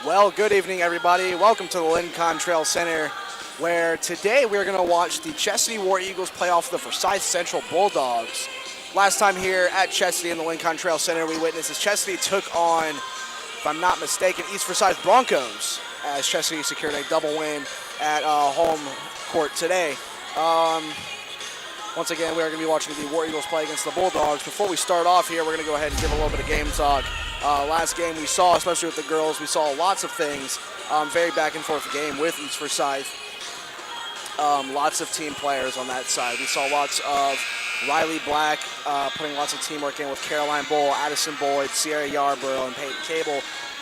Well, good evening, everybody. Welcome to the Lincoln Trail Center, where today we're going to watch the Chestatee War Eagles play off the Forsyth Central Bulldogs. Last time here at Chestatee in the Lincoln Trail Center, we witnessed as Chestatee took on, if I'm not mistaken, East Forsyth Broncos, as Chestatee secured a double win at home court today. Once again, we are going to be watching the War Eagles play against the Bulldogs. Before we start off here, we're going to go ahead and give a little bit of game talk. Last game we saw, especially with the girls, we saw lots of things. Very back and forth game with East Forsyth. Lots of team players on that side. We saw lots of Riley Black putting lots of teamwork in with Caroline Bull, Addison Boyd, Sierra Yarborough, and Peyton Cable.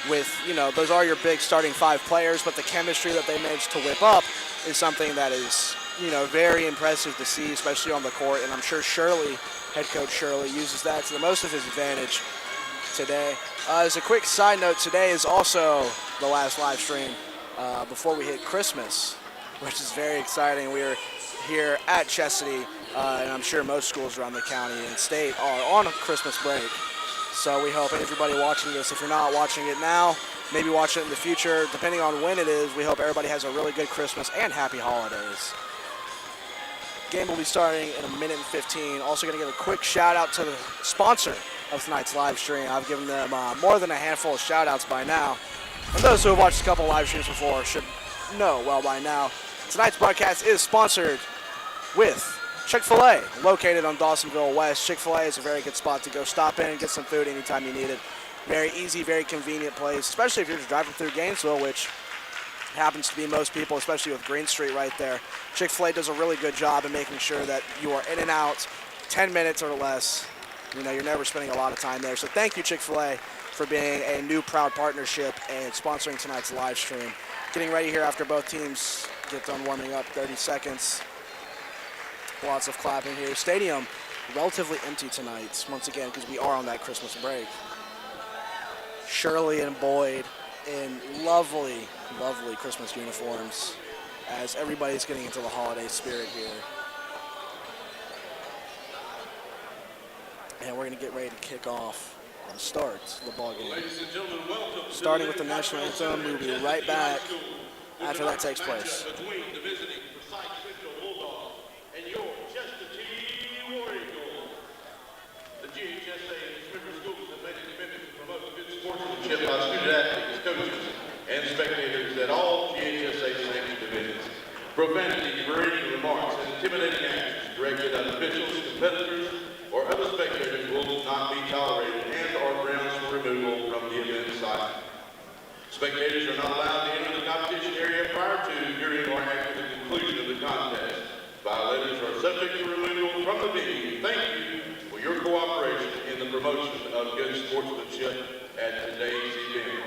With, those are your big starting five players, but the chemistry that they managed to whip up is something that is, very impressive to see, especially on the court. And I'm sure head coach Shirley, uses that to the most of his advantage today. As a quick side note, today is also the last live stream before we hit Christmas, which is very exciting. We are here at Chestatee, and I'm sure most schools around the county and state are on a Christmas break. So we hope everybody watching this, if you're not watching it now, maybe watch it in the future. Depending on when it is, we hope everybody has a really good Christmas and happy holidays. Game will be starting in a minute and 15. Also going to give a quick shout out to the sponsor of tonight's live stream. I've given them more than a handful of shout outs by now. And those who have watched a couple live streams before should know well by now. Tonight's broadcast is sponsored with Chick-fil-A, located on Dawsonville West. Chick-fil-A is a very good spot to go stop in and get some food anytime you need it. Very easy, very convenient place, especially if you're just driving through Gainesville, which happens to be most people, especially with Green Street right there. Chick-fil-A does a really good job in making sure that you are in and out 10 minutes or less. You're never spending a lot of time there. So thank you, Chick-fil-A, for being a new proud partnership and sponsoring tonight's live stream. Getting ready here after both teams get done warming up, 30 seconds. Lots of clapping here. Stadium relatively empty tonight, once again, because we are on that Christmas break. Shirley and Boyd in lovely, lovely Christmas uniforms as everybody's getting into the holiday spirit here. And we're going to get ready to kick off and start the ball game. Starting with the national anthem, we'll be right back after that takes place. Between the visiting Forsyth Central Bulldogs and your Chestatee War Eagles. The GHSA and its member schools have made a commitment to promote good sportsmanship by student athletes, coaches, and spectators at all GHSA sanctioned divisions. Profanity, berating remarks, and intimidating actions directed at officials, competitors, or other spectators will not be tolerated and are grounds for removal from the event site. Spectators are not allowed to enter the competition area prior to, during, or after the conclusion of the contest. Violators are subject to removal from the venue. Thank you for your cooperation in the promotion of good sportsmanship at today's event.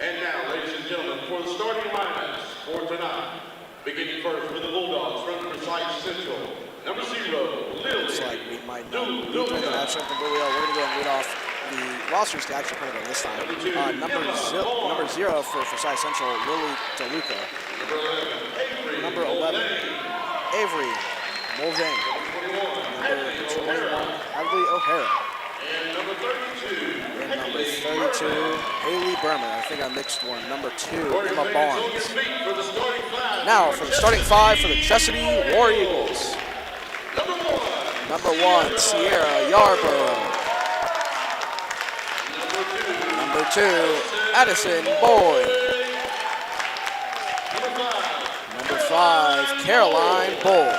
And now, ladies and gentlemen, for the starting lineups for tonight, beginning first with the Bulldogs from Forsyth Central. Number 0, Lily. Looks like we might not be doing the national anthem, but we're going to go and read off the rosters to actually put it on this time. Number 0 for Forsyth Central, Lily DeLuca. Number 11, Avery Mulvane. Number 21, Hadley O'Hara. And number 32, Haley Berman. I think I mixed one. Number 2, Emma Barnes. for the starting five. Now for the starting five for the Chestatee War Eagles. Number 1, Sierra Yarborough. Number 2, Addison Boyd. Number 5, Caroline Bull.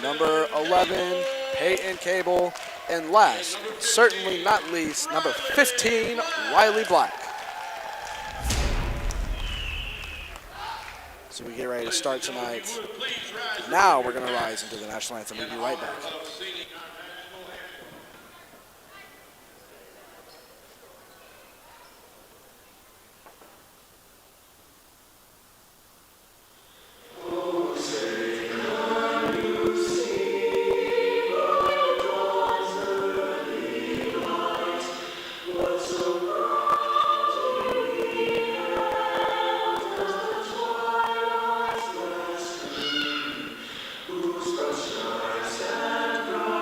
Number 11, Peyton Cable. And last, certainly not least, number 15, Riley Black. So we get ready to start tonight. Now we're going to rise into the national anthem. We'll be right back. Shines and bright.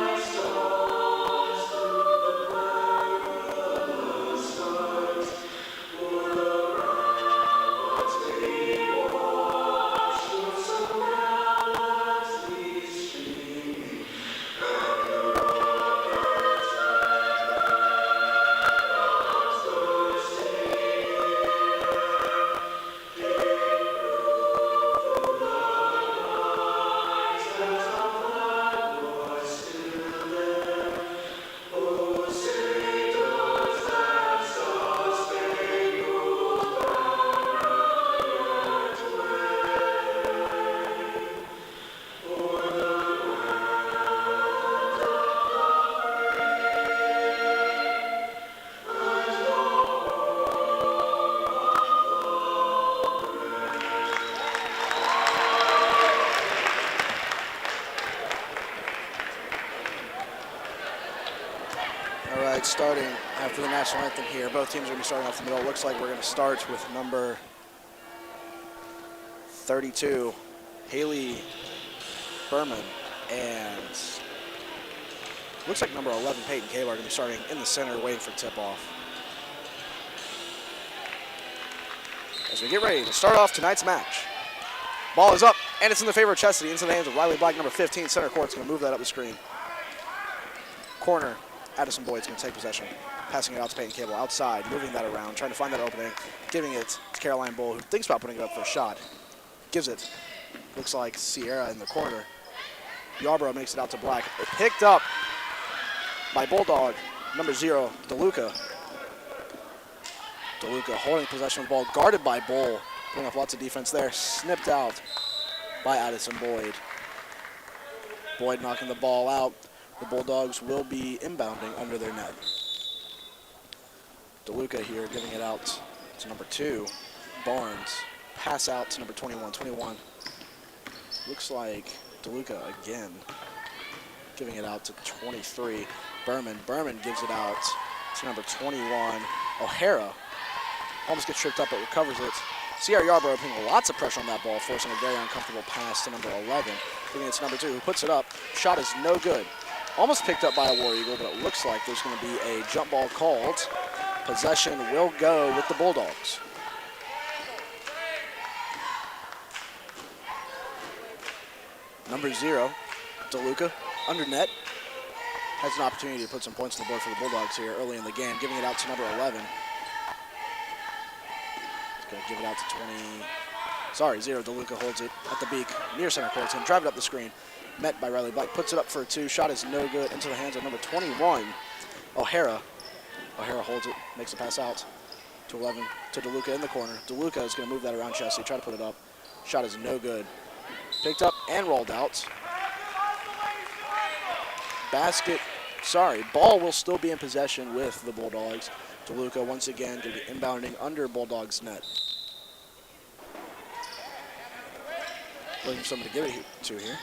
get starting after the national anthem here. Both teams are going to be starting off the middle. It looks like we're going to start with number 32, Haley Berman, and looks like number 11, Peyton Cable, are going to be starting in the center, waiting for tip-off. As we get ready to start off tonight's match. Ball is up, and it's in the favor of Chestatee, into the hands of Riley Black, number 15, center court's going to move that up the screen. Corner, Addison Boyd's going to take possession. Passing it out to Peyton Cable outside, moving that around, trying to find that opening, giving it to Caroline Bull, who thinks about putting it up for a shot. Gives it. Looks like Sierra in the corner. Yarbrough makes it out to Black. Picked up by Bulldog, number 0, DeLuca. DeLuca holding possession of the ball, guarded by Bull. Putting up lots of defense there. Snipped out by Addison Boyd. Boyd knocking the ball out. The Bulldogs will be inbounding under their net. DeLuca here giving it out to number 2, Barnes. Pass out to number 21. 21 looks like DeLuca again. Giving it out to 23, Berman. Berman gives it out to number 21, O'Hara. Almost gets tripped up but recovers it. Sierra Yarbrough putting lots of pressure on that ball, forcing a very uncomfortable pass to number 11. Giving it to number 2, who puts it up. Shot is no good. Almost picked up by a War Eagle, but it looks like there's going to be a jump ball called. Possession will go with the Bulldogs. Number 0, DeLuca, under net. Has an opportunity to put some points on the board for the Bulldogs here early in the game, giving it out to number 11. He's going to give it out to 0, DeLuca holds it at the beak, near center court. He's going to drive it up the screen. Met by Riley Black, puts it up for a 2. Shot is no good, into the hands of number 21, O'Hara. O'Hara holds it, makes a pass out to 11, to DeLuca in the corner. DeLuca is going to move that around Chestatee, try to put it up. Shot is no good. Picked up and rolled out. Ball will still be in possession with the Bulldogs. DeLuca once again going to be inbounding under Bulldogs net. Looking for somebody to give it to here.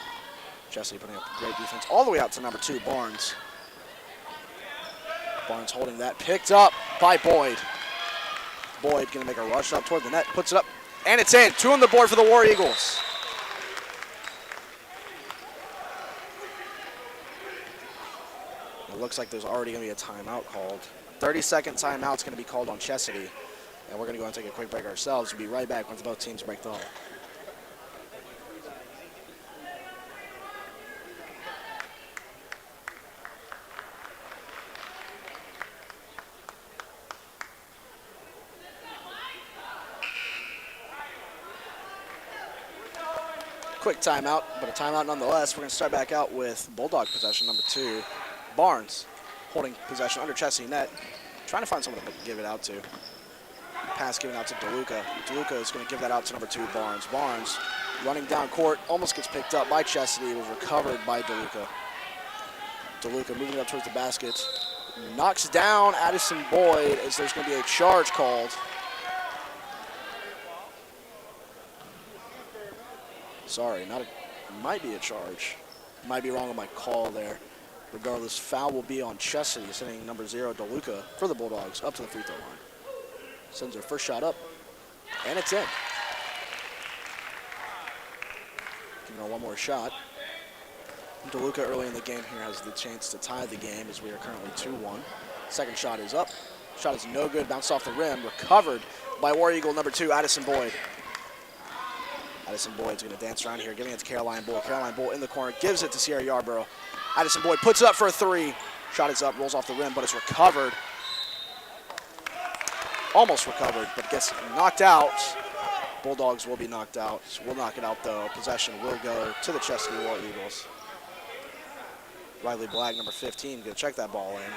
Chestatee putting up great defense all the way out to number 2, Barnes. Barnes holding that, picked up by Boyd. Boyd going to make a rush up toward the net, puts it up, and it's in. 2 on the board for the War Eagles. It looks like there's already going to be a timeout called. 30-second timeout's going to be called on Chestatee. And we're going to go and take a quick break ourselves. We'll be right back once both teams break the ball. Quick timeout, but a timeout nonetheless. We're going to start back out with Bulldog possession, number 2. Barnes holding possession under Chestatee net. Trying to find someone to give it out to. Pass given out to DeLuca. DeLuca is going to give that out to number 2, Barnes. Barnes running down court, almost gets picked up by Chestatee. It was recovered by DeLuca. DeLuca moving up towards the basket. Knocks down Addison Boyd as there's going to be a charge called. Sorry, might be a charge. Might be wrong on my call there. Regardless, foul will be on Chestatee, sending number 0, DeLuca, for the Bulldogs, up to the free throw line. Sends their first shot up, and it's in. Giving her one more shot. DeLuca early in the game here has the chance to tie the game as we are currently 2-1. Second shot is up. Shot is no good, bounced off the rim, recovered by War Eagle number 2, Addison Boyd. Addison Boyd's going to dance around here, giving it to Caroline Bull. Caroline Bull in the corner, gives it to Sierra Yarbrough. Addison Boyd puts it up for a 3. Shot is up, rolls off the rim, but it's recovered. Almost recovered, but gets knocked out. Bulldogs will be knocked out. We'll knock it out, though. Possession will go to the Chestatee War Eagles. Riley Black, number 15, going to check that ball in.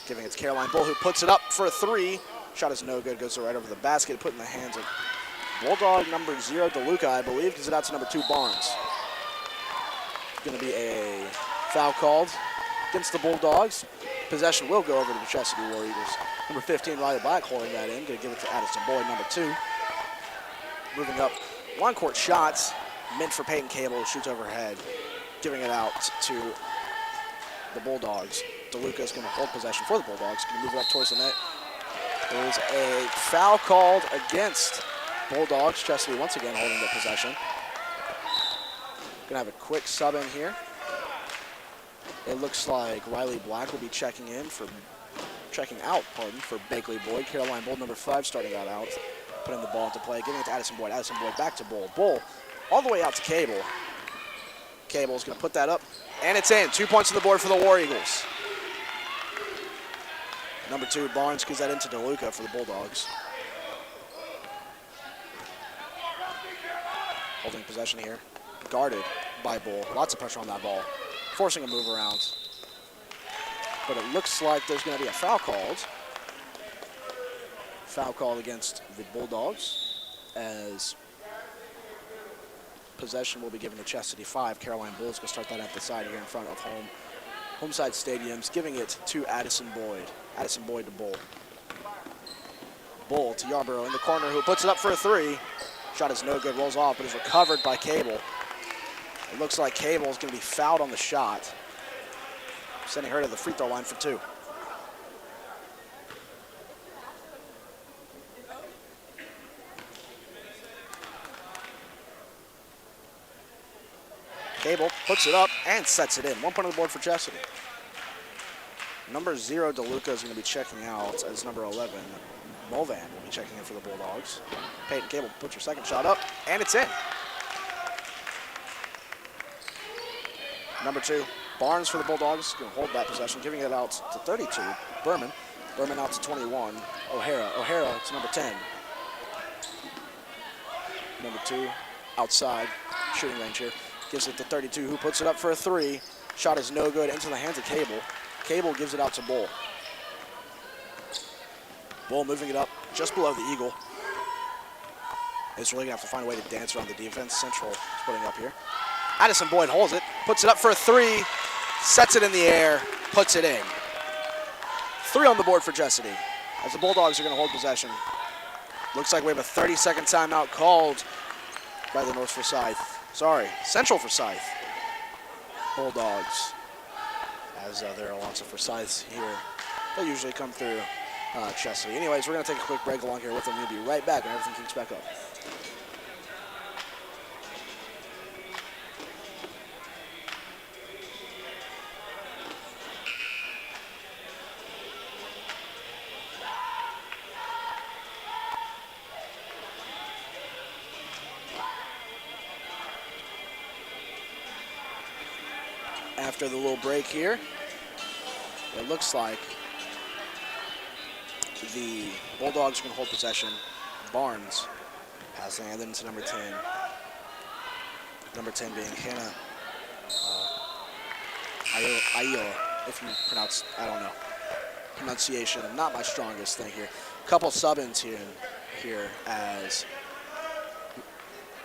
Giving it to Caroline Bull, who puts it up for a 3. Shot is no good, goes right over the basket, put in the hands of Bulldog number 0, DeLuca, I believe, gives it out to number 2, Barnes. Going to be a foul called against the Bulldogs. Possession will go over to the Chestatee War Eagles. Number 15, Riley Black, holding that in. Going to give it to Addison Boyd, number 2. Moving up, on-court shots meant for Peyton Cable, who shoots overhead. Giving it out to the Bulldogs. DeLuca is going to hold possession for the Bulldogs. Going to move it up towards the net. There's a foul called against Bulldogs. Chestatee once again holding the possession. Going to have a quick sub in here. It looks like Riley Black will be checking out for Bakley Boyd. Caroline Boyd, number 5, starting that out. Putting the ball into play, giving it to Addison Boyd. Addison Boyd back to Bull. Bull all the way out to Cable. Cable's going to put that up, and it's in. 2 points on the board for the War Eagles. Number 2, Barnes gives that into DeLuca for the Bulldogs. Holding possession here. Guarded by Bull. Lots of pressure on that ball. Forcing a move around. But it looks like there's going to be a foul called. Foul called against the Bulldogs as possession will be given to Chestatee 5. Caroline Bull is going to start that at the side here in front of home side stadiums, giving it to Addison Boyd. Addison Boyd to Bull. Bull to Yarborough in the corner, who puts it up for a 3. Shot is no good, rolls off, but is recovered by Cable. It looks like Cable is going to be fouled on the shot, sending her to the free throw line for 2. Cable puts it up and sets it in. 1 point on the board for Chestatee. Number 0, DeLuca, is going to be checking out as number 11. Mulvan will be checking in for the Bulldogs. Peyton Cable puts your second shot up, and it's in. Number 2, Barnes for the Bulldogs, going to hold that possession, giving it out to 32. Berman out to 21. O'Hara to number 10. Number 2, outside, shooting range here. Gives it to 32, who puts it up for a 3. Shot is no good, into the hands of Cable. Cable gives it out to Bull. Bull moving it up just below the Eagle. It's really going to have to find a way to dance around the defense. Central is putting up here. Addison Boyd holds it, puts it up for a 3, sets it in the air, puts it in. 3 on the board for Chestatee as the Bulldogs are going to hold possession. Looks like we have a 30-second timeout called by the Central Forsyth Bulldogs. As there are lots of Forsyths here. They usually come through Chestatee. Anyways, we're going to take a quick break along here with them. We'll be right back when everything kicks back up. After the little break here, it looks like the Bulldogs are going to hold possession. Barnes passing it into number 10. Number 10 being Hannah Ayo, if you pronounce, I don't know. Pronunciation, not my strongest thing here. Couple sub-ins here as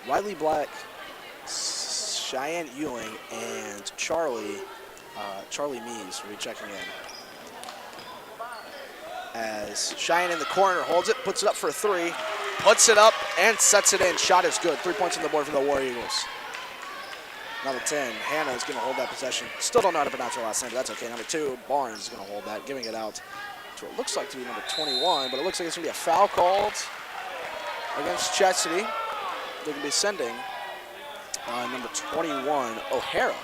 Riley Black, Cheyenne Ewing, and Charlie Mees will be checking in. As Cheyenne in the corner holds it, puts it up for a 3, puts it up and sets it in. Shot is good. 3 points on the board for the War Eagles. Number 10, Hannah is going to hold that possession. Still don't know how to pronounce her last name, but that's okay. Number 2, Barnes is going to hold that, giving it out to what looks like to be number 21, but it looks like it's going to be a foul called against Chestatee. They're going to be sending number 21, O'Hara,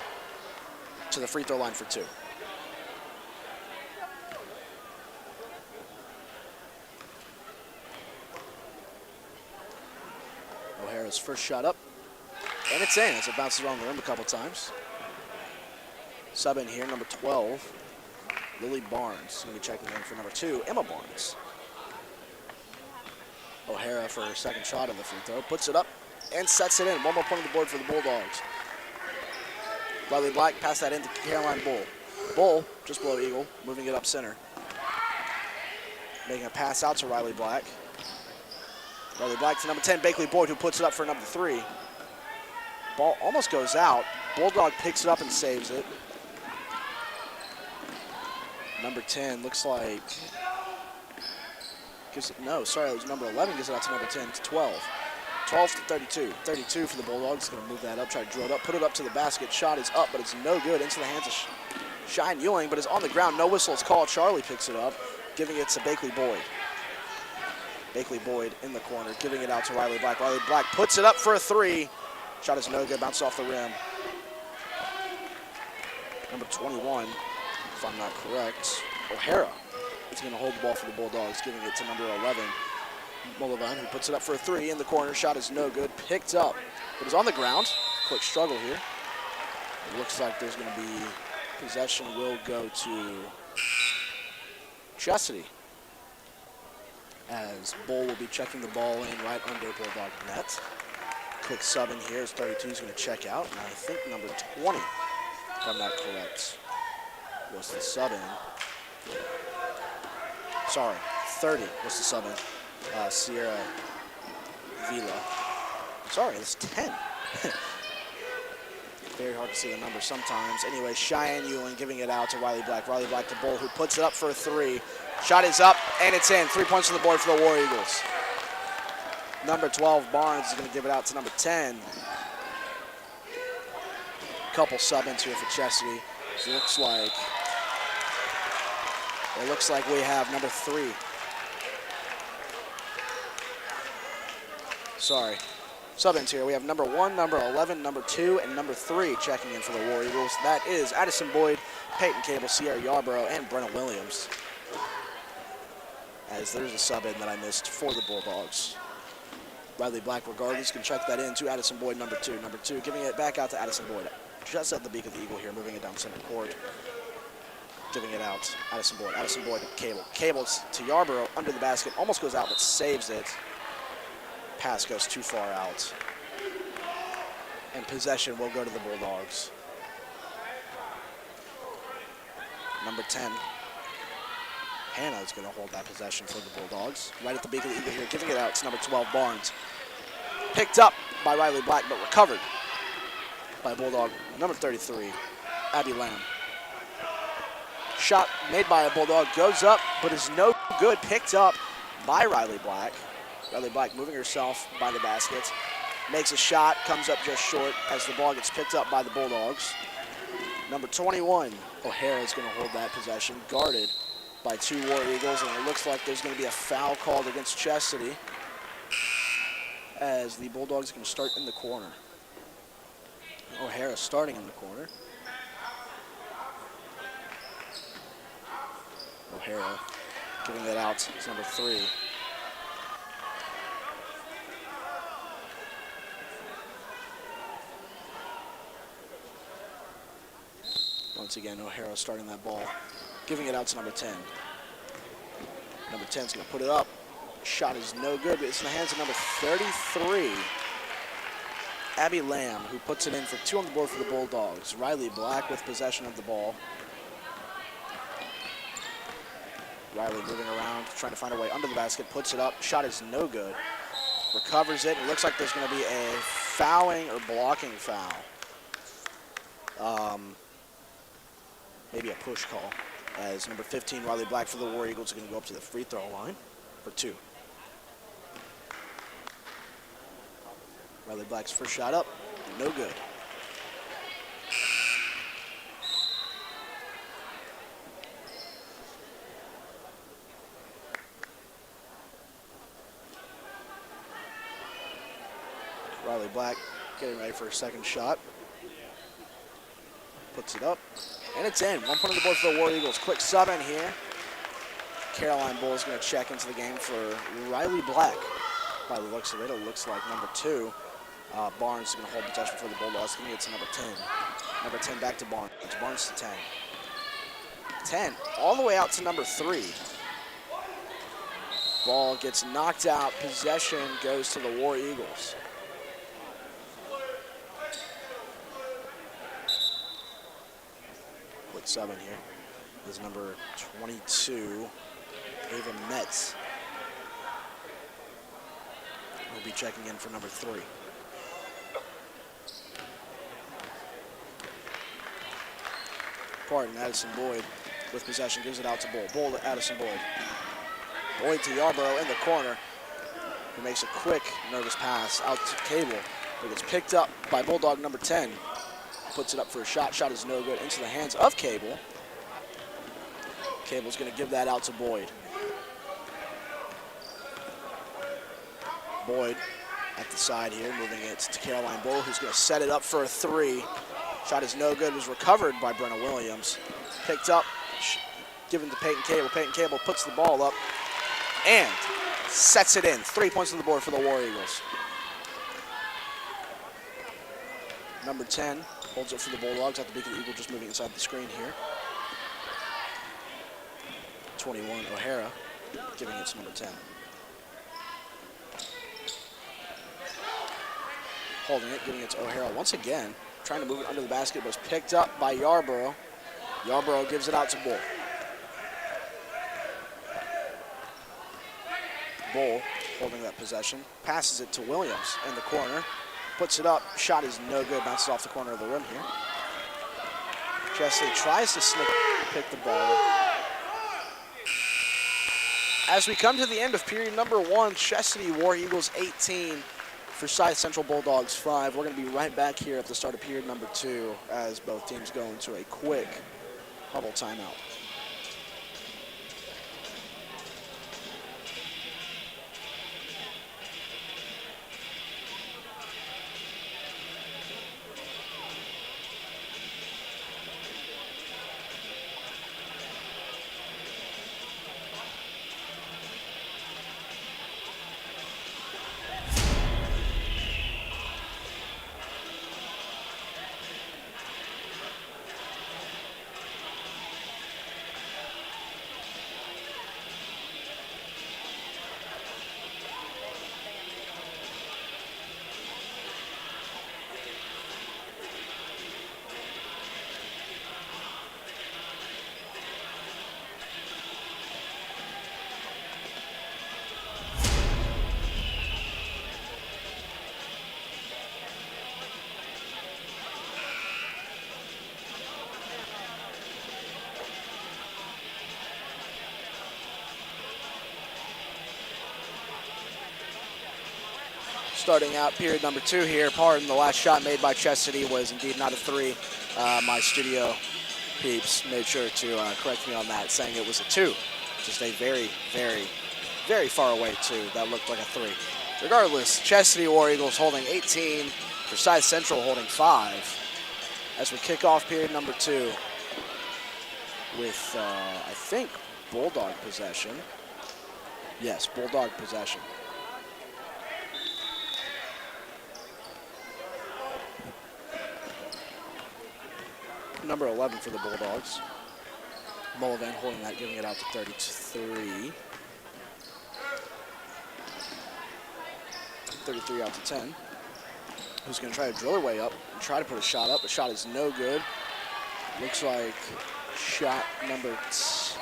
to the free throw line for 2. O'Hara's first shot up, and it's in as it bounces around the rim a couple times. Sub in here, number 12, Lily Barnes, going to be checking in for number 2, Emma Barnes. O'Hara for her second shot of the free throw, puts it up and sets it in. 1 more point on the board for the Bulldogs. Riley Black passed that into Caroline Bull. Bull, just below Eagle, moving it up center. Making a pass out to Riley Black. Riley Black to number 10, Bakley Boyd, who puts it up for number 3. Ball almost goes out. Bulldog picks it up and saves it. Number 10 looks like, it was number 11 gives it out to number 10 to 12. 12 to 32. 32 for the Bulldogs. Going to move that up, try to drill it up, put it up to the basket. Shot is up, but it's no good. Into the hands of Cheyenne Ewing, but is on the ground. No whistle is called. Charlie picks it up, giving it to Bakley Boyd. Bakley Boyd in the corner, giving it out to Riley Black. Riley Black puts it up for a three. Shot is no good, bounced off the rim. Number 21, if I'm not correct, O'Hara is going to hold the ball for the Bulldogs, giving it to number 11, Mullivan, who puts it up for a three in the corner. Shot is no good, picked up. It was on the ground. Quick struggle here. It looks like there's going to be possession will go to Chestatee, as Bull will be checking the ball in right under Bulldog net. Quick sub in here as 32 is going to check out, and I think number 20, if I'm not correct, was the sub in. Sorry, 30 was the sub in. Sierra Vila. Sorry, it's 10. Very hard to see the number sometimes. Anyway, Cheyenne Ewing giving it out to Riley Black. Riley Black to Bull, who puts it up for a three. Shot is up, and it's in. 3 points on the board for the War Eagles. Number 12, Barnes, is going to give it out to number 10. Couple sub-ins here for Chestatee. It looks like we have number 3. Sorry. Sub-ins here. We have number 1, number 11, number 2, and number 3 checking in for the War Eagles. That is Addison Boyd, Peyton Cable, Sierra Yarborough, and Brenna Williams. As there's a sub-in that I missed for the Bulldogs. Riley Black, regardless, can check that in to Addison Boyd, number 2. Number 2 giving it back out to Addison Boyd. Just at the beak of the Eagle here, moving it down center court. Giving it out, Addison Boyd. Addison Boyd, Cable. Cable's to Yarborough, under the basket, almost goes out, but saves it. Pass goes too far out. And possession will go to the Bulldogs. Number 10, Hannah is going to hold that possession for the Bulldogs. Right at the beak of the Eagle here, giving it out to number 12, Barnes. Picked up by Riley Black, but recovered by Bulldog, number 33, Abby Lamb. Shot made by a Bulldog, goes up, but is no good. Picked up by Riley Black. Riley Black moving herself by the basket. Makes a shot, comes up just short as the ball gets picked up by the Bulldogs. Number 21, O'Hara is going to hold that possession, guarded by 2 War Eagles, and it looks like there's going to be a foul called against Chestatee as the Bulldogs are going to start in the corner. O'Hara starting in the corner. O'Hara giving it out to number 3. Once again, O'Hara starting that ball, giving it out to number 10. Number 10 is going to put it up. Shot is no good, but it's in the hands of number 33, Abby Lamb, who puts it in for 2 on the board for the Bulldogs. Riley Black with possession of the ball. Riley moving around, trying to find a way under the basket, puts it up. Shot is no good. Recovers it. It looks like there's going to be a fouling or blocking foul. Maybe a push call, as number 15, Riley Black for the War Eagles, are going to go up to the free throw line for 2. Riley Black's first shot up, no good. Riley Black getting ready for a second shot. Puts it up, and it's in. 1 point on the board for the War Eagles. Quick sub in here. Caroline Bull is going to check into the game for Riley Black. By the looks of it, it looks like number 2. Barnes is going to hold possession for the Bulldogs. Giving it to number 10. Number 10 back to Barnes. Barnes to 10. 10 all the way out to number 3. Ball gets knocked out. Possession goes to the War Eagles. Quick sub in here is number 22, Ava Metz. Will be checking in for number 3. Pardon, Addison Boyd with possession, gives it out to Bull. Bull to Addison Boyd. Boyd to Yarborough in the corner, who makes a quick, nervous pass out to Cable, who gets picked up by Bulldog number 10. Puts it up for a shot. Shot is no good. Into the hands of Cable. Cable's going to give that out to Boyd. Boyd at the side here, moving it to Caroline Bull, who's going to set it up for a three. Shot is no good, was recovered by Brenna Williams. Picked up, given to Peyton Cable. Peyton Cable puts the ball up and sets it in. 3 points on the board for the War Eagles. Number 10 holds it for the Bulldogs. At the beak of the Eagle, just moving inside the screen here. 21, O'Hara, giving it to number 10. Holding it, giving it to O'Hara once again. Trying to move it under the basket, but it's picked up by Yarborough. Yarborough gives it out to Bull. Bull holding that possession. Passes it to Williams in the corner. Puts it up. Shot is no good. Bounces off the corner of the rim here. Chestatee tries to pick the ball up. As we come to the end of period number 1, Chestatee War Eagles 18. Forsyth Central Bulldogs 5. We're going to be right back here at the start of period number 2 as both teams go into a quick huddle timeout. Starting out period number 2 here. Pardon, the last shot made by Chestatee was indeed not a 3. My studio peeps made sure to correct me on that, saying it was a 2. Just a very, very, very far away 2 that looked like a 3. Regardless, Chestatee War Eagles holding 18, Forsyth Central holding 5. As we kick off period number 2 with, I think, Bulldog possession. Yes, Bulldog possession. Number 11 for the Bulldogs. Mullivan holding that, giving it out to 33. 33 out to 10. Who's going to try to drill her way up and try to put a shot up. The shot is no good. Looks like shot number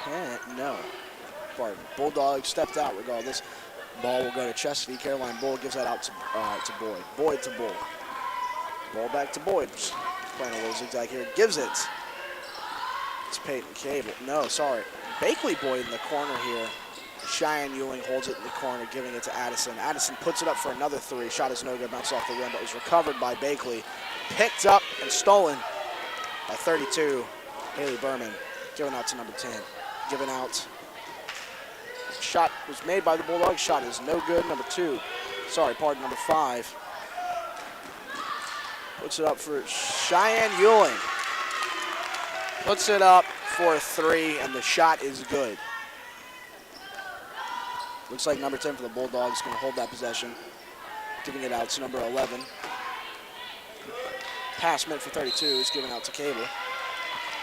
10. No. Pardon. Bulldog stepped out regardless. Ball will go to Chestatee. Caroline Bull gives that out to Boyd. Boyd to Bull. Ball back to Boyd. Playing a little zigzag here. Gives it. It's Peyton Cable. No, sorry. Bakley Boyd in the corner here. Cheyenne Ewing holds it in the corner, giving it to Addison. Addison puts it up for another 3. Shot is no good. Bounces off the rim, but was recovered by Bakley. Picked up and stolen by 32. Haley Berman. Given out to number 10. Given out. Shot was made by the Bulldogs. Shot is no good. Number 2. Sorry, pardon, number 5. Puts it up for Cheyenne Ewing. Puts it up for a 3, and the shot is good. Looks like number 10 for the Bulldogs is going to hold that possession. Giving it out to number 11. Pass meant for 32 is given out to Cable.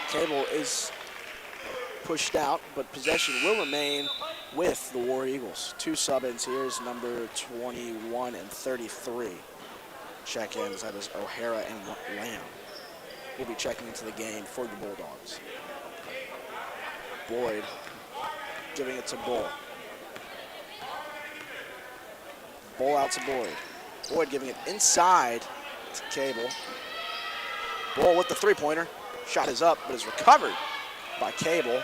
Cable is pushed out, but possession will remain with the War Eagles. 2 sub-ins here is number 21 and 33. Check-ins, that is O'Hara and Lamb. Will be checking into the game for the Bulldogs. Boyd giving it to Bull. Bull out to Boyd. Boyd giving it inside to Cable. Bull with the 3-pointer. Shot is up, but is recovered by Cable.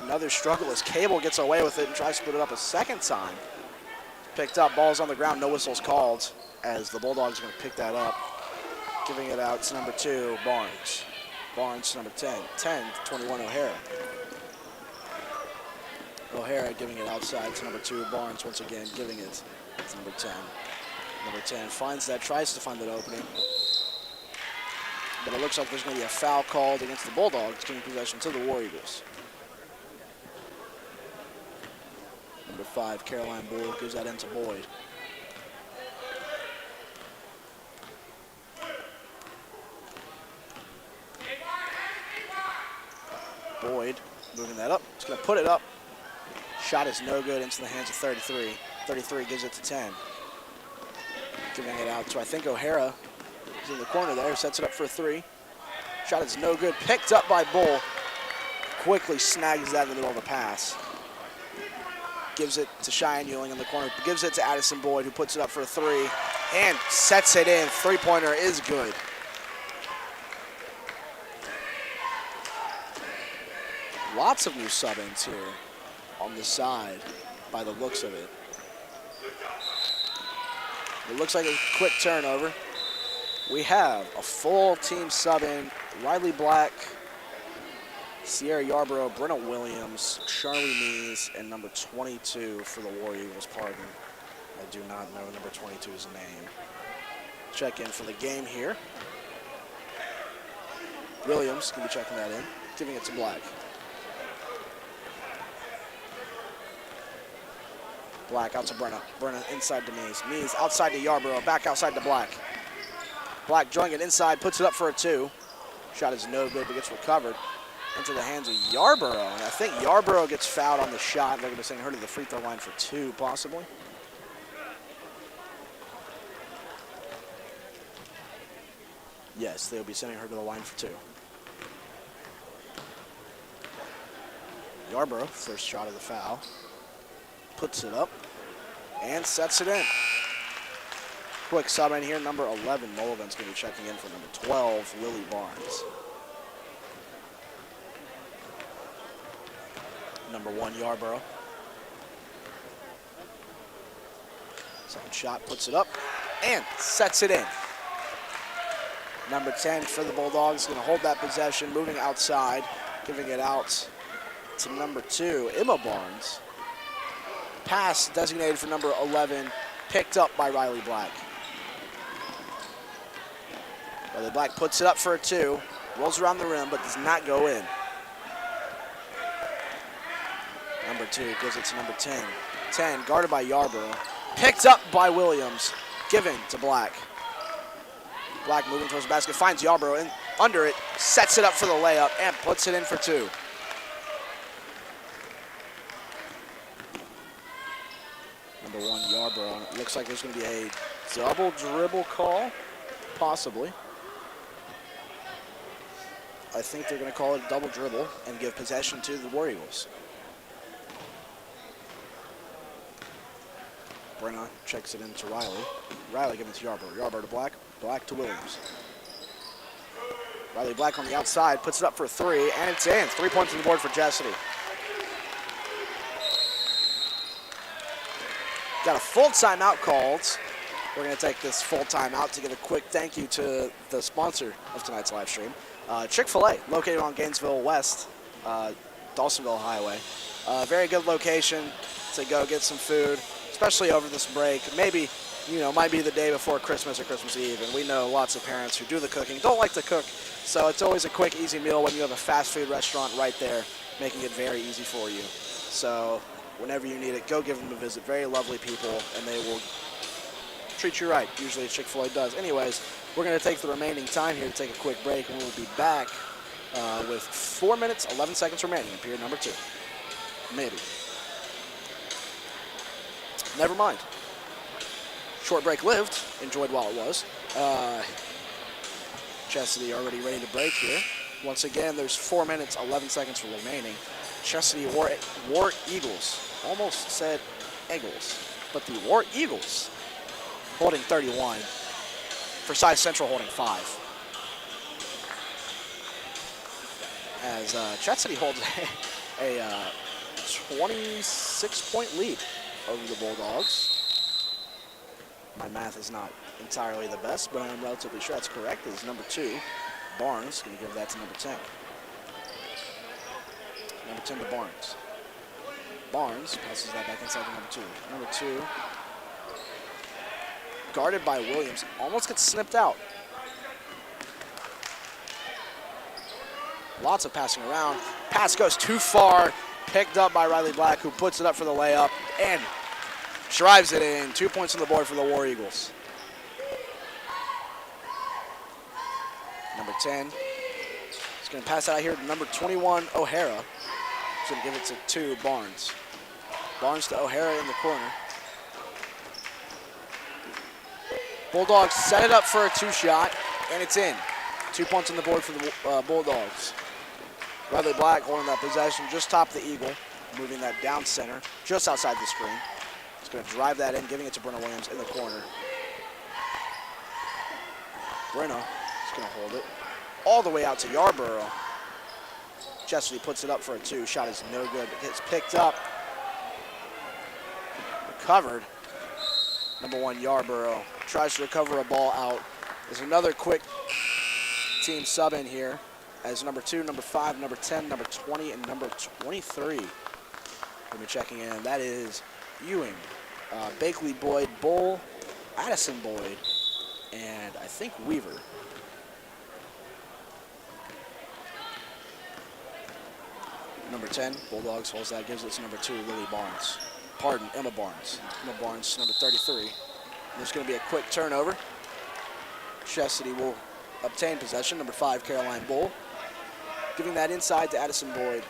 Another struggle as Cable gets away with it and tries to put it up a second time. Picked up, ball's on the ground, no whistles called, as the Bulldogs are going to pick that up. Giving it out to number 2, Barnes. Barnes to number 10. 10 to 21, O'Hara. O'Hara giving it outside to number 2. Barnes once again giving it to number 10. Number 10 finds that, tries to find that opening. But it looks like there's going to be a foul called against the Bulldogs, giving possession to the War Eagles. Number 5, Caroline Bull, gives that into Boyd. Boyd moving that up. He's going to put it up. Shot is no good, into the hands of 33. 33 gives it to 10. Giving it out to, I think, O'Hara. He's in the corner there, sets it up for a 3. Shot is no good, picked up by Bull. Quickly snags that in the middle of the pass. Gives it to Cheyenne Ewing in the corner. Gives it to Addison Boyd, who puts it up for a 3. And sets it in. 3-pointer is good. Lots of new sub-ins here on the side by the looks of it. It looks like a quick turnover. We have a full team sub-in. Riley Black, Sierra Yarborough, Brenna Williams, Charlie Mees, and number 22 for the War Eagles, pardon. I do not know number 22's name. Check in for the game here. Williams can be checking that in, giving it to Black. Black out to Brenna. Brenna inside to Mees. Mees outside to Yarborough, back outside to Black. Black drawing it inside, puts it up for a 2. Shot is no good, but gets recovered into the hands of Yarborough. And I think Yarborough gets fouled on the shot. They're going to send her to the free throw line for 2, possibly. Yes, they'll be sending her to the line for 2. Yarborough, first shot of the foul. Puts it up and sets it in. Quick sub in here, number 11, Mulligan's going to be checking in for number 12, Lily Barnes. Number 1, Yarborough. Second shot, puts it up and sets it in. Number 10 for the Bulldogs, going to hold that possession, moving outside, giving it out to number 2, Emma Barnes. Pass designated for number 11, picked up by Riley Black. Riley Black puts it up for a 2, rolls around the rim, but does not go in. Number 2 gives it to number 10. 10 guarded by Yarborough, picked up by Williams, given to Black. Black moving towards the basket, finds Yarborough in, under it, sets it up for the layup, and puts it in for 2. Number 1, Yarborough. It looks like there's going to be a double dribble call, possibly. I think they're going to call it a double dribble and give possession to the War Eagles. Brenna checks it into Riley. Riley giving it to Yarborough. Yarborough to Black. Black to Williams. Riley Black on the outside, puts it up for a 3, and it's in. 3 points on the board for Chestatee. Got a full timeout called. We're going to take this full timeout to give a quick thank you to the sponsor of tonight's live stream, Chick-fil-A, located on Gainesville West, Dawsonville Highway. Very good location to go get some food, especially over this break. Maybe, might be the day before Christmas or Christmas Eve, and we know lots of parents who do the cooking don't like to cook, so it's always a quick, easy meal when you have a fast food restaurant right there, making it very easy for you. So whenever you need it, go give them a visit. Very lovely people, and they will treat you right. Usually Chick-fil-A does. Anyways, we're going to take the remaining time here to take a quick break, and we'll be back with 4 minutes, 11 seconds remaining in period number 2. Maybe. Never mind. Short break lived. Enjoyed while it was. Chestatee already ready to break here. Once again, there's 4 minutes, 11 seconds remaining. Chestatee War Eagles. Almost said Eagles, but the War Eagles holding 31. Forsyth Central holding 5. As Chestatee holds a 26-point lead over the Bulldogs. My math is not entirely the best, but I am relatively sure that's correct. It's number 2, Barnes, going to give that to number 10. Number 10 to Barnes. Barnes passes that back inside to number 2. Number 2, guarded by Williams, almost gets snipped out. Lots of passing around. Pass goes too far. Picked up by Riley Black, who puts it up for the layup and drives it in. 2 points on the board for the War Eagles. Number 10 is going to pass out here to number 21, O'Hara. He's going to give it to 2, Barnes. Barnes to O'Hara in the corner. Bulldogs set it up for a 2-shot, and it's in. 2 points on the board for the Bulldogs. Riley Black holding that possession just top the Eagle, moving that down center, just outside the screen. He's going to drive that in, giving it to Brenna Williams in the corner. Brenna is going to hold it all the way out to Yarborough. Chestatee puts it up for a 2. Shot is no good. It's picked up. Recovered. Number 1, Yarborough tries to recover a ball out. There's another quick team sub in here as number 2, number 5, number 10, number 20, and number 23 will be checking in. That is Ewing, Bakley Boyd, Bull, Addison Boyd, and I think Weaver. Number 10, Bulldogs holds that, gives it to number 2, Lily Barnes. Pardon, Emma Barnes. Emma Barnes, number 33. There's going to be a quick turnover. Chestatee will obtain possession. Number 5, Caroline Bull, giving that inside to Addison Boyd.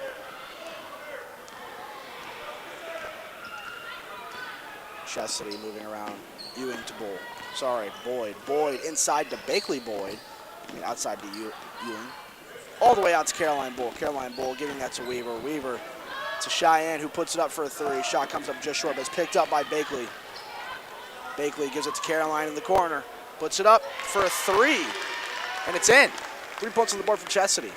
Chestatee moving around. Ewing to Bull. Sorry, Boyd. Boyd inside to Bakley Boyd. I mean, outside to Ewing. All the way out to Caroline Bull. Caroline Bull giving that to Weaver. Weaver to Cheyenne, who puts it up for a 3. Shot comes up just short, but it's picked up by Bakley. Bakley gives it to Caroline in the corner. Puts it up for a 3. And it's in. 3 points on the board for Chestatee.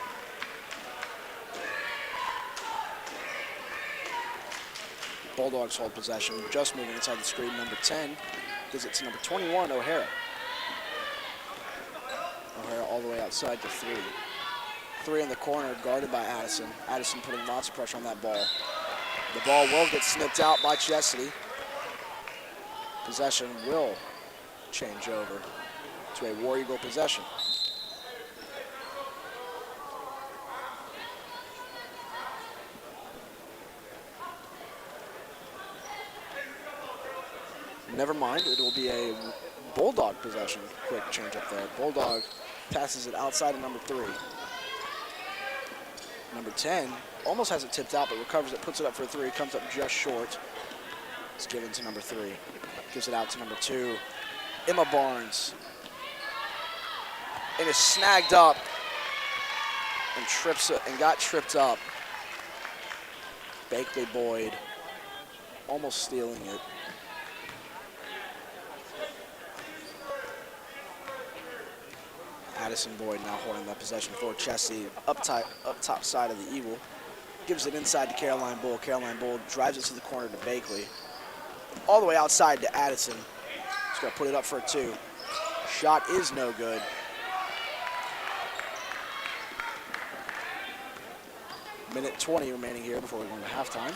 Bulldogs hold possession, just moving inside the screen. Number 10 gives it to number 21, O'Hara. O'Hara all the way outside to 3. 3 in the corner, guarded by Addison. Addison putting lots of pressure on that ball. The ball will get snipped out by Chestatee. Possession will change over to a War Eagle possession. Never mind, it will be a Bulldog possession. Quick change up there. Bulldog passes it outside of number 3. Number 10 almost has it tipped out, but recovers it, puts it up for a 3, comes up just short. It's given to number 3. Gives it out to number 2, Emma Barnes. And is snagged up and got tripped up. Bakley Boyd almost stealing it. Addison Boyd now holding that possession for Chestatee up top side of the Eagle. Gives it inside to Caroline Bull. Caroline Bull drives it to the corner to Bakley. All the way outside to Addison. She's going to put it up for a 2. Shot is no good. Minute 20 remaining here before we go into halftime.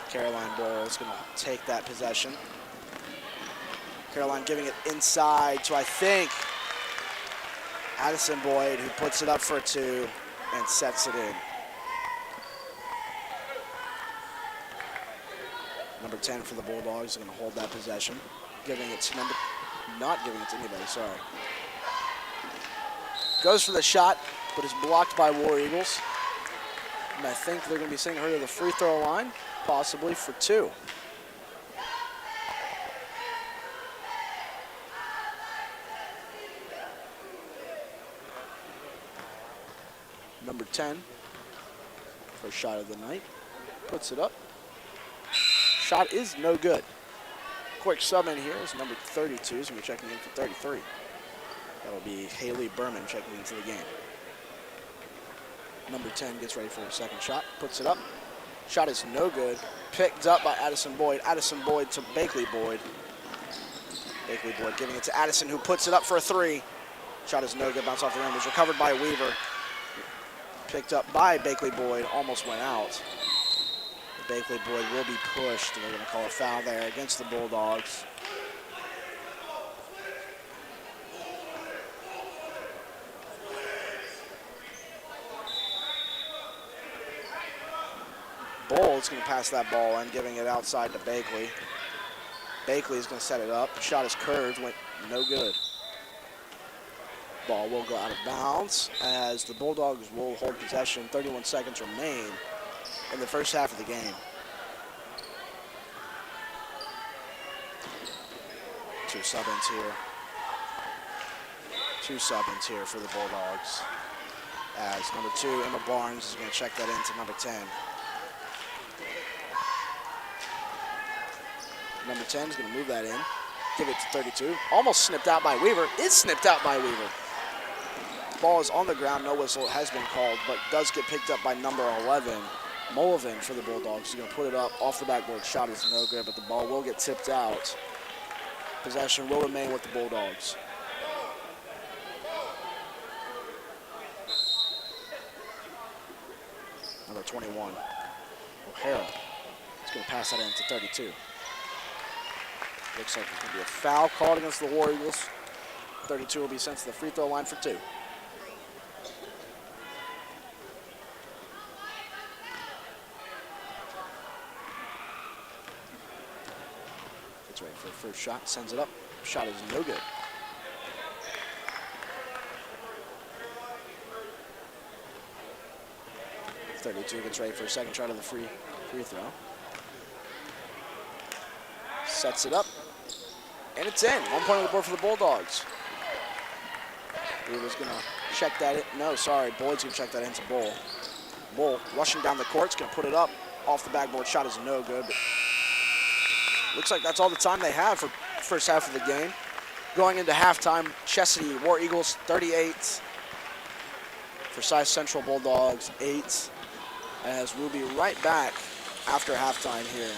Caroline Bull is going to take that possession. Caroline giving it inside to, I think, Addison Boyd, who puts it up for a 2 and sets it in. Number 10 for the Bulldogs is going to hold that possession. Not giving it to anybody, sorry. Goes for the shot, but is blocked by War Eagles. And I think they're going to be sending her to the free throw line, possibly for 2. Number 10, first shot of the night, puts it up. Shot is no good. Quick sub in here is number 32, so we're checking in for 33. That'll be Haley Berman checking into the game. Number 10 gets ready for her second shot, puts it up. Shot is no good. Picked up by Addison Boyd. Addison Boyd to Bakley Boyd. Bakley Boyd giving it to Addison, who puts it up for a 3. Shot is no good, bounce off the rim. Is recovered by Weaver. Picked up by Bakley Boyd, almost went out. Bakley Boyd will be pushed, and they're going to call a foul there against the Bulldogs. Bull is going to pass that ball and giving it outside to Bakley. Bakley is going to set it up. Shot is curved, went no good. Ball will go out of bounds as the Bulldogs will hold possession. 31 seconds remain in the first half of the game. Two sub-ins here. Two sub-ins here for the Bulldogs. As number 2, Emma Barnes, is going to check that into number 10. Number 10 is going to move that in. Give it to 32. Almost snipped out by Weaver. Is snipped out by Weaver. Ball is on the ground. No whistle has been called, but does get picked up by number 11, Mullivan for the Bulldogs. He's going to put it up off the backboard. Shot is no good, but the ball will get tipped out. Possession will remain with the Bulldogs. Number 21, O'Hara. He's going to pass that in to 32. Looks like there's going to be a foul called against the War Eagles. 32 will be sent to the free throw line for 2. Gets ready for the first shot, sends it up. Shot is no good. .32 gets ready for a second try to the free throw. Sets it up, and it's in. 1 point on the board for the Bulldogs. Weaver's going to check that in. No, sorry, Boyd's going to check that into Bull. Bull rushing down the court, is going to put it up off the backboard. Shot is no good, but looks like that's all the time they have for the first half of the game. Going into halftime, Chestatee War Eagles 38, Forsyth Central Bulldogs 8. As we'll be right back after halftime here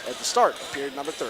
at the start of period number 3.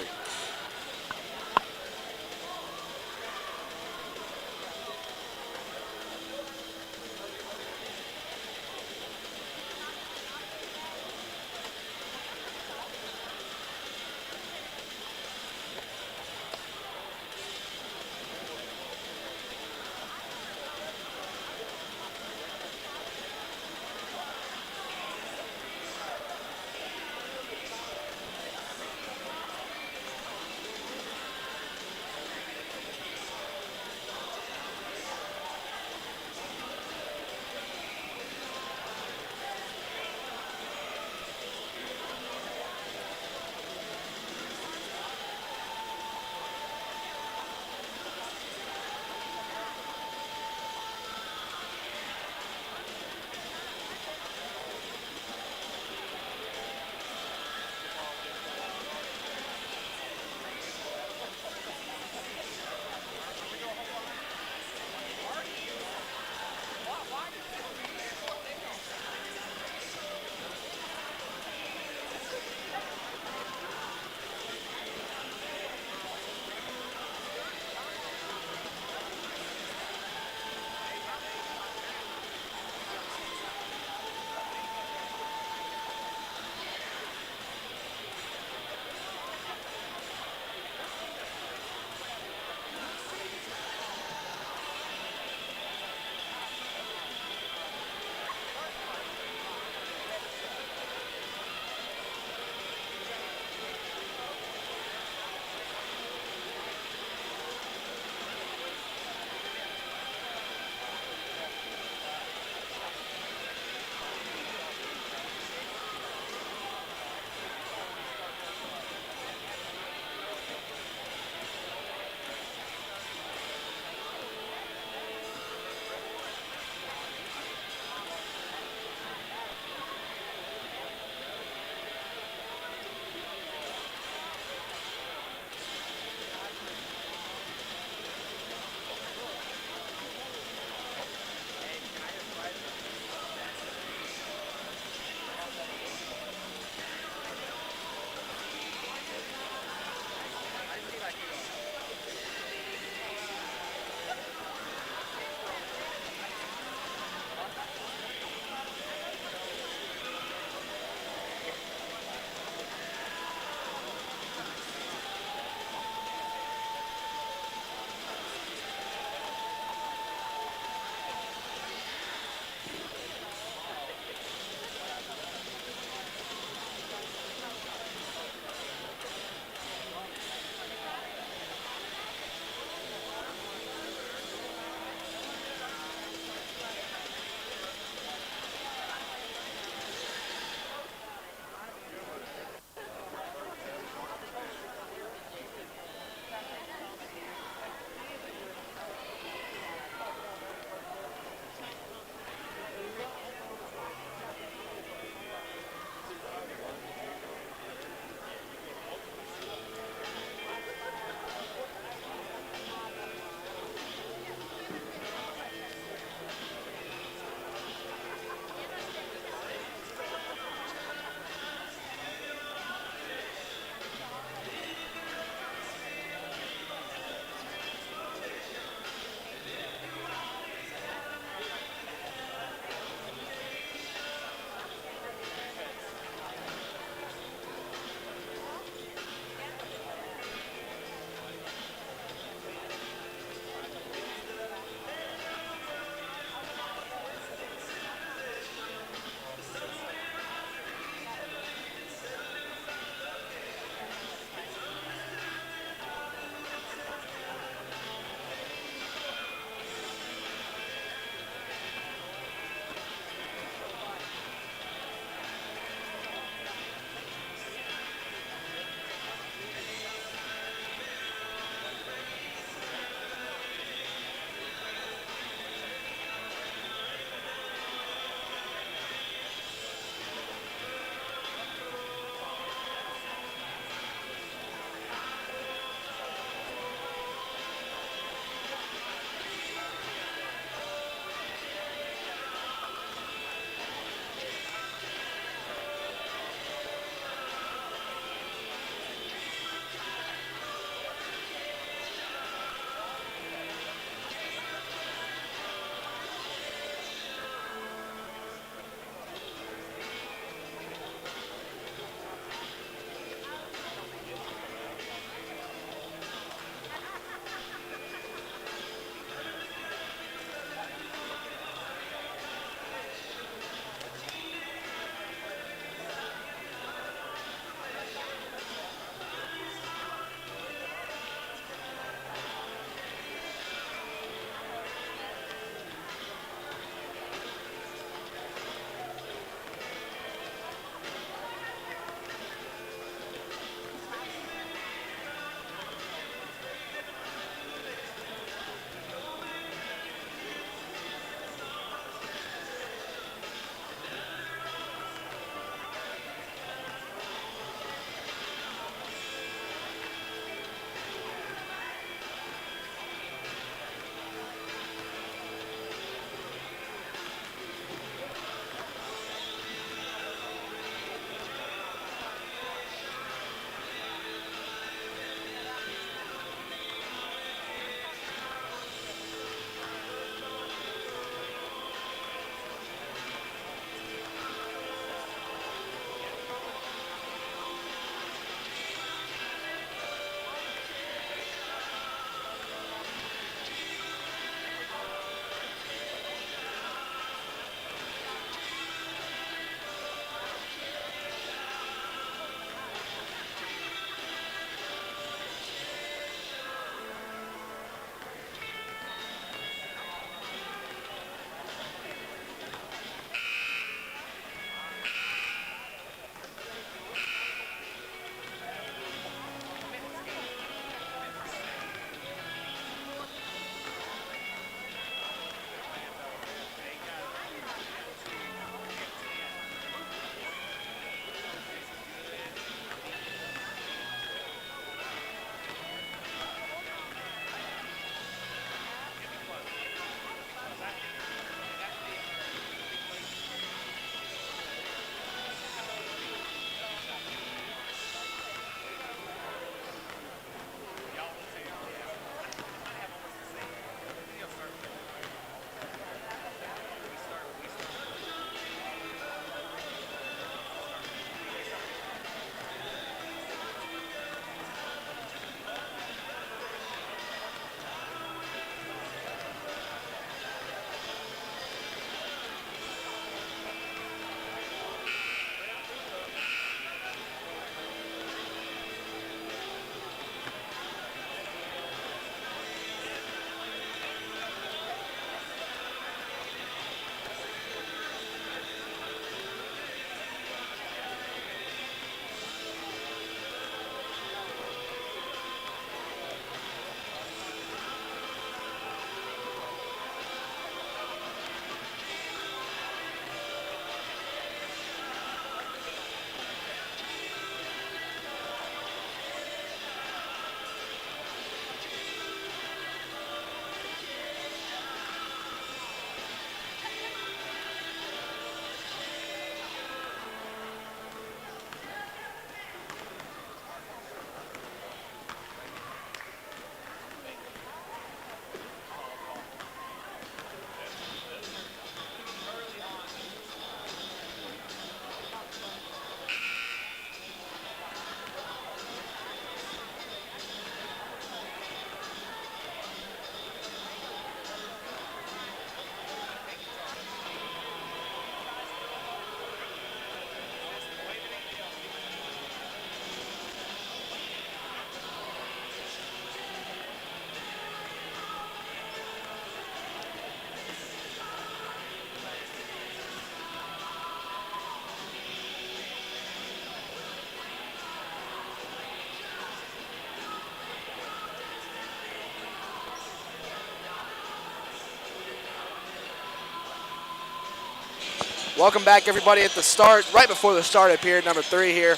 Welcome back, everybody, at the start, right before the start of period number 3 here.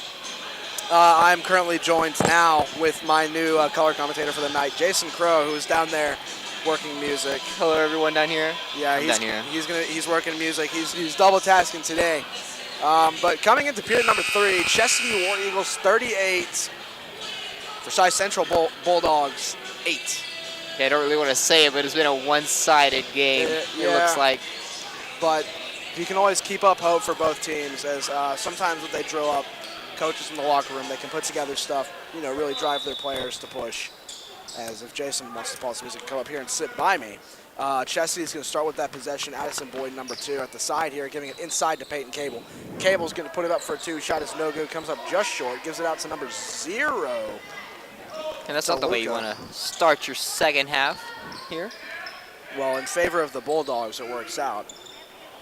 I'm currently joined now with my new color commentator for the night, Jason Crow, who is down there working music. Hello, everyone down here. Yeah, down here. He's working music. He's double tasking today. But coming into period number 3, Chestatee War Eagles 38, Forsyth Central Bulldogs 8. Yeah, I don't really want to say it, but it's been a one-sided game. Yeah. It looks like. But you can always keep up hope for both teams, as sometimes when they drill up coaches in the locker room, they can put together stuff, really drive their players to push. As if Jason wants to pause the music, come up here and sit by me. Chestatee is going to start with that possession. Addison Boyd, number 2, at the side here, giving it inside to Peyton Cable. Cable's going to put it up for a 2. Shot is no good. Comes up just short. Gives it out to number 0. And that's not the way you want to start your second half here. Well, in favor of the Bulldogs, it works out.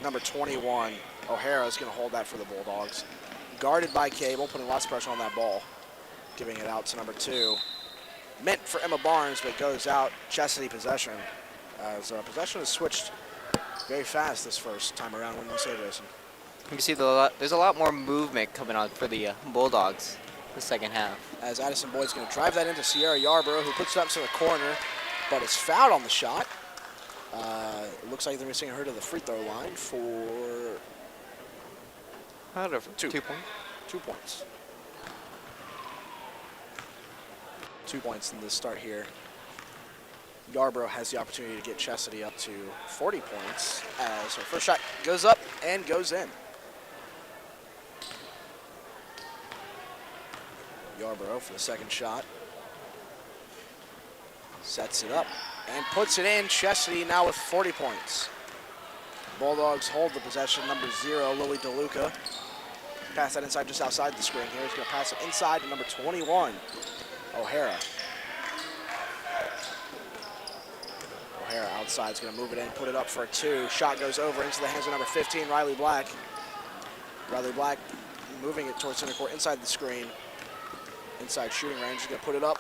Number 21, O'Hara, is going to hold that for the Bulldogs. Guarded by Cable, putting lots of pressure on that ball. Giving it out to number 2. Meant for Emma Barnes, but goes out. Chestatee possession. As possession has switched very fast this first time around. What do you say, Jason? You can see there's a lot more movement coming on for the Bulldogs the second half. As Addison Boyd's going to drive that into Sierra Yarborough, who puts it up to the corner, but is fouled on the shot. It looks like they're missing her to the free throw line for 2 points. 2 points. 2 points in this start here. Yarborough has the opportunity to get Chestatee up to 40 points as her first shot goes up and goes in. Yarborough for the second shot. Sets it up and puts it in. Chestatee now with 40 points. Bulldogs hold the possession. Number 0, Lily DeLuca. Pass that inside just outside the screen here. He's going to pass it inside to number 21, O'Hara. O'Hara outside is going to move it in, put it up for a 2. Shot goes over into the hands of number 15, Riley Black. Riley Black moving it towards center court inside the screen. Inside shooting range, he's going to put it up.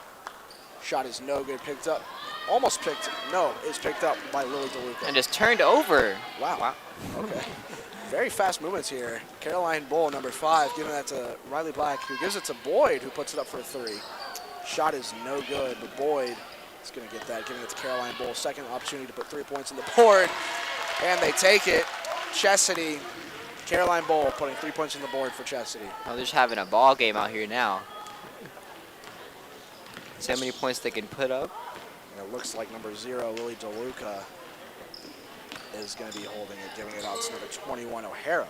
Shot is no good, picked up. Almost picked, no, is picked up by Lily DeLuca. And just turned over. Wow. Okay. Very fast movements here. Caroline Bull, number 5, giving that to Riley Black, who gives it to Boyd, who puts it up for a 3. Shot is no good, but Boyd is going to get that, giving it to Caroline Bull. Second opportunity to put 3 points on the board, and they take it. Chestatee, Caroline Bull putting 3 points on the board for Chestatee. Oh, they're just having a ball game out here now. See how many points they can put up. And it looks like number 0, Lily DeLuca, is going to be holding it, giving it out to number 21, O'Hara.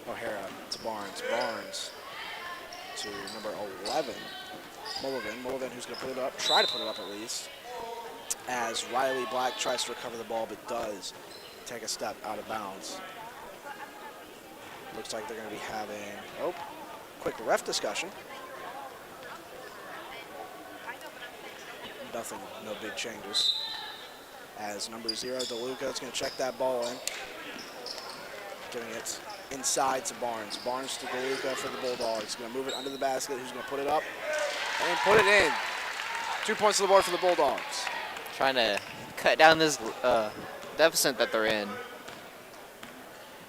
O'Hara to Barnes. Barnes to number 11, Mullivan. Mullivan, who's going to put it up, try to put it up at least, as Riley Black tries to recover the ball, but does take a step out of bounds. Looks like they're going to be having, quick ref discussion. Nothing, no big changes. As number 0, DeLuca, is going to check that ball in. Giving it inside to Barnes. Barnes to DeLuca for the Bulldogs. Going to move it under the basket. Who's going to put it up and put it in. 2 points on the board for the Bulldogs. Trying to cut down this deficit that they're in.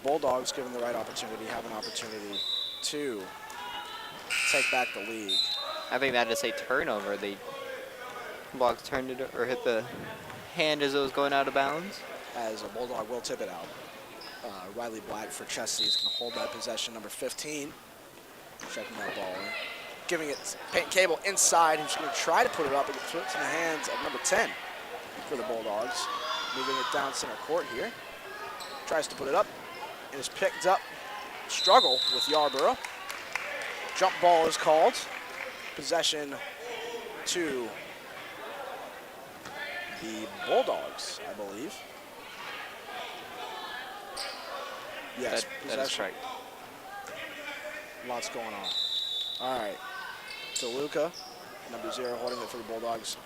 Bulldogs, given the right opportunity, have an opportunity to take back the league. I think that is a turnover. The Bulldogs turned it or hit the hand as it was going out of bounds. As a Bulldog will tip it out. Riley Black for Chestatee is going to hold that possession. Number 15, checking that ball in. Giving it to Peyton Cable inside. He's going to try to put it up, but it flips in the hands of number 10 for the Bulldogs. Moving it down center court here. Tries to put it up. It is picked up. Struggle with Yarborough. Jump ball is called. Possession to the Bulldogs, I believe. Yes, that is correct. Lots going on. All right. DeLuca, number 0, holding it for the Bulldogs.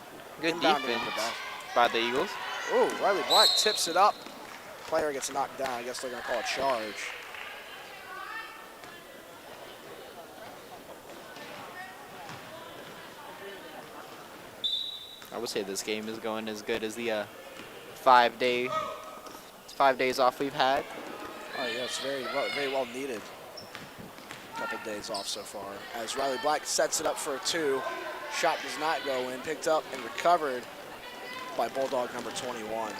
Good Inbound defense into the back. by the Eagles. Oh, Riley Black tips it up. Player gets knocked down. I guess they're going to call a charge. I would say this game is going as good as the 5 days off we've had. Oh yeah, it's very well needed. Couple days off so far. As Riley Black sets it up for a 2. Shot does not go in. Picked up and recovered by Bulldog number 21.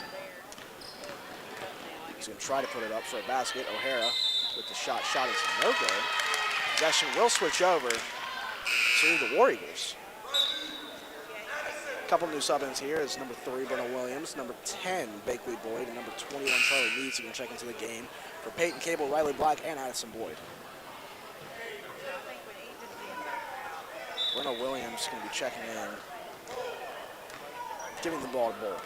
He's going to try to put it up for a basket. O'Hara with the shot. Shot is no good. Possession will switch over to the War Eagles. Couple new sub-ins here is number 3, Brenna Williams, number 10, Bakley Boyd, and number 21, Charlie Leeds, who can check into the game for Peyton Cable, Riley Black, and Addison Boyd. Brenna Williams is going to be checking in, giving the ball to Bull.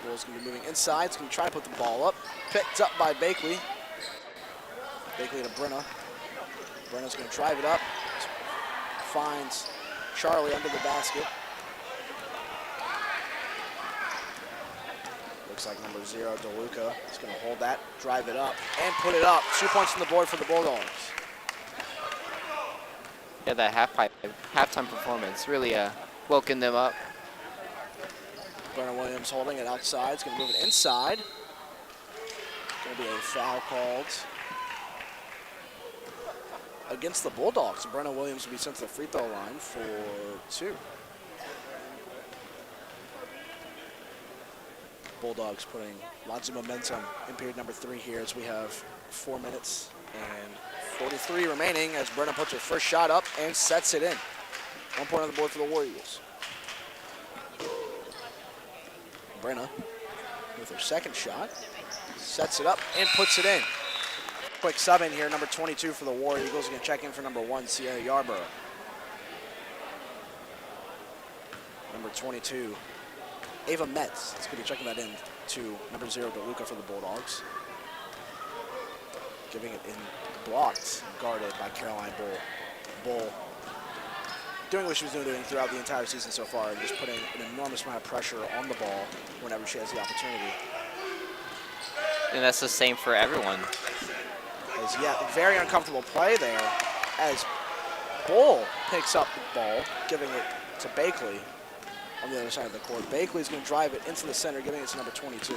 Bull's going to be moving inside. He's going to try to put the ball up. Picked up by Bakley. Bakley to Brenna. Brenna's going to drive it up. Finds Charlie under the basket. Looks like number 0, DeLuca, is going to hold that, drive it up, and put it up. 2 points on the board for the Bulldogs. Yeah, that halftime performance really woken them up. Brenna Williams holding it outside. He's going to move it inside. Going to be a foul called against the Bulldogs. Brenna Williams will be sent to the free throw line for 2. Bulldogs putting lots of momentum in period number 3 here as we have 4 minutes and 43 remaining as Brenna puts her first shot up and sets it in. 1 point on the board for the War Eagles. Brenna with her second shot, sets it up and puts it in. Quick sub in here, number 22 for the War Eagles. Going to check in for number 1, Sierra Yarborough. Number 22, Ava Metz is going to be checking that in to number 0, DeLuca for the Bulldogs. Giving it in, blocked, guarded by Caroline Bull. Doing what she was doing throughout the entire season so far, and just putting an enormous amount of pressure on the ball whenever she has the opportunity. And that's the same for everyone. Very uncomfortable play there as Bull picks up the ball, giving it to Bakley on the other side of the court. Bakley's going to drive it into the center, giving it to number 22.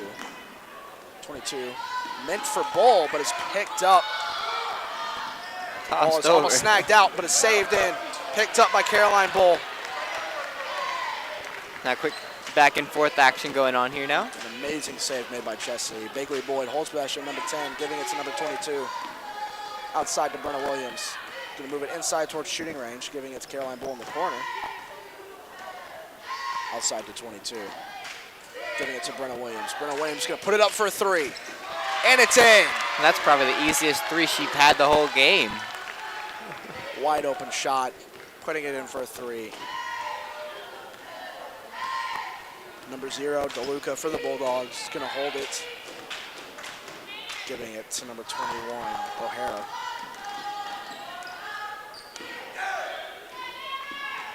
22 meant for Bull, but it's picked up. Ball is almost snagged out, but it's saved in. Picked up by Caroline Bull. Now quick back and forth action going on here now. An amazing save made by Chestatee. Bakley Boyd holds possession, number 10, giving it to number 22. Outside to Brenna Williams. Going to move it inside towards shooting range, giving it to Caroline Bull in the corner. Outside to 22. Giving it to Brenna Williams. Brenna Williams going to put it up for a 3. And it's in. And that's probably the easiest 3 she's had the whole game. Wide open shot, putting it in for a 3. Number 0, DeLuca for the Bulldogs, going to hold it. Giving it to number 21, O'Hara.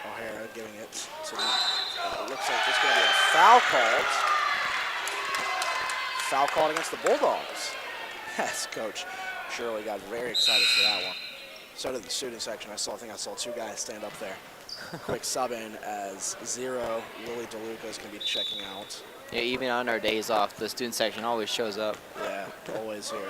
O'Hara giving it to, it looks like there's going to be a foul called. Foul called against the Bulldogs. Yes, Coach Shirley got very excited for that one. So did the student section. I think I saw 2 guys stand up there. Quick sub in as 0, Lily DeLuca is going to be checking out. Yeah, even on our days off, the student section always shows up. Yeah, always here.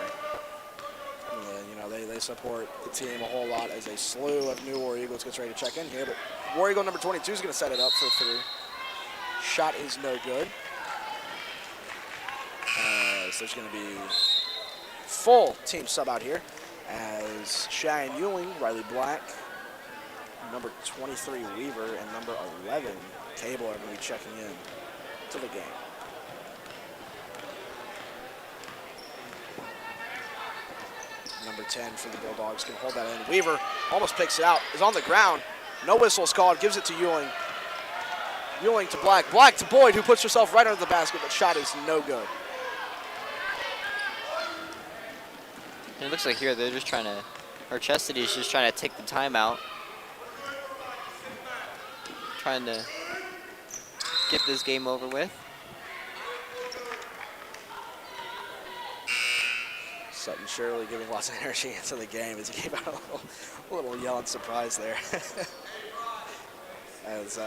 And, you know, they support the team a whole lot as a slew of new War Eagles gets ready to check in here. But War Eagle number 22 is going to set it up for 3. Shot is no good. So there's going to be full team sub out here as Cheyenne Ewing, Riley Black, number 23 Weaver, and number 11 Cable are going to be checking in to the game. Number 10 for the Bulldogs can hold that in. Weaver almost picks it out, is on the ground. No whistle is called, gives it to Ewing. Ewing to Black, Black to Boyd, who puts herself right under the basket, but shot is no good. And it looks like here they're just trying to, or Chestatee is just trying to take the timeout. Trying to get this game over with. Sutton Shirley giving lots of energy into the game as he gave out a little yelling surprise there. As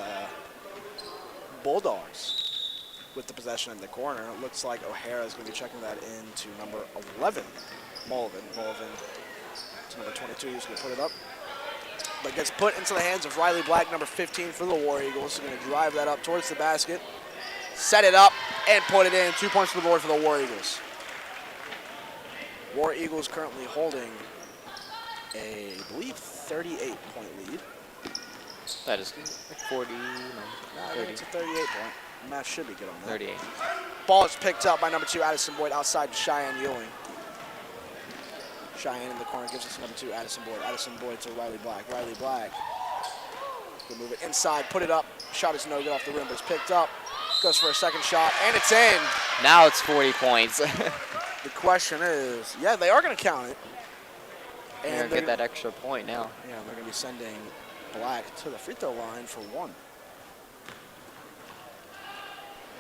Bulldogs with the possession in the corner. It looks like O'Hara is going to be checking that into number 11, Mullivan. Mullivan to number 22, who's going to put it up. But gets put into the hands of Riley Black, number 15 for the War Eagles. He's going to drive that up towards the basket, set it up, and put it in. 2 points to the board for the War Eagles. War Eagles currently holding a, I believe, 38-point lead. That is like 40, no, I 30. think it's a 38-point. Math should be good on that. 38. Ball is picked up by number 2, Addison Boyd, outside to Cheyenne Ewing. Cheyenne in the corner gives it to number 2, Addison Boyd. Addison Boyd to Riley Black. Riley Black will move it inside, put it up. Shot is no good off the rim, but it's picked up. Goes for a second shot, and it's in. Now it's 40 points. The question is, yeah, they are going to count it. They're going to get that extra point now. Yeah, they're going to be sending Black to the free throw line for 1.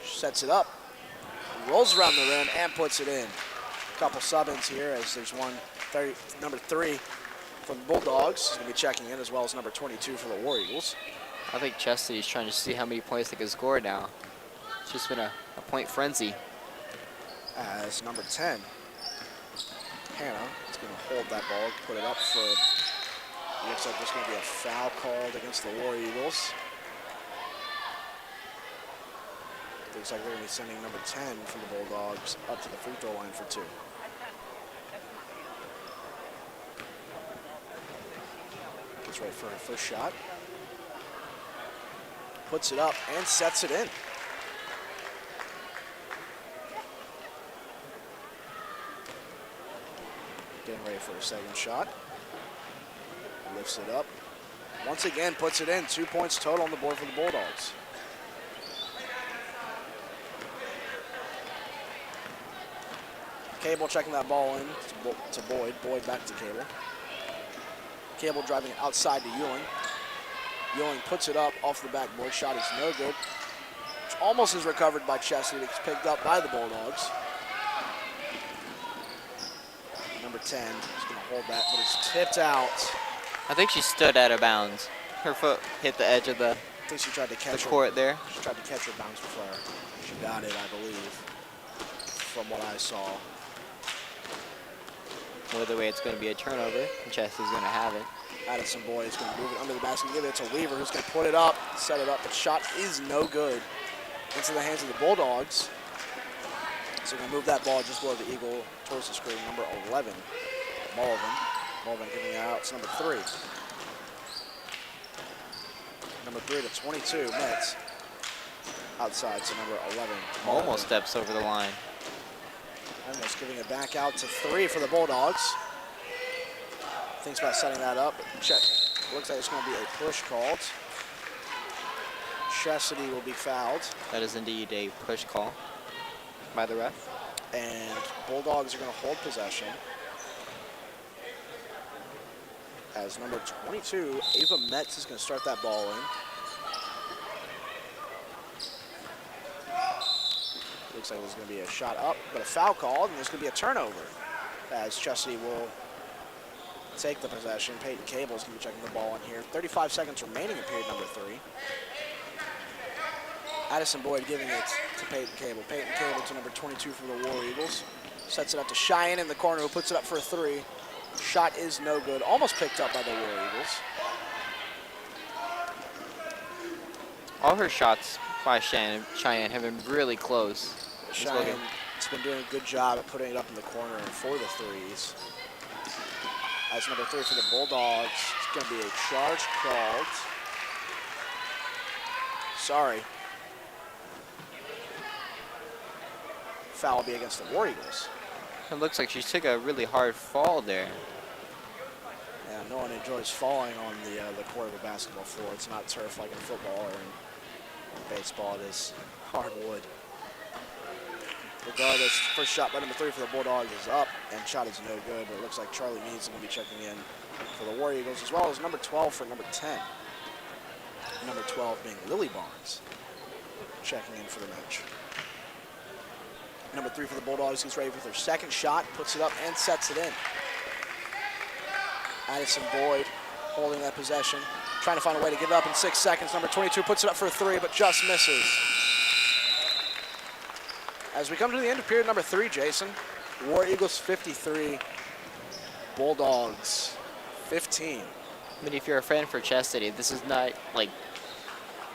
Sets it up, rolls around the rim, and puts it in. Couple sub-ins here as there's number 3 from the Bulldogs. He's going to be checking in, as well as number 22 for the War Eagles. I think Chestatee is trying to see how many points they can score now. It's just been a point frenzy. As number 10, Hannah, is going to hold that ball, put it up for, looks like there's going to be a foul called against the War Eagles. Looks like they're going to be sending number 10 for the Bulldogs up to the free throw line for 2. Gets ready for her first shot. Puts it up and sets it in. Getting ready for her second shot. Lifts it up. Once again, puts it in. 2 points total on the board for the Bulldogs. Cable checking that ball in to Boyd. Boyd back to Cable. Cable driving outside to Ewing. Ewing puts it up off the backboard. Shot is no good. Which almost is recovered by Chestatee. It's picked up by the Bulldogs. Number 10 is going to hold that, but it's tipped out. I think she stood out of bounds. Her foot hit the edge of the I think she tried to catch court there. She tried to catch her bounce before she got it, I believe, from what I saw. Either way, it's going to be a turnover, and Chestatee's going to have it. Addison Boyd is going to move it under the basket, give it to Weaver, who's going to put it up, set it up. The shot is no good into the hands of the Bulldogs. So we're going to move that ball just below the Eagle towards the screen. Number 11, Mullivan. Mullivan giving it out to number 3. Number 3 to 22, Metz. Outside to number 11. Mullivan. Almost steps over the line. Almost giving it back out to 3 for the Bulldogs. Thinks about setting that up. Check. Looks like it's going to be a push called. Chestatee will be fouled. That is indeed a push call by the ref. And Bulldogs are going to hold possession. As number 22, Ava Metz, is going to start that ball in. Looks like there's going to be a shot up, but a foul called, and there's going to be a turnover. As Chestatee will take the possession. Peyton Cable is going to be checking the ball in here. 35 seconds remaining in period number 3. Addison Boyd giving it to Peyton Cable. Peyton Cable to number 22 for the War Eagles. Sets it up to Cheyenne in the corner, who puts it up for a 3. Shot is no good. Almost picked up by the War Eagles. All her shots by Cheyenne have been really close. Cheyenne has been doing a good job at putting it up in the corner and for the 3s. As number 3 for the Bulldogs, it's going to be a charge called. Sorry. Foul will be against the War Eagles. It looks like she took a really hard fall there. Yeah, no one enjoys falling on the court of a basketball floor. It's not turf like in football or in baseball. It is hardwood. Regardless, first shot by number 3 for the Bulldogs is up, and shot is no good, but it looks like Charlie Meads is going to be checking in for the War Eagles, as well as number 12 for number 10. Number 12 being Lily Barnes, checking in for the match. Number 3 for the Bulldogs, he's ready with their second shot, puts it up and sets it in. Addison Boyd holding that possession, trying to find a way to get it up in 6 seconds. Number 22 puts it up for a 3, but just misses. As we come to the end of period number 3, Jason, War Eagles 53, Bulldogs 15. I mean, if you're a fan for Chestatee, this is not like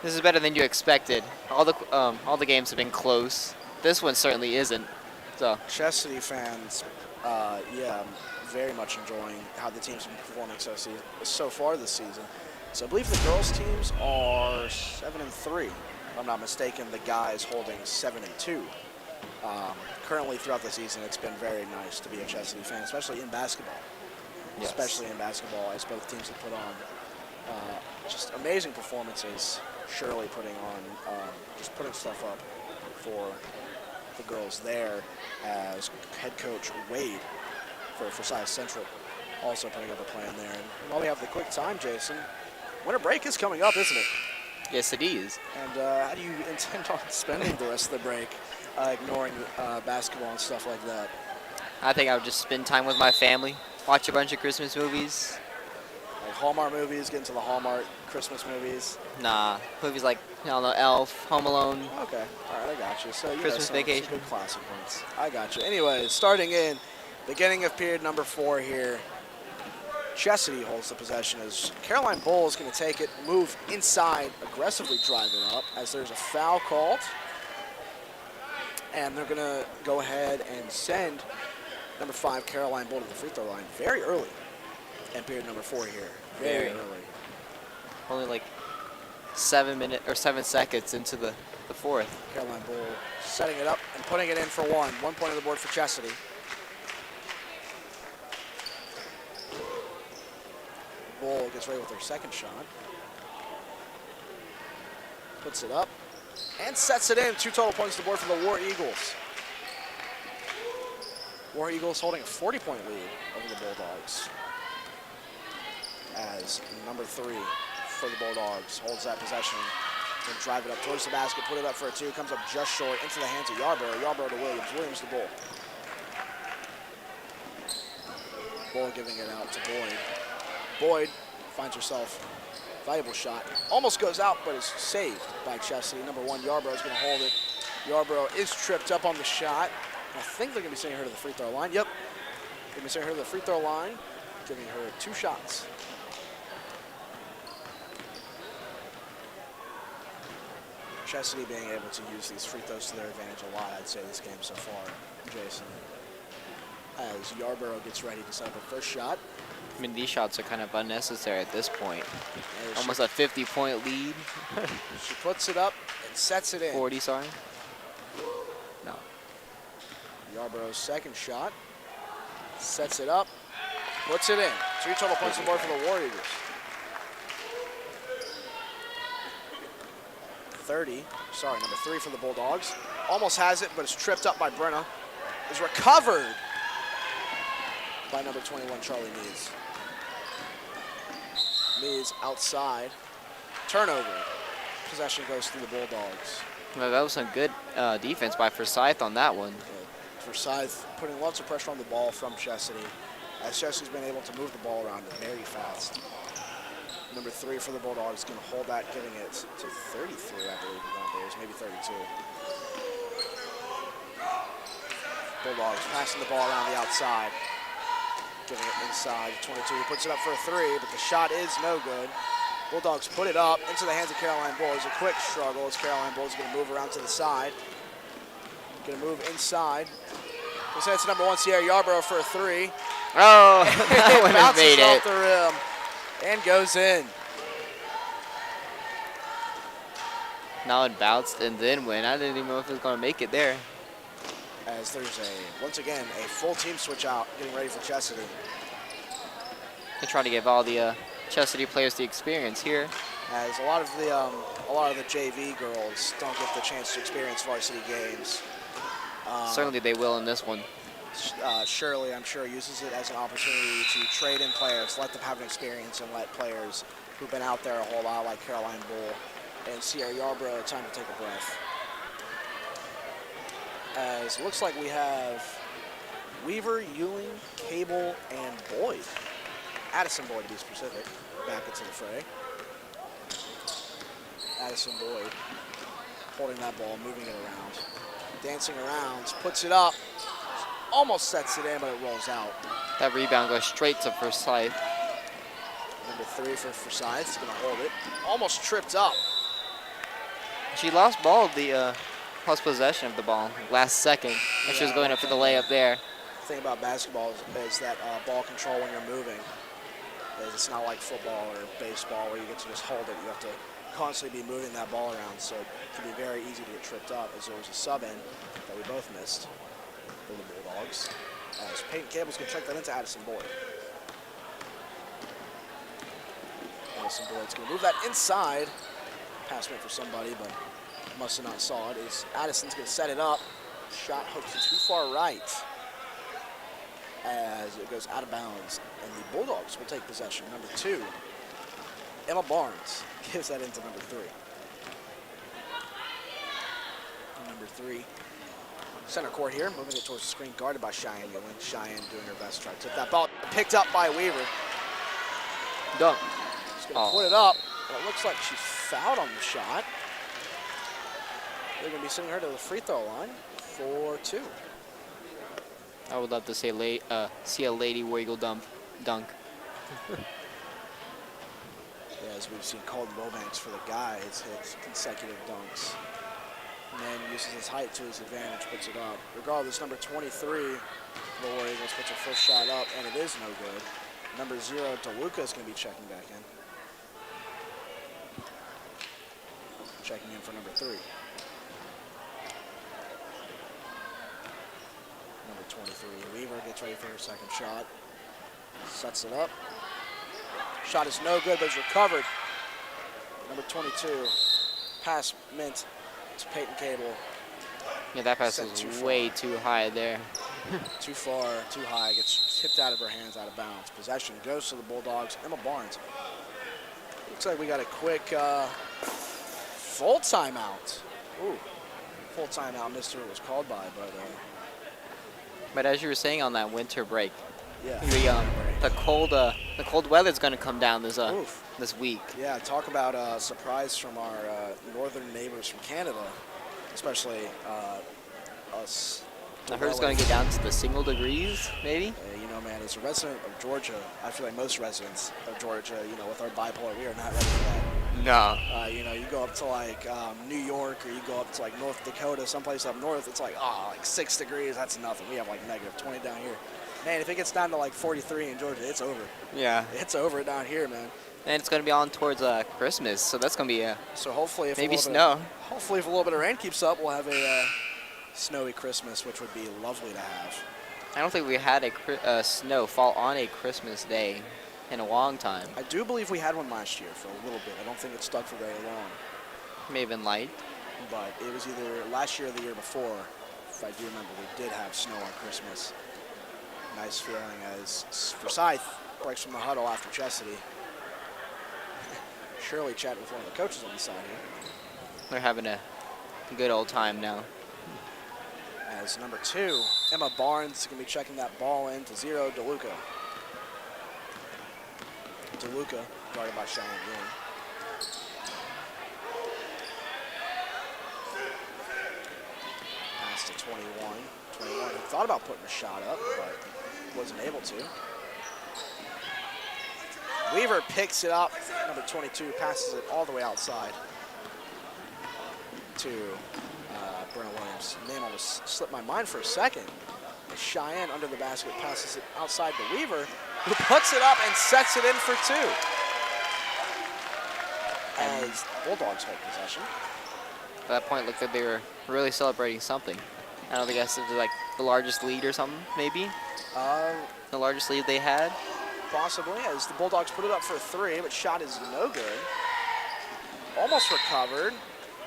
this is better than you expected. All the games have been close. This one certainly isn't. So Chestatee fans, yeah, very much enjoying how the teams have been performing so far this season. So I believe the girls' teams are 7-3. If I'm not mistaken, the guys holding 7-2. Currently throughout the season, it's been very nice to be a Chestatee fan, especially in basketball. yes. Especially in basketball, as both teams have put on just amazing performances. Shirley putting on, just putting stuff up for the girls there, as head coach Wade for Forsyth Central also putting up a plan there. And while we have the quick time, Jason, winter break is coming up, isn't it? Yes, it is. And how do you intend on spending the rest of the break, ignoring basketball and stuff like that? I think I would just spend time with my family, watch a bunch of Christmas movies. Like Hallmark movies, get into the Hallmark Christmas movies? Nah, movies like, I don't know, Elf, Home Alone. Okay, all right, I got you. So you Christmas some Vacation. good classic ones. I got you. Anyways, starting in beginning of period number 4 here, Chestatee holds the possession as Caroline Bull is going to take it, move inside, aggressively drive it up as there's a foul called. And they're going to go ahead and send number 5, Caroline Bull, to the free throw line very early in period number 4 here. Very early. Only like 7 seconds into the fourth. Caroline Bull setting it up and putting it in for 1. 1 point on the board for Chestatee. Bull gets ready with her second shot. Puts it up and sets it in. 2 total points to the board for the War Eagles. War Eagles holding a 40-point lead over the Bulldogs. As number 3 for the Bulldogs holds that possession. Then drive it up towards the basket, put it up for a 2. Comes up just short into the hands of Yarborough. Yarborough to Williams. Williams to Bull. Bull giving it out to Boyd. Boyd finds herself a valuable shot. Almost goes out, but is saved by Chestatee. Number 1, Yarborough is going to hold it. Yarborough is tripped up on the shot. I think they're going to be sending her to the free throw line. Yep. Going to be sending her to the free throw line, giving her 2 shots. Chestatee being able to use these free throws to their advantage a lot, I'd say, this game so far, Jason. As Yarborough gets ready to set up her first shot. I mean, these shots are kind of unnecessary at this point. And Almost a 50-point lead. she puts it up and sets it in. 40, sorry. No. Yarborough's second shot. Sets it up. Puts it in. 3 total points on the board for the War Eagles. number 3 for the Bulldogs. Almost has it, but it's tripped up by Brenna. Is recovered by number 21, Charlie Mees. Mees outside. Turnover. Possession goes to the Bulldogs. Well, that was some good defense by Forsyth on that one. Forsyth putting lots of pressure on the ball from Chestatee, as Chestatee's been able to move the ball around very fast. Number 3 for the Bulldogs going to hold that, giving it to 33, I believe the number is, maybe 32. Bulldogs passing the ball around the outside, giving it inside. 22 puts it up for a 3, but the shot is no good. Bulldogs put it up into the hands of Caroline Bull. It's a quick struggle as Caroline Bull is going to move around to the side. Going to move inside. This heads to number 1, Sierra Yarborough for a 3. Oh, that would have Bounces made off it. the rim and goes in. Now it bounced and then went. I didn't even know if it was going to make it there. As there's once again, a full team switch out, getting ready for Chestatee. They're trying to give all the Chestatee players the experience here. As a lot of the JV girls don't get the chance to experience varsity games. Certainly they will in this one. Shirley, I'm sure, uses it as an opportunity to trade in players, let them have an experience, and let players who've been out there a whole lot, like Caroline Bull and Sierra Yarborough, time to take a breath. As it looks like we have Weaver, Ewing, Cable, and Boyd. Addison Boyd, to be specific, back into the fray. Addison Boyd holding that ball, moving it around. dancing around, puts it up, almost sets it in, but it rolls out. That rebound goes straight to Forsyth. Number 3 for Forsyth. He's going to hold it. Almost tripped up. She lost lost possession of the ball last second, and she was going up for the layup there. The thing about basketball is that ball control when you're moving. It's not like football or baseball where you get to just hold it. You have to constantly be moving that ball around, so it can be very easy to get tripped up, as there was a sub in that we both missed for the Bulldogs. As Peyton Cable's going to check that into Addison Boyd. Addison Boyd's going to move that inside. Pass went for somebody, but must have not saw it. Addison's going to set it up. Shot hooks it too far right as it goes out of bounds, and the Bulldogs will take possession. Number 2, Emma Barnes gives that into number 3. Number 3, center court here, moving it towards the screen, guarded by Cheyenne Ewing. Cheyenne doing her best to try to tip that ball. Picked up by Weaver. Dunk. She's going to put it up. It looks like she fouled on the shot. They're going to be sending her to the free throw line for 2. I would love to see a Lady War Eagle dunk. As we've seen Colton Bobanks for the guys hit consecutive dunks. And then uses his height to his advantage, puts it up. Regardless, number 23, the War Eagles puts her first shot up, and it is no good. Number 0, DeLuca is going to be checking back in. Checking in for number 3. Number 23, Weaver gets ready for her second shot. Sets it up. Shot is no good, but it's recovered. Number 22, pass meant to Peyton Cable. Yeah, that pass was way too high there. Too far, too high, gets tipped out of her hands, out of bounds. Possession goes to the Bulldogs. Emma Barnes. Looks like we got a quick full timeout. Ooh, full timeout, Mister was called by, But as you were saying on that winter break, yeah, the cold weather's going to come down this week. Yeah, talk about a surprise from our northern neighbors from Canada, especially us. I heard it's going to get down to the single degrees, maybe. You know, man, as a resident of Georgia, I feel like most residents of Georgia, you know, with our bipolar, we are not ready for that. No. You know, you go up to like New York, or you go up to like North Dakota, someplace up north, it's like, like 6 degrees, that's nothing. We have like negative 20 down here. Man, if it gets down to like 43 in Georgia, it's over. Yeah. It's over down here, man. And it's going to be on towards Christmas, so that's going to be so hopefully, if maybe snow. Hopefully, if a little bit of rain keeps up, we'll have a snowy Christmas, which would be lovely to have. I don't think we had a snow fall on a Christmas day in a long time. I do believe we had one last year for a little bit. I don't think it stuck for very long. May have been light. But it was either last year or the year before. If I do remember, we did have snow on Christmas. Nice feeling as Forsyth breaks from the huddle after Chestatee. Shirley chatting with one of the coaches on the side here. They're having a good old time now. As number 2, Emma Barnes is going to be checking that ball in to 0, DeLuca. DeLuca, guarded by Cheyenne Ewing. Pass to 21. 21 thought about putting a shot up, but wasn't able to. Weaver picks it up. Number 22 passes it all the way outside to Brenna Williams. Name almost slipped my mind for a second. Cheyenne under the basket passes it outside to Weaver, who puts it up and sets it in for 2. As Bulldogs hold possession. At that point, it looked like they were really celebrating something. I don't think that's like the largest lead or something, maybe? The largest lead they had? Possibly, as the Bulldogs put it up for 3, but shot is no good. Almost recovered,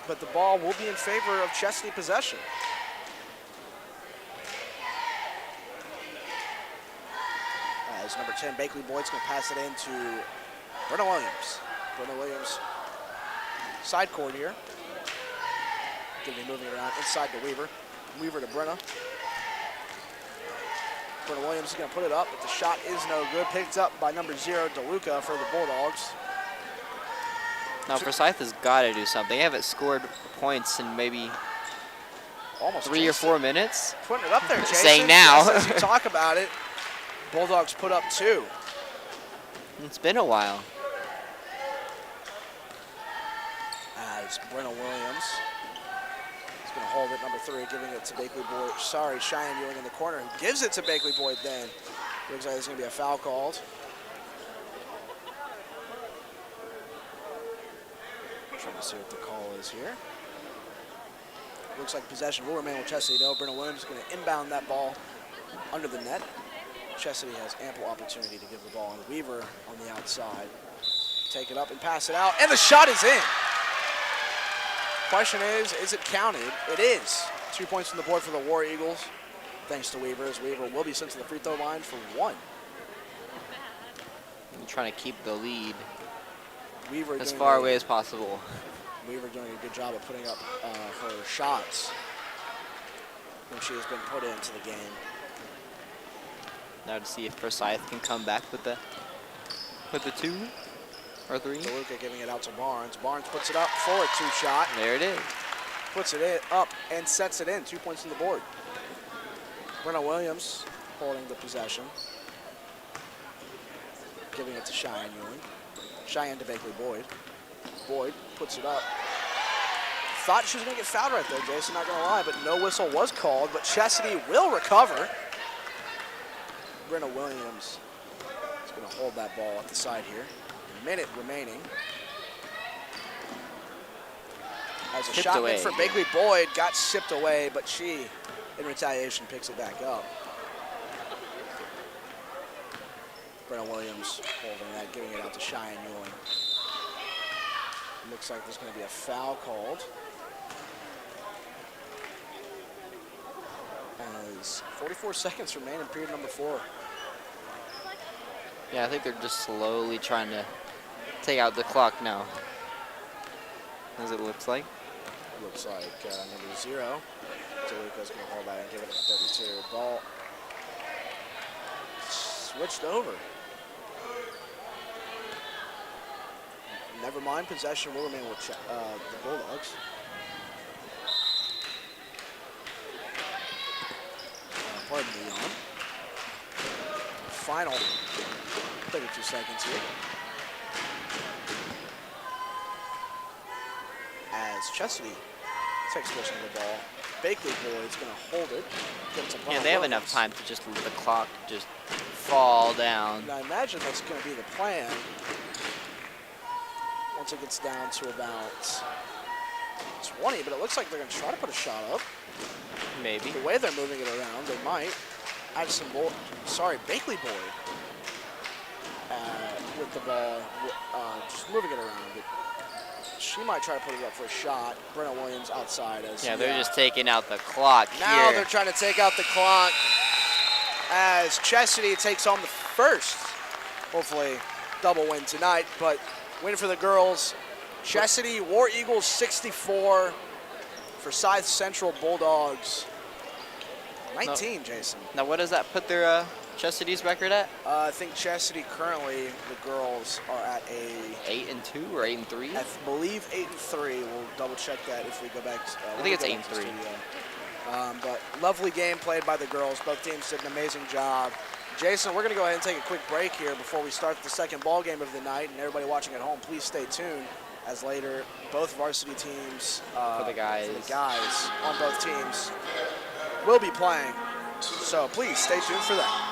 but the ball will be in favor of Chestatee possession. As number 10, Bakley Boyd's going to pass it in to Brenna Williams. Brenna Williams, side court here. Going to be moving around inside to Weaver. Weaver to Brenna. Brenna Williams is going to put it up, but the shot is no good. Picked up by number 0, DeLuca for the Bulldogs. Now, Forsyth has got to do something. They haven't scored points in maybe Almost 3 or 4 minutes. putting it up there, Jason. Saying now. Yes, as you talk about it, Bulldogs put up 2. It's been a while. As Brenna Williams is going to hold it, number 3, giving it to Bakley Boyd. Sorry, Cheyenne Ewing in the corner, who gives it to Bakley Boyd then. Looks like there's going to be a foul called. Trying to see what the call is here. Looks like possession will remain with Chestatee, though. Brenna Williams is going to inbound that ball under the net. Chestatee has ample opportunity to give the ball to Weaver on the outside. Take it up and pass it out, and the shot is in. Question is it counted? It is. 2 points on the board for the War Eagles, thanks to Weaver, as Weaver will be sent to the free throw line for 1. I'm trying to keep the lead Weaver as far away as possible. Weaver doing a good job of putting up her shots when she has been put into the game. Now to see if Forsyth can come back with the 2 or 3. DeLuca giving it out to Barnes. Barnes puts it up for a 2 shot. There it is. Puts it in, up and sets it in. 2 points on the board. Brenna Williams holding the possession. Giving it to Cheyenne Ewing. Cheyenne to Bakley Boyd. Boyd puts it up. Thought she was going to get fouled right there, Jason, not going to lie, but no whistle was called, but Chestatee will recover. Brenna Williams is going to hold that ball at the side here. A minute remaining. As a Tipped shot away. meant for Bakley Boyd got sipped away, but she, in retaliation, picks it back up. Brenna Williams holding that, giving it out to Cheyenne Ewing. Looks like there's going to be a foul called. As 44 seconds remain in period number 4. Yeah, I think they're just slowly trying to take out the clock now, as it looks like. Looks like number 0. DeLuca's going to hold that and give it to 32. Ball switched over. Never mind, possession will remain with the Bulldogs. Pardon me, yawn. Final 32 seconds here. As Chestatee takes possession of the ball, Bakley Boyd's going to hold it. Give it to Yeah, they have enough time to just let the clock just fall down. And I imagine that's going to be the plan. Once it gets down to about 20, but it looks like they're going to try to put a shot up. Maybe. The way they're moving it around, they might. Addison Boyd, sorry, Bakley Boyd with the ball, just moving it around. But she might try to put it up for a shot. Brenna Williams outside. Yeah, they're just taking out the clock now here. they're trying to take out the clock as Chestatee takes home the first, hopefully, double win tonight. But win for the girls. Chestatee War Eagles 64. Forsyth Central Bulldogs 19, Jason. Now, what does that put their Chestatee's record at? I think Chestatee currently, the girls are at 8-2 or 8-3? I believe 8-3. We'll double check that if we go back. I think it's 8-3. But lovely game played by the girls. Both teams did an amazing job. Jason, we're going to go ahead and take a quick break here before we start the second ball game of the night. And everybody watching at home, please stay tuned, as later both varsity teams For the guys on both teams will be playing. So please stay tuned for that.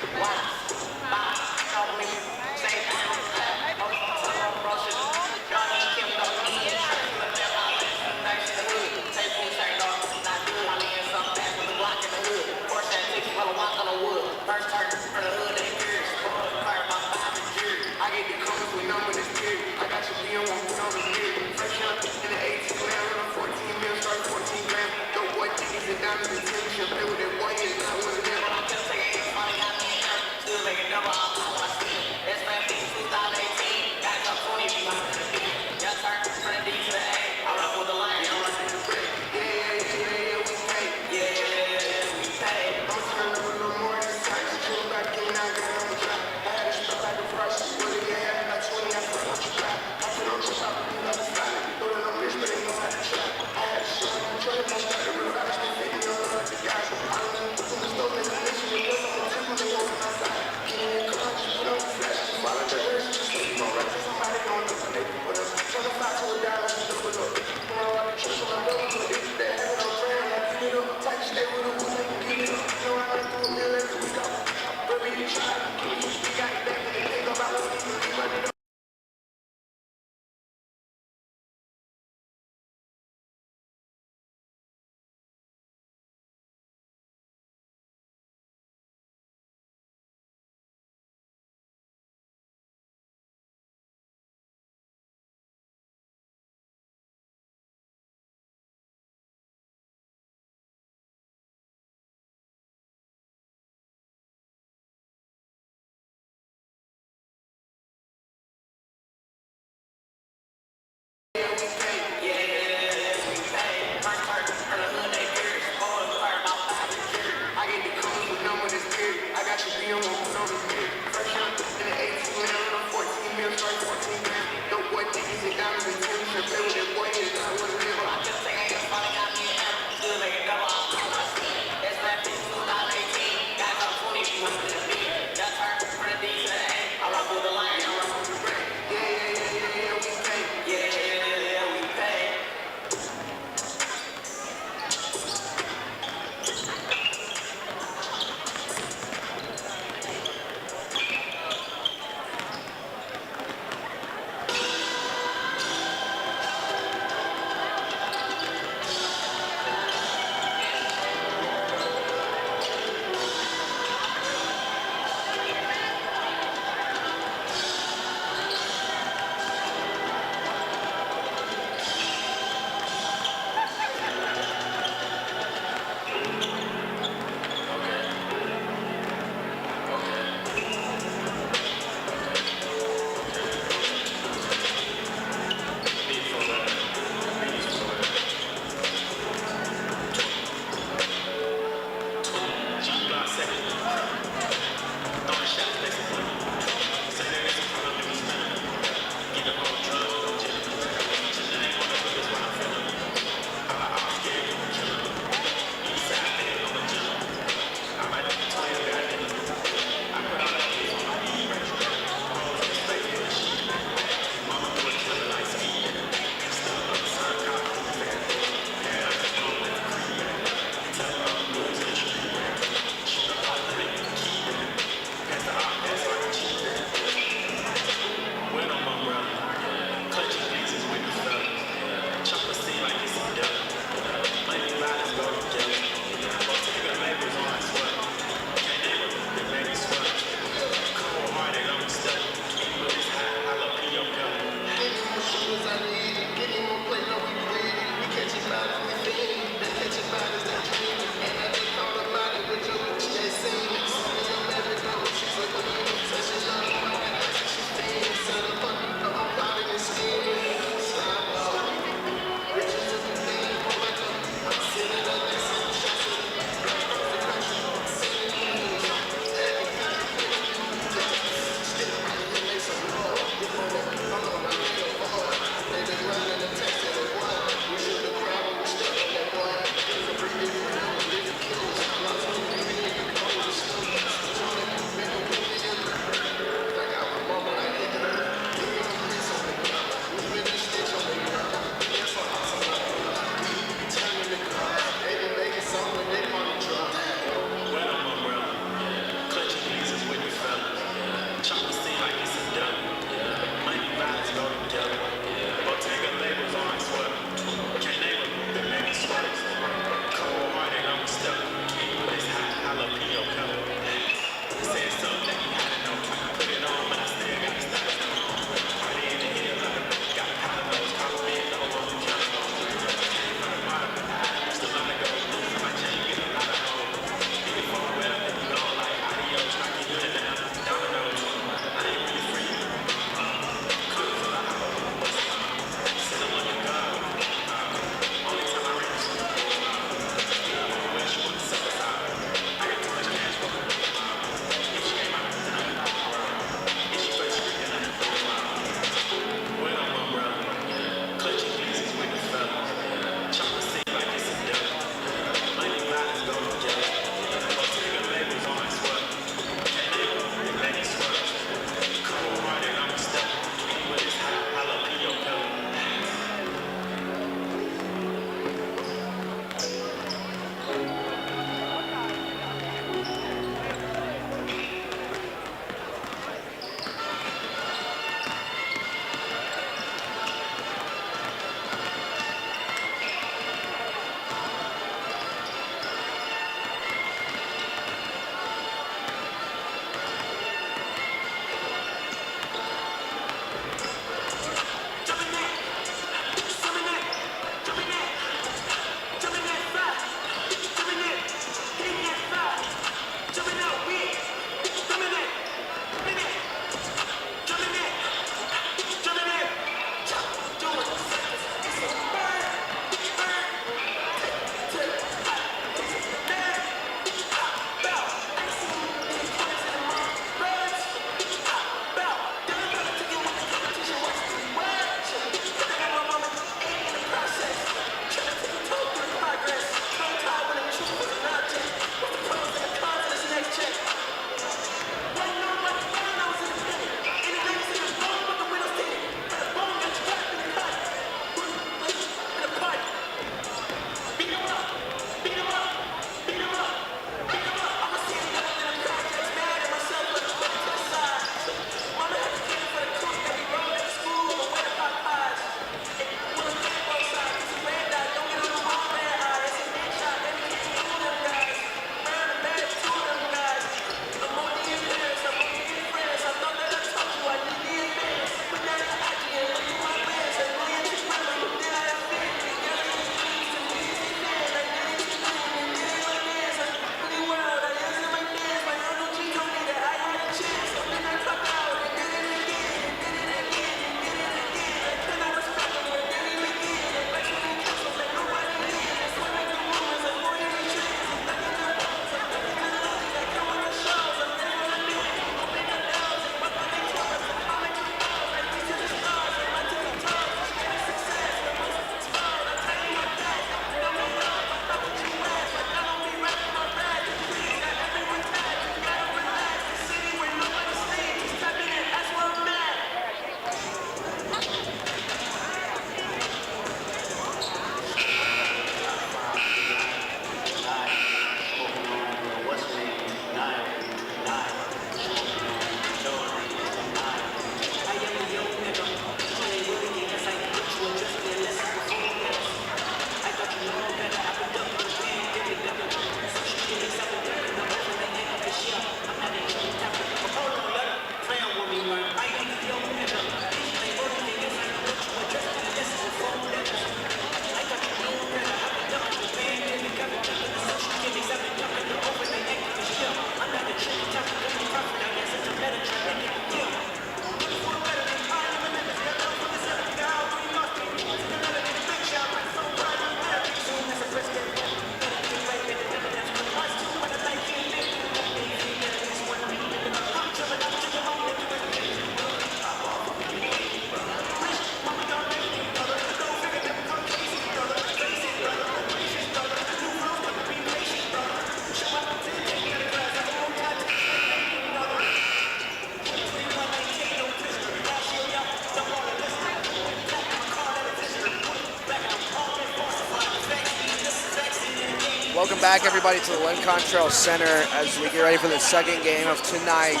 Welcome back, everybody, to the Lynn Contrail Center as we get ready for the second game of tonight.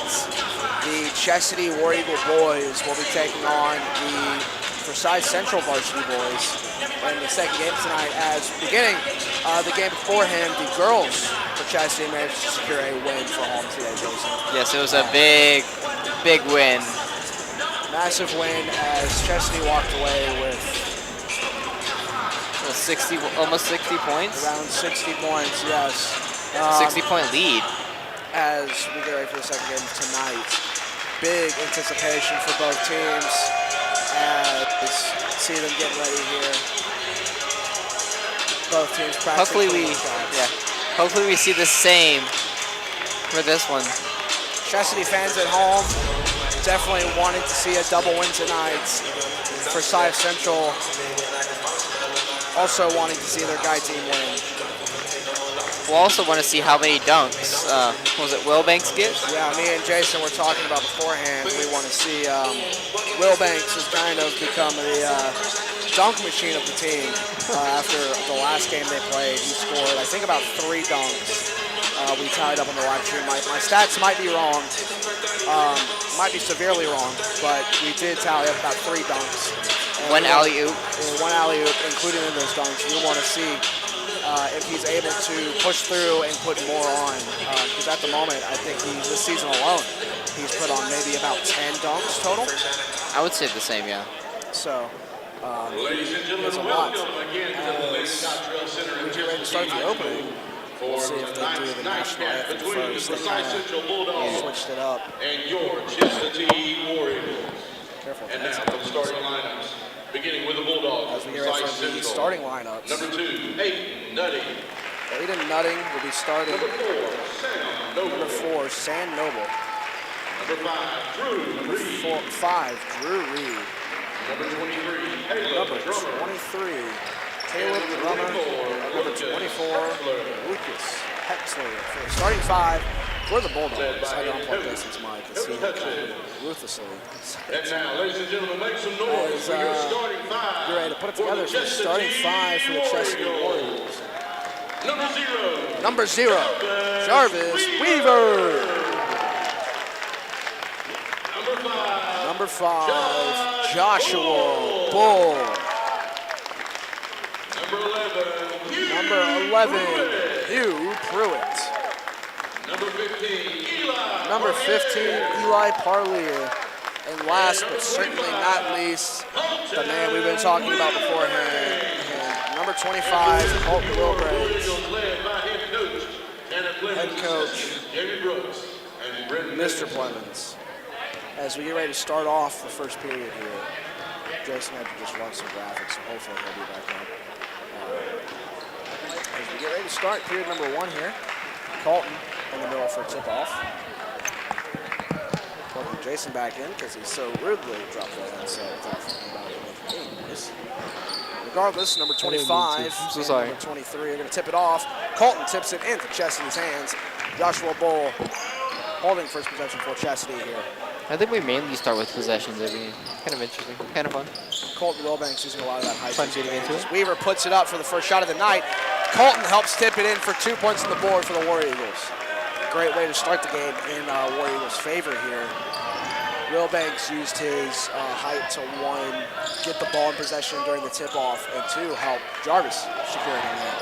The Chestatee War Eagle boys will be taking on the Forsyth Central Varsity boys in the second game tonight. As beginning the game beforehand, the girls for Chestatee managed to secure a win for home today, Jason. Yes, it was a big win. Massive win as Chestatee walked away with almost 60 points. around 60 points, yes. 60-point lead. As we get ready for the second game tonight. Big anticipation for both teams as see them getting ready here. Both teams practicing. Hopefully we see the same for this one. Chestatee fans at home definitely wanted to see a double win tonight. Forsyth Central also wanting to see their guy team win. We'll also want to see how many dunks. Was it Wilbanks get? Yeah, me and Jason were talking about beforehand. We want to see Wilbanks has kind of become the dunk machine of the team. After the last game they played, he scored, I think, about 3 dunks. We tied up on the live stream. My stats might be wrong, might be severely wrong, but we did tally up about 3 dunks. One alley-oop. One alley-oop, including in those dunks. We want to see if he's able to push through and put more on. Because at the moment, I think this season alone, he's put on maybe about 10 dunks total. I would say the same, yeah. So, Ladies and there's gentlemen, a lot. welcome again to the Lynn Contrail Center in We get ready to start the opening. We'll see if they do the national anthem first. They kind of switched it up. and your Chestatee War Eagles. Careful. And now the starting lineups, beginning with the Bulldogs. As we hear it from the starting lineups. Number 2, Hayden Nutty. Aiden Nutting will be starting. Number 4, Sam Noble. Number 4, Sam Noble. Number 5, Drew Reed. 5, Drew Reed. Number 23, Caleb Number Drummer. 23, Caleb Drummer. Number 24, Lucas Hexler. Starting 5 for the Bulldogs. I don't plug this since Mike is here ruthlessly. And now, ladies and gentlemen, make some noise for your starting 5. You're ready to put it together for the starting 5 for the Chestatee Warriors. Number 0, Jarvis Weaver. Number 5, Number 5, Joshua Bull. Number 11, Number 11, Hugh Pruitt. Number 15, Eli Parlier. And last but certainly not least, the man we've been talking about beforehand, number 25, Colton Wilbrams, led by head coach, Jamie Brooks, and Brendan Mr. Clemens. As we get ready to start off the first period here, Jason had to just run some graphics, so hopefully he'll be back up. As we get ready to start period number 1 here, Colton in the middle for a tip-off. Welcome Jason back in because he so rudely dropped that inside without thinking about it. Regardless, number 25 I'm so and sorry. number 23 are going to tip it off. Colton tips it into Chestatee's hands. Joshua Bull holding first possession for Chestatee here. I think we mainly start with possessions every game. Kind of interesting, kind of fun. Colton Wilbanks using a lot of that high Fun speed getting into advantage. it. Weaver puts it up for the first shot of the night. Colton helps tip it in for 2 points on the board for the War Eagles. Great way to start the game in War Eagles' favor here. Wilbanks used his height to 1, get the ball in possession during the tip-off, and 2, help Jarvis secure it in there.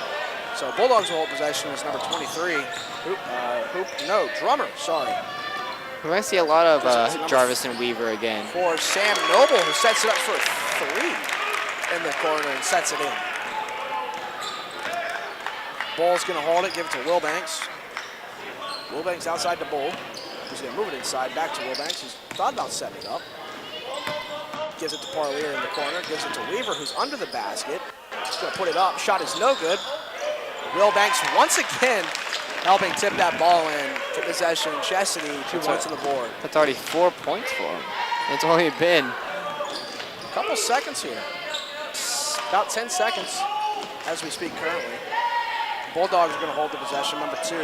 So Bulldogs will hold possession as number 23. Drummer, sorry. We might see a lot of Jarvis and Weaver again. For Sam Noble, who sets it up for 3 in the corner and sets it in. Bull's going to hold it, give it to Wilbanks. Wilbanks outside to Bull. He's going to move it inside, back to Wilbanks. He's thought about setting it up. Gives it to Parlier in the corner, gives it to Weaver, who's under the basket. He's going to put it up. Shot is no good. Wilbanks once again helping tip that ball in to possession. Chestatee, 2 points on the board. That's already 4 points for him. It's only been A couple seconds here. About 10 seconds as we speak currently. Bulldogs are going to hold the possession, number 2.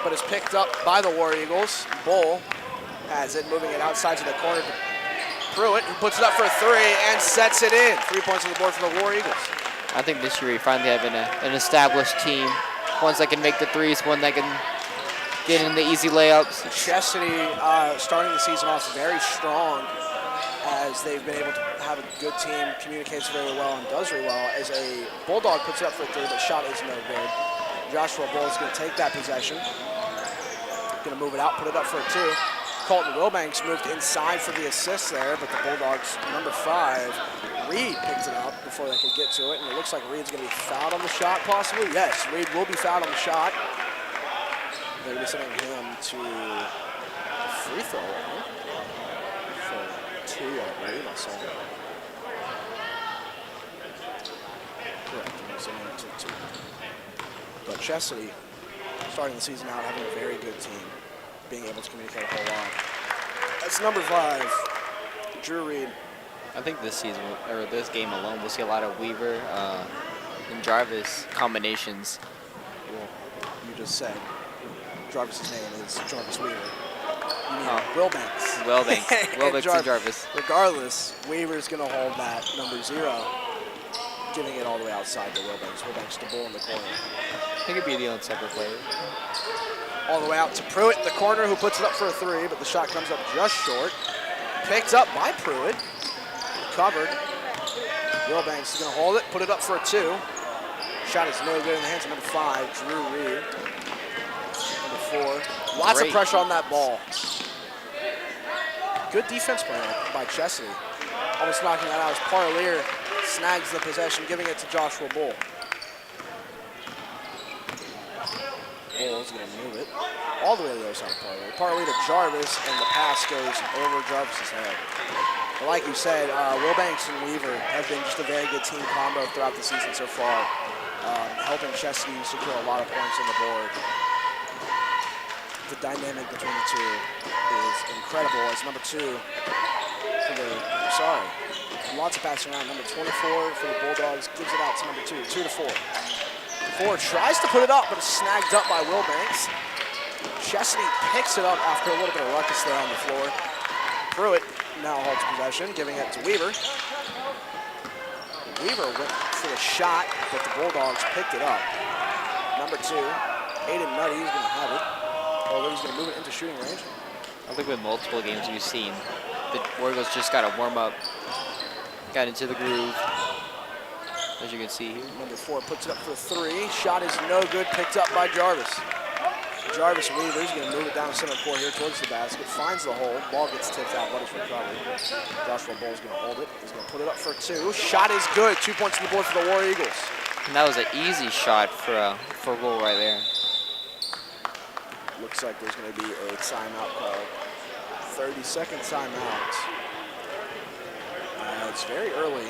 But it's picked up by the War Eagles. Bull has it, moving it outside to the corner to Pruitt, who puts it up for a 3 and sets it in. 3 points on the board for the War Eagles. I think this year we finally have an established team. Ones that can make the threes, one that can get in the easy layups. Chestatee starting the season off very strong as they've been able to have a good team, communicates very well and does very well. As a Bulldog puts it up for a three, but shot is no good. Joshua Bull is going to take that possession. Going to move it out, put it up for a two. Colton Wilbanks moved inside for the assist there, but the Bulldogs, number 5, Reed picked it up before they could get to it, and it looks like Reed's going to be fouled on the shot possibly. Yes, Reed will be fouled on the shot. They're going to be sending him to the free throw line for 2, I believe. I saw that. Correct, I'm sending him to 2. But Chestatee, starting the season out, having a very good team, being able to communicate a whole lot. That's number 5, Drew Reed. I think this season, or this game alone, we'll see a lot of Weaver and Jarvis combinations. Well, you just said Jarvis's name is Jarvis Weaver. You mean Oh. Wilbanks. Wilbanks and Jarvis. Regardless, Weaver's going to hold that number 0, giving it all the way outside to Wilbanks. Wilbanks to Bull in the corner. He could be the only separate player. All the way out to Pruitt in the corner, who puts it up for a 3, but the shot comes up just short. Picked up by Pruitt. Covered. Wilbanks is going to hold it, put it up for a 2. Shot is no good in the hands of number 5, Drew Reed. Number 4. Lots of pressure on that ball. Good defense play by Chestatee. Almost knocking that out as Parlier snags the possession, giving it to Joshua Bull. Bull's going to move it all the way to the other side of Parlier. Parlier to Jarvis, and the pass goes over Jarvis's head. But like you said, Wilbanks and Weaver have been just a very good team combo throughout the season so far, helping Chestatee secure a lot of points on the board. The dynamic between the two is incredible. As number 2 for the, lots of passing around. Number 24 for the Bulldogs gives it out to number 2, 2 to 4. 4 tries to put it up, but it's snagged up by Wilbanks. Chestatee picks it up after a little bit of ruckus there on the floor. Pruitt now holds possession, giving it to Weaver. Weaver went for the shot, but the Bulldogs picked it up. Number 2, Aiden Nutty is going to have it. Although he's going to move it into shooting range. I think with multiple games we've seen, the Wargos just got to warm up, got into the groove, as you can see here. Number 4 puts it up for 3. Shot is no good, picked up by Jarvis. Jarvis Weaver is going to move it down the center court here towards the basket, finds the hole, ball gets tipped out, but it's recovered. Joshua Bull is going to hold it. He's going to put it up for 2. Shot is good, 2 points on the board for the War Eagles. And that was an easy shot for Bull right there. Looks like there's going to be a timeout called. 30-second timeout. It's very early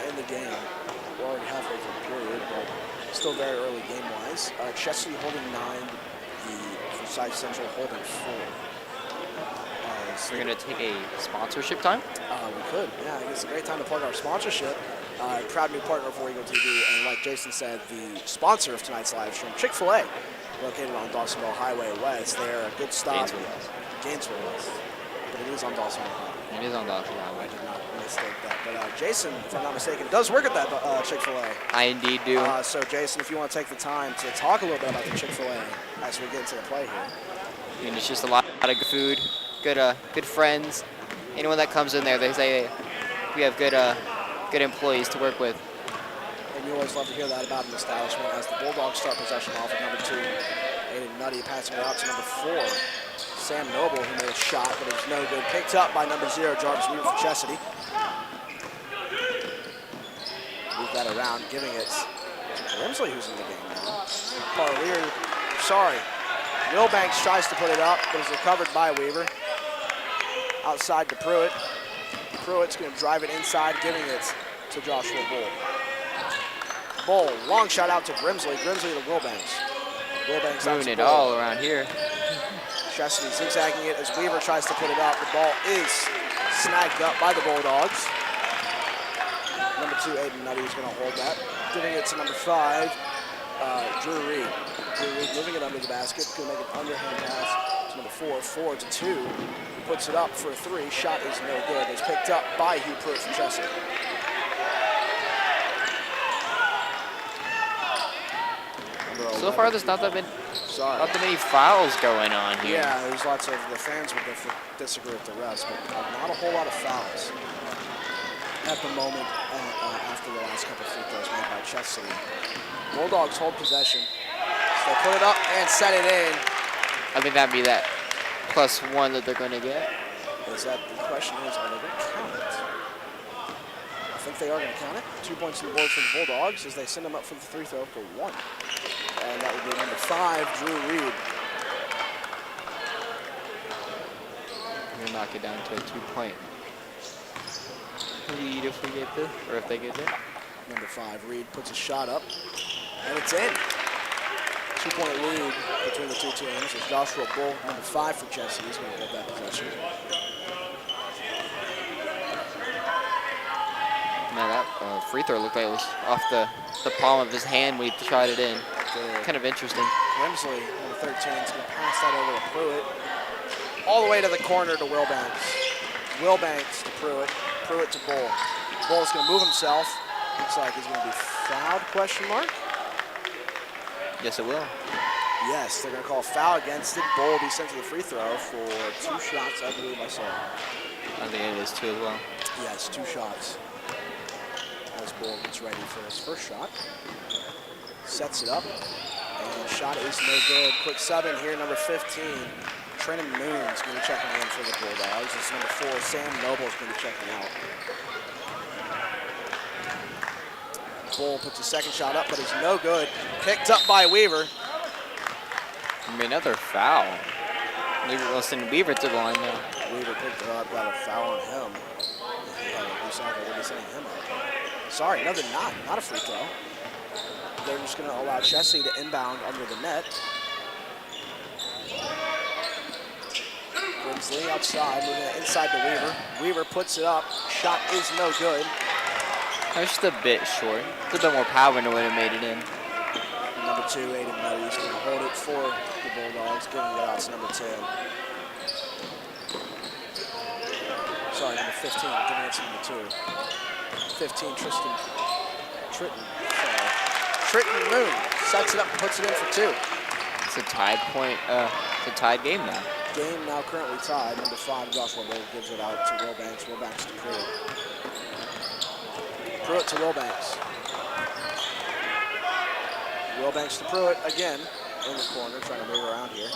in the game. We're already halfway through the period, but still very early game-wise. Chestatee holding 9, the Forsyth Central holding 4. We're going to take a sponsorship time? We could, yeah. I guess it's a great time to plug our sponsorship. Proud new partner of War Eagle TV, and like Jason said, the sponsor of tonight's live stream, Chick-fil-A, located on Dawsonville Highway West. They're a good stop. Gainesville West. But it is on Dawsonville Highway. It is on Dawsonville Highway. I did not mistake that. But Jason, if I'm not mistaken, does work at that Chick-fil-A. I indeed do. So Jason, if you want to take the time to talk a little bit about the Chick-fil-A as we get into the play here. I mean, it's just a lot of good food, good friends. Anyone that comes in there, they say we have good employees to work with. And you always love to hear that about an establishment as the Bulldogs start possession off with number 2. Aiden Nutty passing it out to number 4. Sam Noble, who made a shot, but it was no good. Picked up by number 0, Jarvis Weaver for Chestatee. Move that around, giving it to Grimsley, who's in the game now. Parlier, Wilbanks tries to put it up, but is recovered by Weaver. Outside to Pruitt. Pruitt's going to drive it inside, giving it to Joshua Bull. Bull, long shot out to Grimsley. Grimsley to Wilbanks. Wilbanks moving it all around here. Chestatee zigzagging it as Weaver tries to put it out. The ball is snagged up by the Bulldogs. Number 2, Aiden Nutty is going to hold that. Giving it to number 5, Drew Reed. Drew Reed moving it under the basket. Going to make an underhand pass to number 4. 4 to 2. Puts it up for a 3. Shot is no good. It's picked up by Hugh Pruitt from Chestatee. Number So 11. far, there's not that many fouls going on here. Yeah, there's lots of the fans would disagree with the refs, but not a whole lot of fouls at the moment after the last couple free throws made by Chestatee. Bulldogs hold possession. So they put it up and set it in. I think that'd be that +1 that they're going to get. Is that the question is, are they going to count it? I think they are going to count it. 2 points on the board for the Bulldogs as they send them up for the free throw for 1. And that would be number 5, Drew Reed. We're going to knock it down to a 2-point lead if we get this, or if they get it. Number 5, Reed puts a shot up, and it's in. 2-point lead between the two teams as Joshua Bull, number 5 for Chestatee, is going to hold that possession. Now that free throw looked like it was off the palm of his hand when he shot it in. Kind of interesting. Grimsley, number 13, is going to pass that over to Pruitt. All the way to the corner to Wilbanks. Wilbanks to Pruitt. Pruitt to Bull. Bull's going to move himself. Looks like he's going to be fouled, question mark? Yes, it will. Yes, they're going to call a foul against it. Bull will be sent to the free throw for 2 shots, I believe I saw. I think it is 2 as well. Yes, 2 shots. As Bull gets ready for his first shot. Sets it up. And shot is no good. Quick sub in here, number 15. Trenton Moon's going to be checking in for the Bulldogs. It's number 4, Sam Noble's going to be checking out. Bull puts a second shot up, but it's no good. Picked up by Weaver. Another foul. Weaver will send Weaver to the line now. Weaver picked it up, got a foul on him. We'll be sending him up. Sorry, no, they're not a free throw. They're just going to allow Chestatee to inbound under the net. Grimsley outside, moving it inside to Weaver. Weaver puts it up. Shot is no good. That's just a bit short. It's a bit more power than when it made it in. Number 2, Aiden Nutty's going to hold it for the Bulldogs, giving it out to number 10. Sorry, number 15, giving it to number 2. 15, Trenton Moon sets it up and puts it in for 2. It's a tied point. It's a tied game now. Game now currently tied. Number 5, Joshua Bull gives it out to Wilbanks. Wilbanks to Pruitt. Pruitt to Wilbanks. Wilbanks to Pruitt again in the corner, trying to move around here.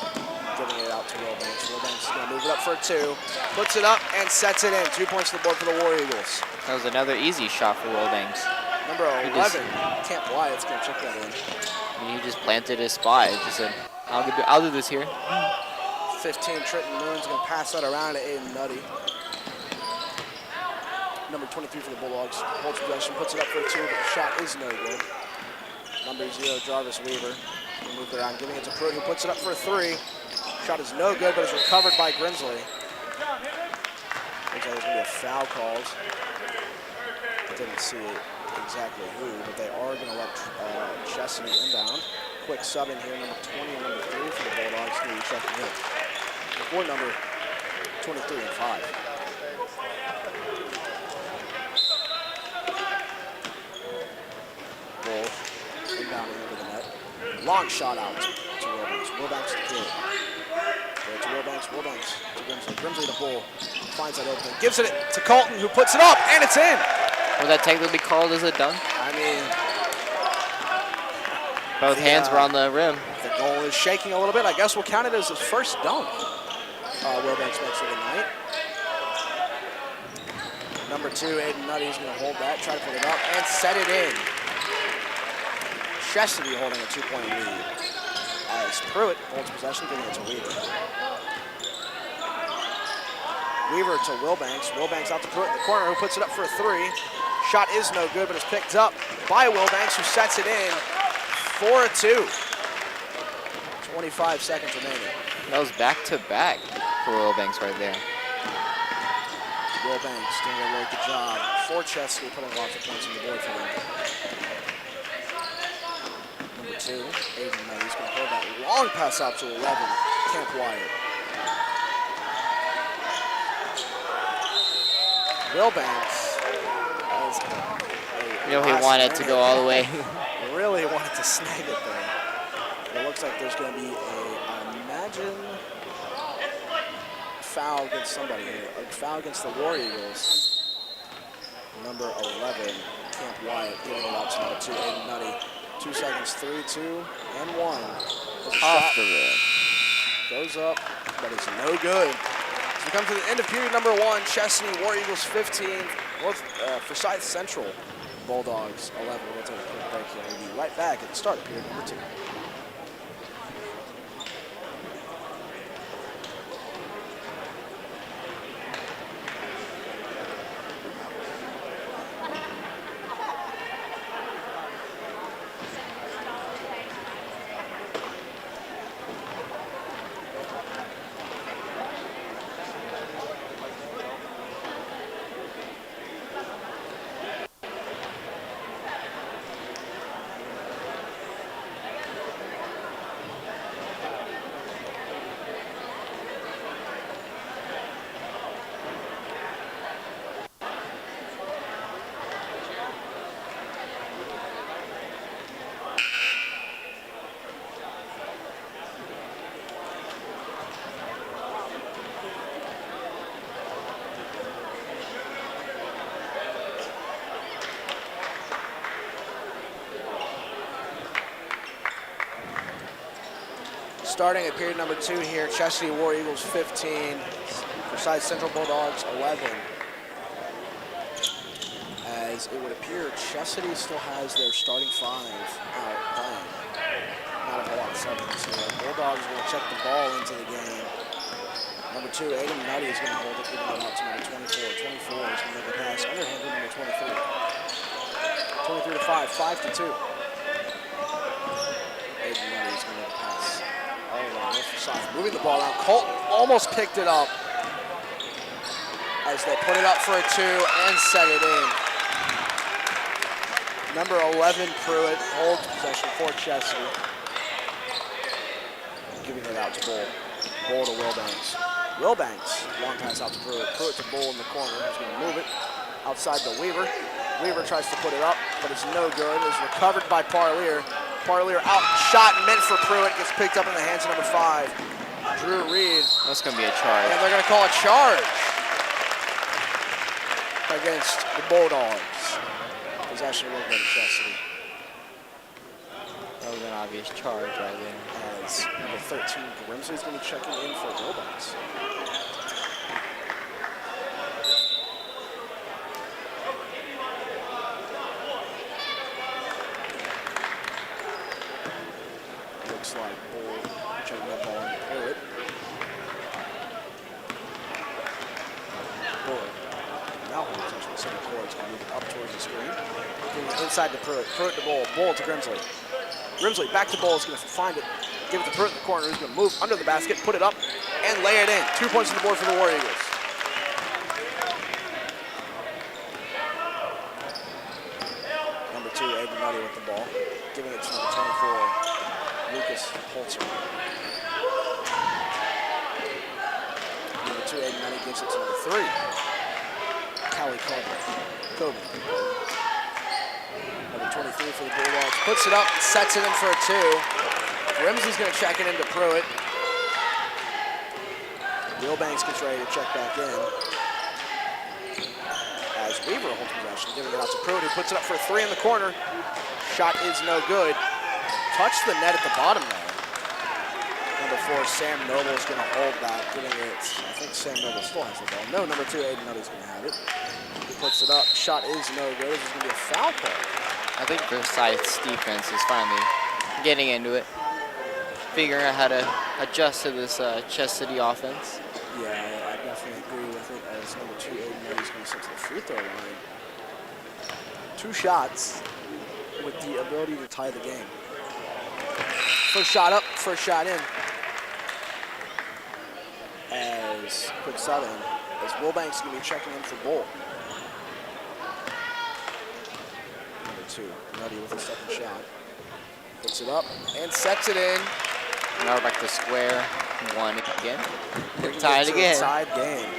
Giving it out to Wilbanks. Wilbanks is going to move it up for a 2. Puts it up and sets it in. 2 points to the board for the War Eagles. That was another easy shot for Wilbanks. Number 11, Camp Wyatt's going to check that in. He just planted his spot. He just said, I'll do this here. 15, Trenton Moon's going to pass that around to Aiden Nutty. Number 23 for the Bulldogs holds possession, puts it up for a 2, but the shot is no good. Number 0, Jarvis Weaver, will move it around, giving it to Pruitt, who puts it up for a 3. Shot is no good, but is recovered by Grimsley. Looks like there's going to be a foul called. Didn't see exactly who, but they are going to let Chestatee inbound. Quick sub in here, number 20 and number 3 for the Bulldogs, who are checking in. Or number 23 and 5. Bull inbounding over the net. Long shot out to Wilbanks. Wilbanks to Pruitt. To Wilbanks. Wilbanks to Grimsley. Grimsley to Bull. Finds that opening. Gives it to Colton, who puts it up, and it's in. Will that technically be called as a dunk? I mean, both hands were on the rim. The goal is shaking a little bit. I guess we'll count it as his first dunk. Wilbanks makes it a night. Number 2, Aiden Nutty is going to hold that, try to put it up, and set it in. Chestatee holding a 2-point lead as Pruitt holds possession, giving it to Weaver. Weaver to Wilbanks. Wilbanks out to Pruitt in the corner, who puts it up for a 3. Shot is no good, but it's picked up by Wilbanks, who sets it in for a 2. 25 seconds remaining. That was back-to-back for Wilbanks right there. Wilbanks doing a really good job for Chestatee, putting lots of points on the board for them. Number 2, Aiden Nutty's going to hold that long pass out to 11, Camp Wyatt. Wilbanks has He wanted to go all the way. really wanted to snag it there. looks like there's going to be I imagine, foul against somebody here. A foul against the War Eagles. Number 11, Camp Wyatt, giving it out to number 2, Aiden Nutty. 2 seconds, 3, 2, and 1. Off the rim. Goes up, but it's no good. As we come to the end of period number 1, Chestatee War Eagles 15, Forsyth Central Bulldogs 11. We'll take a quick break here. We'll be right back at the start of period number 2. Starting at period number 2 here, Chestatee War Eagles 15, Forsyth Central Bulldogs 11. As it would appear, Chestatee still has their starting 5 out playing. Not a whole lot of sevens here. Bulldogs will check the ball into the game. Number 2, Aiden Nutty is going to hold it, giving it out to number 24. 24 is going to make a pass underhanded number 23. 23 to 5, 5 to 2. Aiden Nutty is going to make a pass. Moving the ball out. Colton almost picked it up as they put it up for a 2 and set it in. Number 11, Pruitt, holds possession for Chestatee. Giving it out to Bull. Bull to Wilbanks. Wilbanks, long pass out to Pruitt. Pruitt to Bull in the corner. He's going to move it outside to Weaver. Weaver tries to put it up, but it's no good. It's recovered by Parlier. Parlier out, shot meant for Pruitt, gets picked up in the hands of number 5, Drew Reed. That's going to be a charge. And they're going to call a charge against the Bulldogs. Possession will go to Chestatee. That was an obvious charge right there. As number 13, Grimsley is going to be checking in for Bulldogs. Looks like Bull checking that ball into Pruitt. Bull now holds possession of the center court. It's going to move it up towards the screen. Giving it inside to Pruitt. Pruitt to Bull. Bull to Grimsley. Grimsley back to Bull. Is going to find it. Give it to Pruitt in the corner. He's going to move under the basket, put it up, and lay it in. 2 points on the board for the War Eagles. Number 2, Aiden Nutty with the ball. Giving it to number 24. Lucas Holzer. Number 2, Aiden Nutty gives it to number 3. Callie Coben. Number 23 for the Bulldogs. Puts it up and sets it in for a 2. Grimsley's going to check it into Pruitt. Wilbanks gets ready to check back in. As Weaver holds possession, giving it out to Pruitt, who puts it up for a 3 in the corner. Shot is no good. Touched the net at the bottom there. Number 4, Sam Noble is going to hold that, giving it, I think Sam Noble still has the ball. No, number 2, Aiden Nutty's going to have it. He puts it up. Shot is no good. This is going to be a foul call. I think Forsyth's defense is finally getting into it, figuring out how to adjust to this Chestatee offense. Yeah, I definitely agree with it, as number 2, Aiden Nutty's going to sit to the free throw line. 2 shots with the ability to tie the game. First shot up, first shot in. As quick sub in, as Wilbanks is going to be checking in for Bull. Number 2, Nutty with a second shot. Puts it up and sets it in. Now we're back to square 1 again. Brings Tied it to again. a tied game.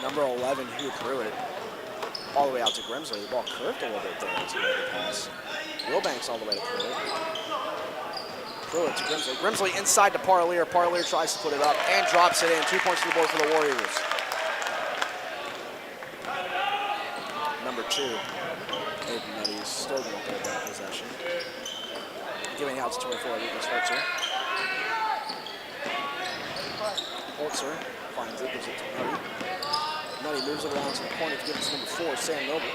Number 11, Hugh Pruitt. All the way out to Grimsley. The ball curved a little bit there to the pass. Wilbanks all the way to Pruitt. Throw it to Grimsley. Grimsley inside to Parlier. Parlier tries to put it up and drops it in. 2 points to the board for the War Eagles. Number 2. Aiden Nutty's still going to hold that possession. Giving out to 24, Lucas Holzer. Holzer finds it, gives it to Nutty. Nutty moves it around to the corner to give it to number 4, Sam Noble.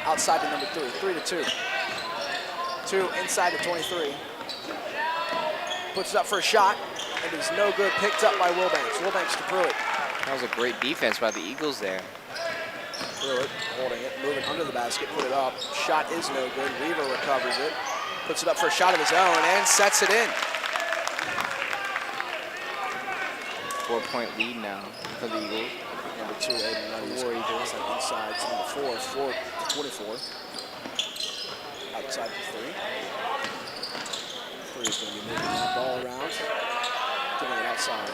Outside to number 3, 3 to 2. 2 inside to 23. Puts it up for a shot. It is no good. Picked up by Wilbanks. Wilbanks to Pruitt. That was a great defense by the Eagles there. Pruitt holding it, moving under the basket, put it up. Shot is no good. Weaver recovers it. Puts it up for a shot of his own and sets it in. 4-point lead now for the Eagles. Number 2, Aiden Nutty's inside to number 4, 4 to 24. Outside to 3. 3 is going to be moving that ball around. Giving it outside.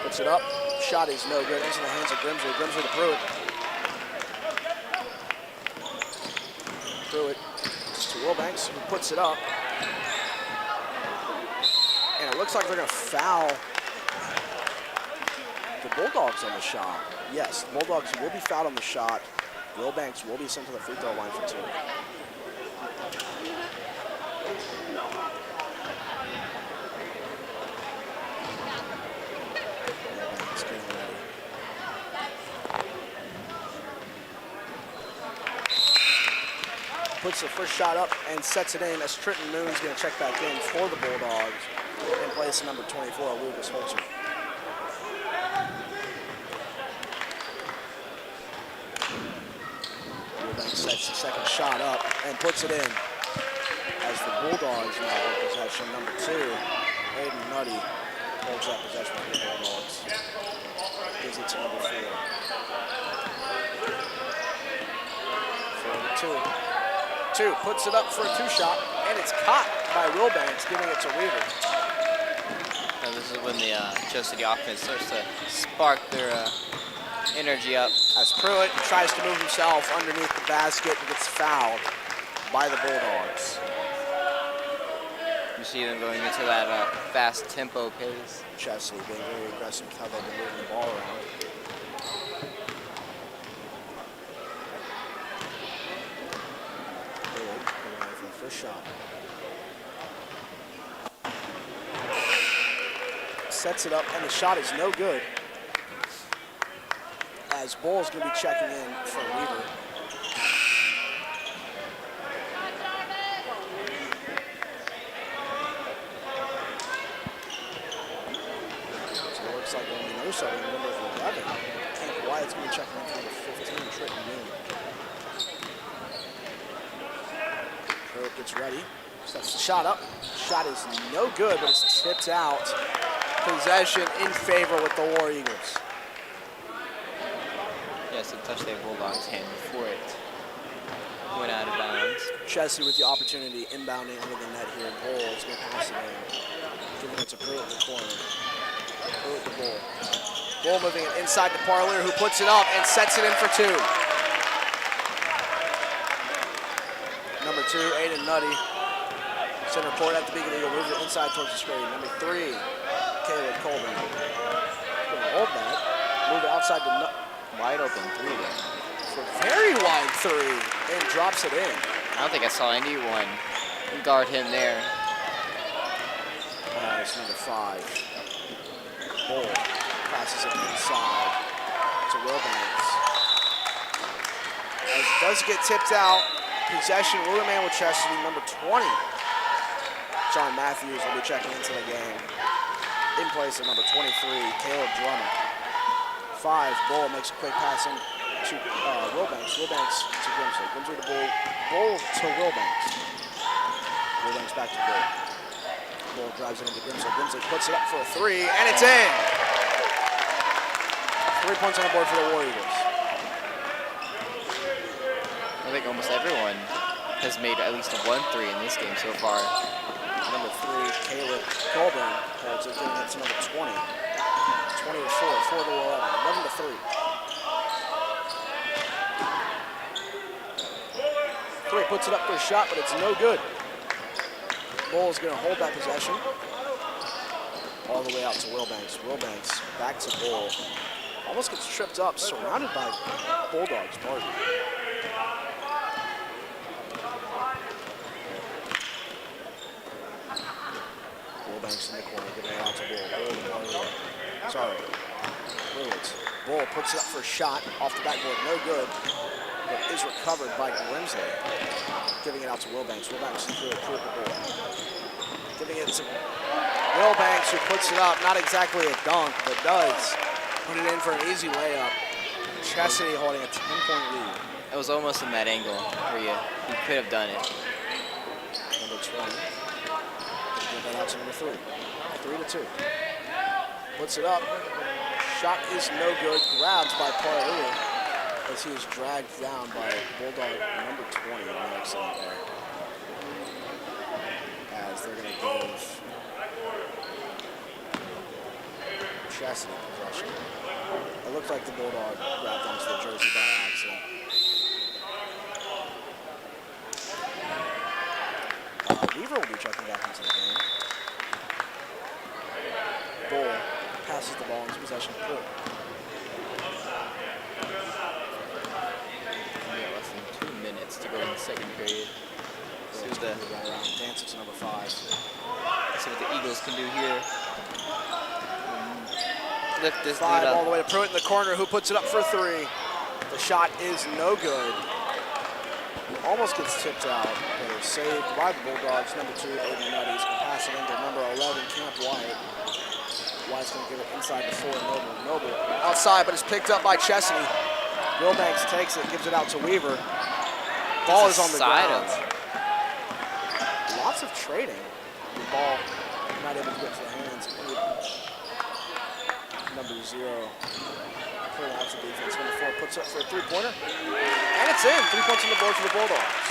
Puts it up. Shot is no good. Into the hands of Grimsley. Grimsley to Pruitt. Pruitt to Wilbanks, who puts it up. And it looks like they're going to foul the Bulldogs on the shot. Yes, the Bulldogs will be fouled on the shot. Wilbanks will be sent to the free throw line for 2. Wilbanks getting ready. Puts the first shot up and sets it in as Trenton Moon's going to check back in for the Bulldogs in place of number 24, Lucas Holzer. Sets the second shot up and puts it in as the Bulldogs now hold possession. Number 2, Aiden Nutty holds that possession for the Bulldogs. Gives it to number 4. 4 to 2. 2 puts it up for a 2-shot and it's caught by Wilbanks, giving it to Weaver. Now this is when the Chestatee offense starts to spark their energy up. As Pruitt tries to move himself underneath the basket and gets fouled by the Bulldogs. You see them going into that fast tempo pace. Chesley being very aggressive with how they've been moving the ball around. Pruitt going away for the first shot. Sets it up and the shot is no good. As Bull's going to be checking in for Weaver. So it looks like only Nosa in number 11. Hank Wyatt's going to be checking in for number 15, Trenton Moon. Pruitt gets ready. Sets the shot up. Shot is no good, but it's tipped out. Possession in favor with the War Eagles. Yes, it touched their Bulldogs' hand before it went out of bounds. Chestatee with the opportunity, inbounding under the net here. Bull's going to pass it in. Giving it to Pruitt in the corner. Pruitt to Bull. Bull moving it inside to Parlier, who puts it up and sets it in for 2. Number 2, Aiden Nutty. Center court at the beginning. He'll move it inside towards the screen. Number 3, Caleb Colburn. Going to hold that. Move it outside to Nutty. Wide open 3 there. For a very wide 3 and drops it in. I don't think I saw anyone guard him there. It's number 5. Bull passes it inside to Wilbanks. As it does get tipped out, possession will remain with Chestatee. Number 20, John Matthews will be checking into the game. In place of number 23, Caleb Drummer. 5, Bull makes a quick pass in to Wilbanks. Wilbanks to Grimsley. Grimsley to Bull. Bull to Wilbanks. Wilbanks back to Bull. Bull drives it into Grimsley. Grimsley puts it up for a 3, and it's in. 3 points on the board for the War Eagles. I think almost everyone has made at least 1 3 in this game so far. Number 3, Caleb Colburn holds it, giving it to number 20. 20 to 4, 4 to 11, 11 to 3. 3 puts it up for a shot, but it's no good. Bull is going to hold that possession. All the way out to Wilbanks. Wilbanks back to Bull. Almost gets tripped up, surrounded by Bulldogs. Barton. Wilbanks in the corner, giving it out to Bull. Sorry. Lewis. Bull puts it up for a shot off the backboard. No good. But is recovered by Grimsley. Giving it out to Wilbanks. Wilbanks is really put the ball. Giving it to Wilbanks, who puts it up. Not exactly a dunk, but does put it in for an easy layup. Chestatee holding a 10-point lead. It was almost in that angle where you could have done it. Number 20. Give that out to number 3. 3-2. Puts it up. Shot is no good. Grabs by Parley as he is dragged down by Bulldog number 20. Excellent there. As they're going to give Chestatee possession. It looked like the Bulldog grabbed onto the jersey by accident. Weaver will be checking back into the game. Bull passes the ball into possession. Less than 2 minutes to go in the second period. See what the dance to number 5. See what the Eagles can do here. Lift this 5 lead up. all the way to Pruitt in the corner, who puts it up for 3. The shot is no good. Almost gets tipped out, but it's saved by the Bulldogs. Number 2, Aiden Nutty's going to pass it into number 11, Camp White. White's going to give it inside to 4, Noble. Noble outside, but it's picked up by Chestatee. Wilbanks takes it, gives it out to Weaver. Ball is on the ground. Lots of trading. The ball not able to get to the hands of number 0. Pulling out the defense. Number 4 puts up for a 3-pointer. And it's in. 3 points on the board for the Bulldogs.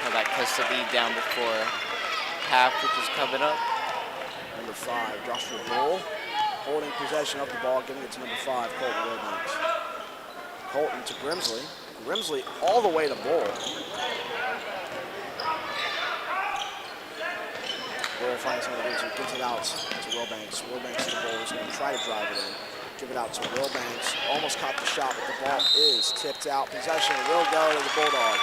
Well, that cuts the lead down before half, which is coming up. Number 5, Joshua Bull, holding possession of the ball, giving it to number 5, Colton Wilbanks. Colton to Grimsley. Grimsley all the way to Bull. Bull finds somebody who gives it out to Wilbanks. Wilbanks to Bull is going to try to drive it in. Give it out to Wilbanks. Almost caught the shot, but the ball is tipped out. Possession will go to the Bulldogs.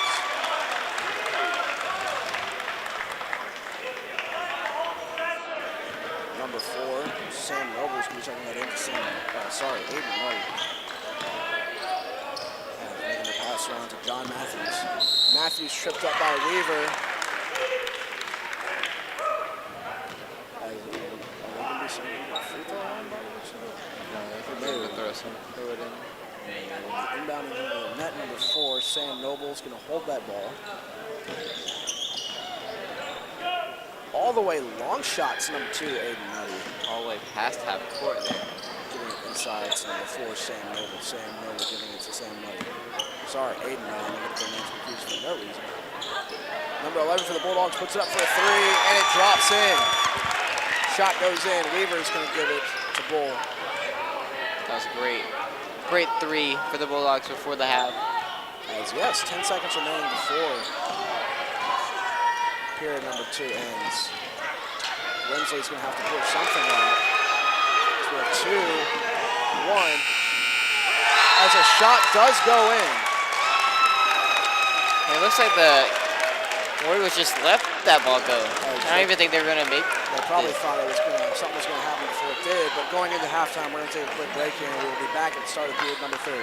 Number 4, Sam Noble's going to be checking that into Aiden Murray. And making the pass around to John Matthews. Matthews tripped up by Weaver. Are they going to be sending a free throw line by the looks of it? Throw it in. Inbounding into the net, number 4, Sam Noble's going to hold that ball. All the way long shots, number 2, Aiden Nutty. All the way past half court there. Giving it inside to number 4, Sam Noble. Sam Noble giving it to Sam Nutty. Sorry, Aiden Nutty. I'm going to get their names confused for no reason. Number 11 for the Bulldogs puts it up for a 3, and it drops in. Shot goes in. Weaver's going to give it to Bull. That was great. Great 3 for the Bulldogs before the half. As yes, 10 seconds remaining before period number 2 ends. Grimsley's going to have to push something out. So we have 2, 1. As a shot does go in. And it looks like the Warriors just left that ball go. I don't even think they were going to make They probably thought something was going to happen before it did, but going into halftime, we're going to take a quick break here, and we will be back at the start of period number 3.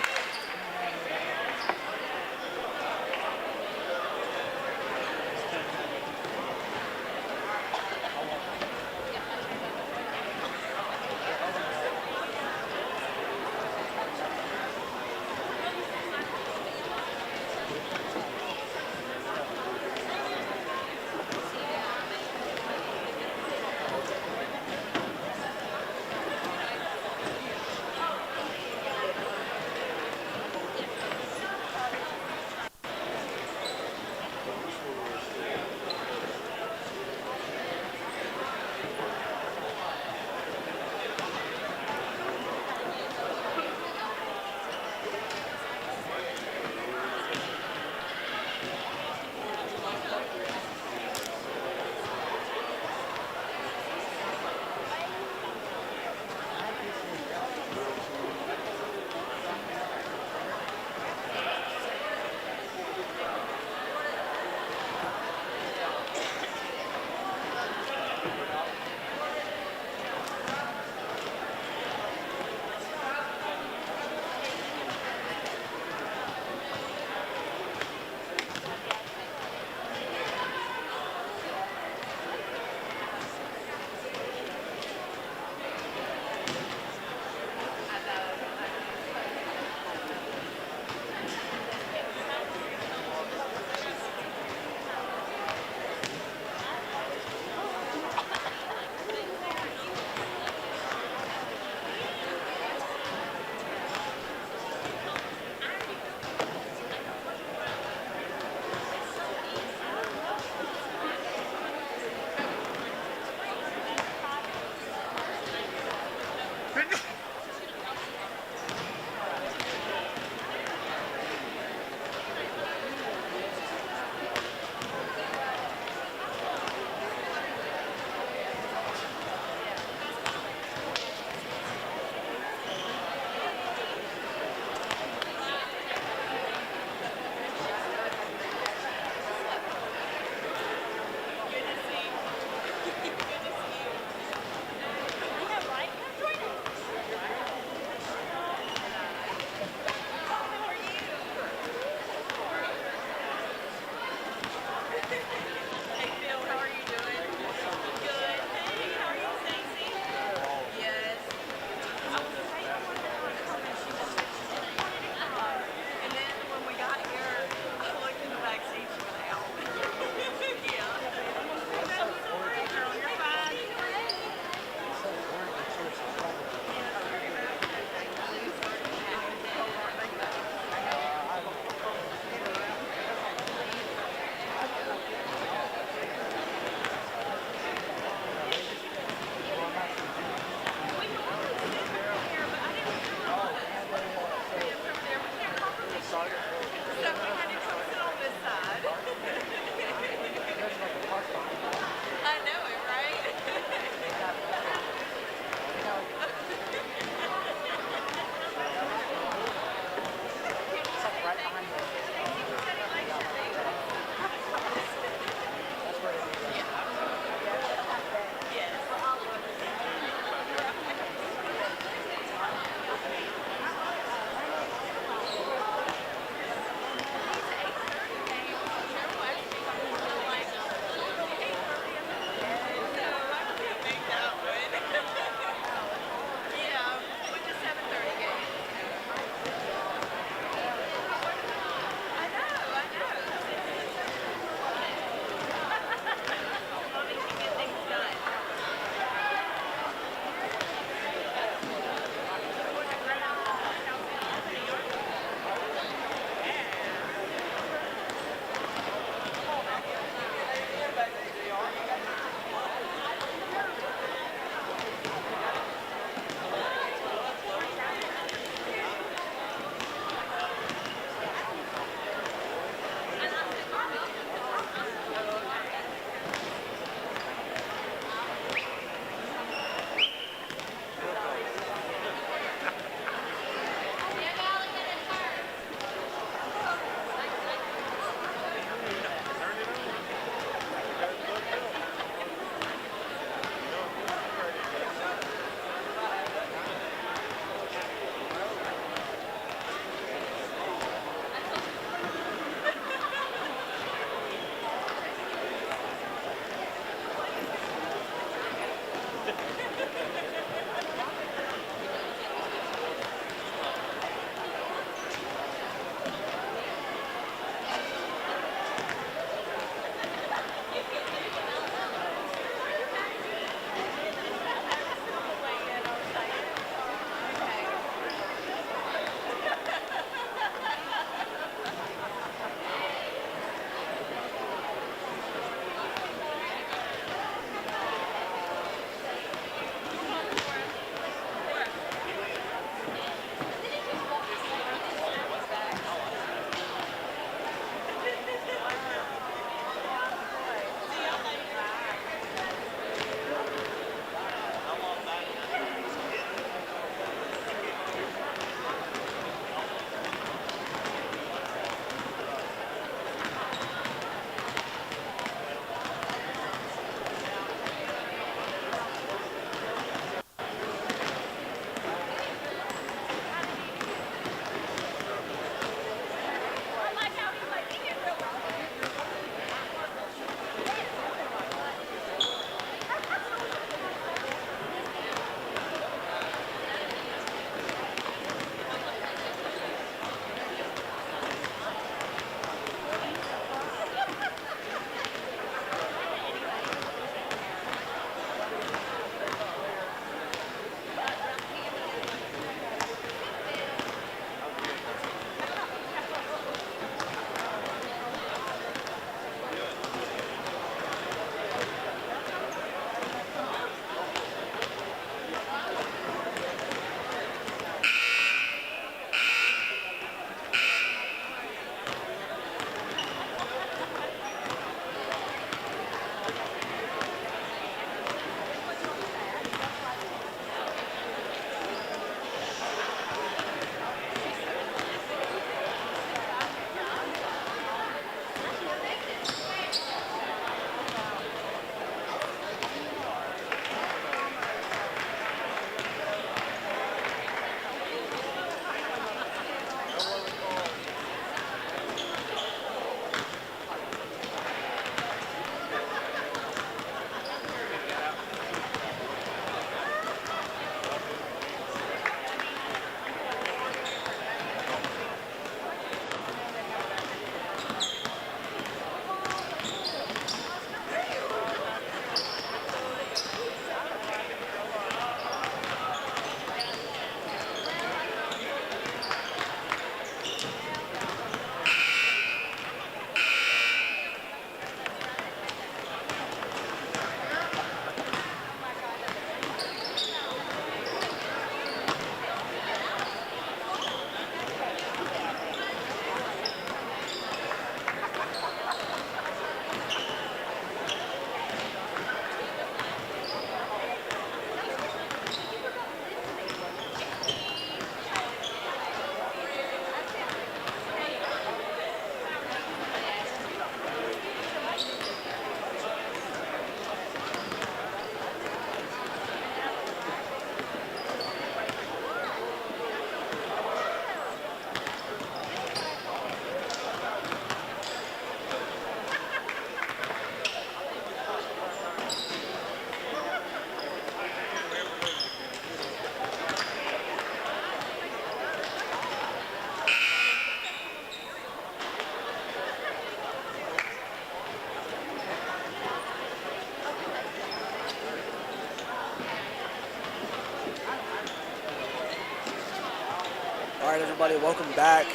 everybody. Welcome back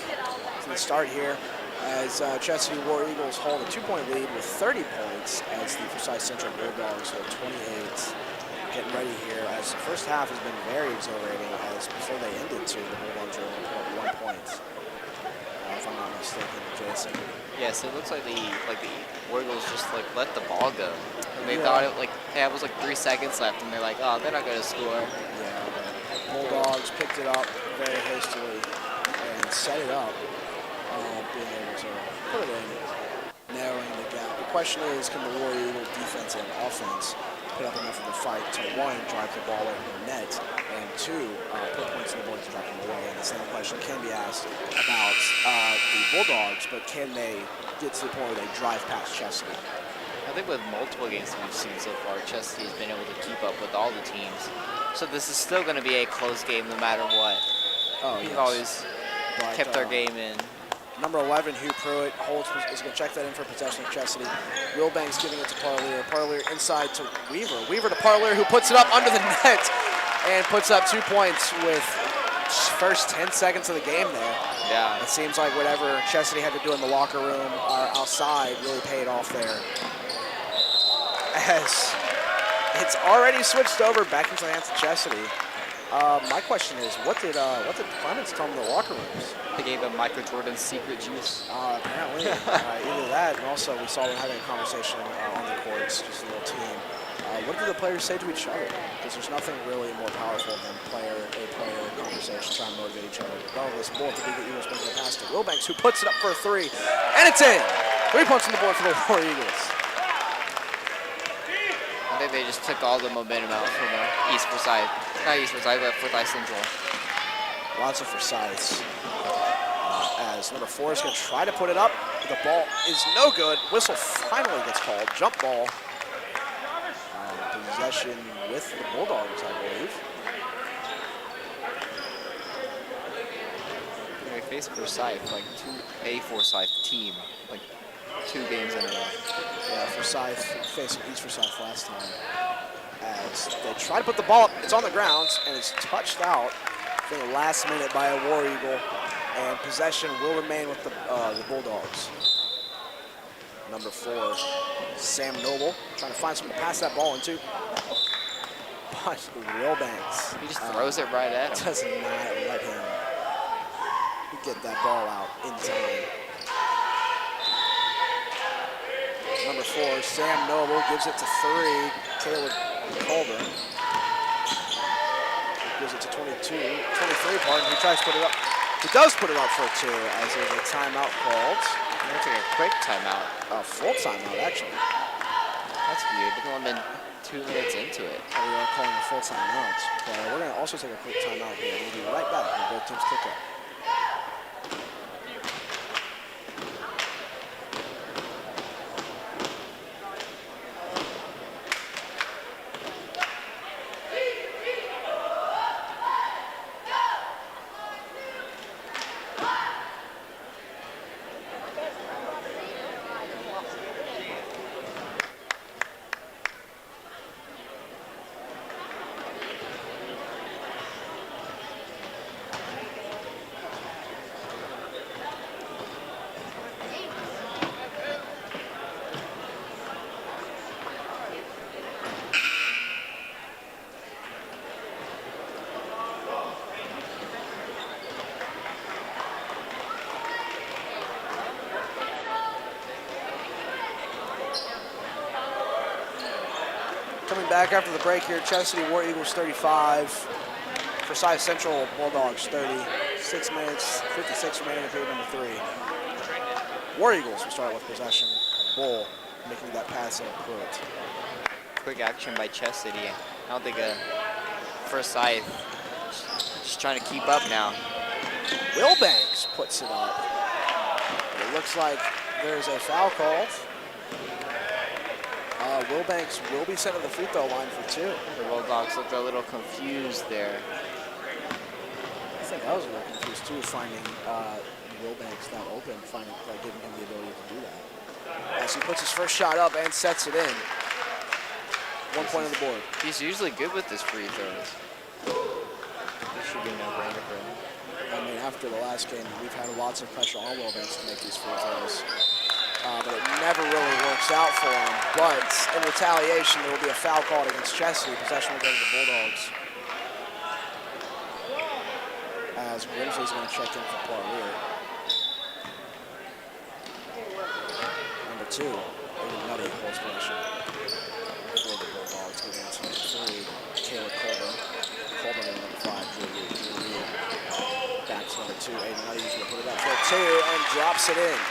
to the start here as Chestatee War Eagles hold a 2-point lead with 30 points as the Forsyth Central Bulldogs hold 28. Getting ready here as the first half has been very exhilarating as before they ended the Bulldogs were only 1 point. If I'm not mistaken, Jason. Yes, it looks like the War Eagles just let the ball go. And they thought it it was 3 seconds left, and they're like, oh, they're not gonna score. Yeah, but Bulldogs picked it up very hastily and set it up, being able to put it in, narrowing the gap. The question is, can the War Eagle defense and offense put up enough of a fight to, 1, drive the ball over the net, and 2, put points on the board to drive them away? And the same question can be asked about the Bulldogs, but can they get to the point where they drive past Chestatee? I think with multiple games that we've seen so far, Chestatee has been able to keep up with all the teams. So this is still going to be a close game no matter what. Oh, We've yes. always kept their game in. Number 11, Hugh Pruitt, is going to check that in for possession of Chestatee. Wilbanks giving it to Parlier. Parlier inside to Weaver. Weaver to Parlier, who puts it up under the net and puts up 2 points with first 10 seconds of the game there. Yeah. It seems like whatever Chestatee had to do in the locker room or outside really paid off there. As it's already switched over back into the hands of Chestatee. My question is, what did Clemens tell them in the locker rooms? They gave him Michael Jordan's secret juice. Apparently. Either that, and also we saw them having a conversation on the courts, just a little team. What do the players say to each other? Because there's nothing really more powerful than player conversation, trying to motivate each other. Regardless, both the big Eagles making it past to Wilbanks, who puts it up for a 3, and it's in! 3 points on the board for the War Eagles. I think they just took all the momentum out from East Forsyth. Not East Forsyth, but Forsyth Central. Lots of Forsyths. As number 4 is going to try to put it up. The ball is no good. Whistle finally gets called. Jump ball. Possession with the Bulldogs, I believe. They faced Forsyth, a Forsyth team, 2 games in a row. Yeah, Forsyth facing East Forsyth last time. As they try to put the ball up, it's on the ground, and it's touched out for the last minute by a War Eagle, and possession will remain with the Bulldogs. Number 4, Sam Noble, trying to find someone to pass that ball into. But Wilbanks. He just throws it right at him. Does not let him get that ball out in time. Number 4, Sam Noble gives it to 3, Caleb Colburn. Gives it to 23, pardon. He tries to put it up. He does put it up for 2 as there's a timeout called. They took a quick timeout. A full timeout, actually. That's weird. They've only been 2 minutes into it. We are calling a full timeout. But we're going to also take a quick timeout here. We'll be right back when both teams kick up. Coming back after the break here, Chestatee War Eagles 35, Forsyth Central Bulldogs 30, 6 minutes, 56 remaining in period number 3. War Eagles will start with possession. Bull making that pass in Pruitt. Quick action by Chestatee. I don't think Forsyth just trying to keep up now. Wilbanks puts it up. It looks like there's a foul called. Wilbanks will be sent to the free throw line for 2. The Bulldogs looked a little confused there. I think I was a little confused too, finding Wilbanks not open, giving him the ability to do that. As he puts his first shot up and sets it in. 1 point on the board. He's usually good with his free throws. This should be no brainer for him. I mean, after the last game, we've had lots of pressure on Wilbanks to make these free throws. But it never really works out for him. But in retaliation, there will be a foul called against Chestatee. Possession will go to the Bulldogs. As Grimsley's going to check in for Poirier. Number 2, Nutty holds possession for the Bulldogs. Giving it to number 3, Caleb Colvin. Colvin in number 5, Drew Reed. Back to number 2, Aiden Nutty. He's going to put it up for 2 and drops it in.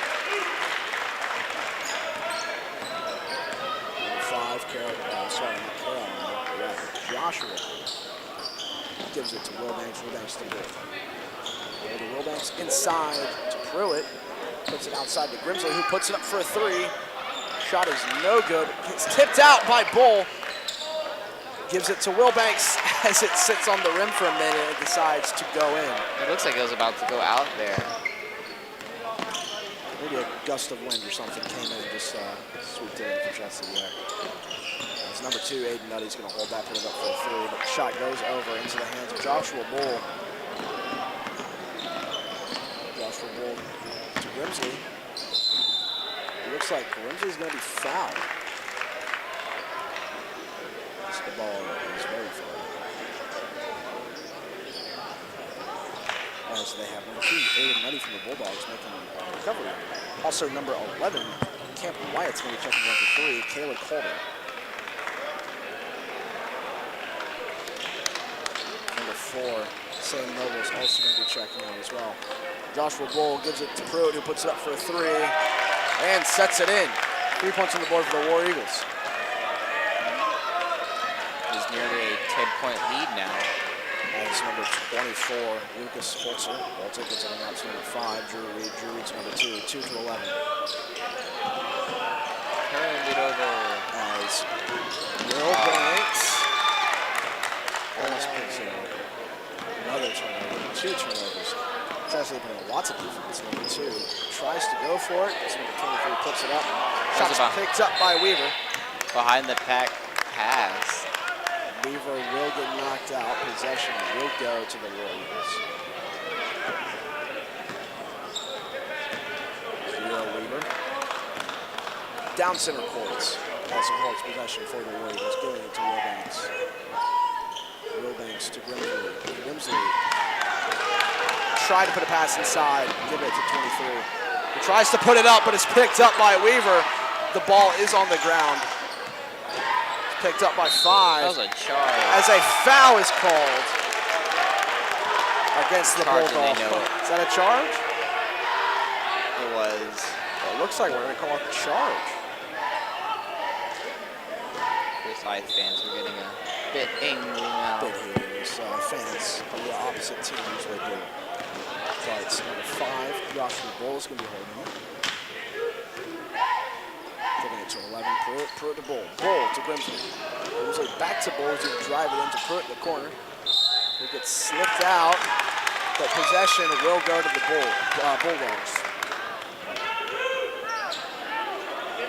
Joshua gives it to Wilbanks. Wilbanks to Bull. To Wilbanks inside to Pruitt. Puts it outside to Grimsley, who puts it up for a 3. Shot is no good. It's tipped out by Bull. Gives it to Wilbanks as it sits on the rim for a minute and decides to go in. It looks like it was about to go out there. Maybe a gust of wind or something came in and just swooped it in for Chestatee there. As number 2, Aiden Nutty's going to hold that, put it up for a 3, but the shot goes over into the hands of Joshua Bull. Joshua Bull to Grimsley. It looks like Grimsley's going to be fouled. The ball is very far. As they have number 2, Aiden Nutty from the Bulldogs making a recovery. Also number 11, Camp Wyatt's going to be checking in for 3, Caleb Colvin. Number 4, Sam Noble's also going to be checking in as well. Joshua Bull gives it to Pruitt, who puts it up for a 3 and sets it in. 3 points on the board for the War Eagles. He's nearly a 10-point lead now. As number 24, Lucas Holzer. Holzer gets it out to number 5, Drew Reed. Drew Reed to number 2, 2 to 11. Turned it over. As Wilbanks almost picks it up. Another turnover, 2 turnovers. Chestatee putting lots of defense. Number 2 tries to go for it. As number 23 puts it up. Shot's picked up by Weaver. Behind the pack pass. Weaver will get knocked out. Possession will go to the Warriors. Weaver. Down center courts. Also holds possession for the Warriors. Giving it to Wilbanks. Wilbanks to Grimsley. Grimsley tried to put a pass inside. Give it to 23. He tries to put it up, but it's picked up by Weaver. The ball is on the ground. Picked up by 5. That was a charge. As a foul is called against the Bulldogs. Is that a charge? It was. Well, it looks like we're going to call it a charge. Forsyth fans are getting a bit angry now. Bit here. Fans of the opposite team usually do. So it's number 5, Joshua Bull is going to be holding it. Giving it to 11, Pruitt to Bull. Bull to Grimsley. Grimsley back to Bull, who's going to drive it into Pruitt in the corner. Who gets slipped out, but possession will go to the Bulldogs.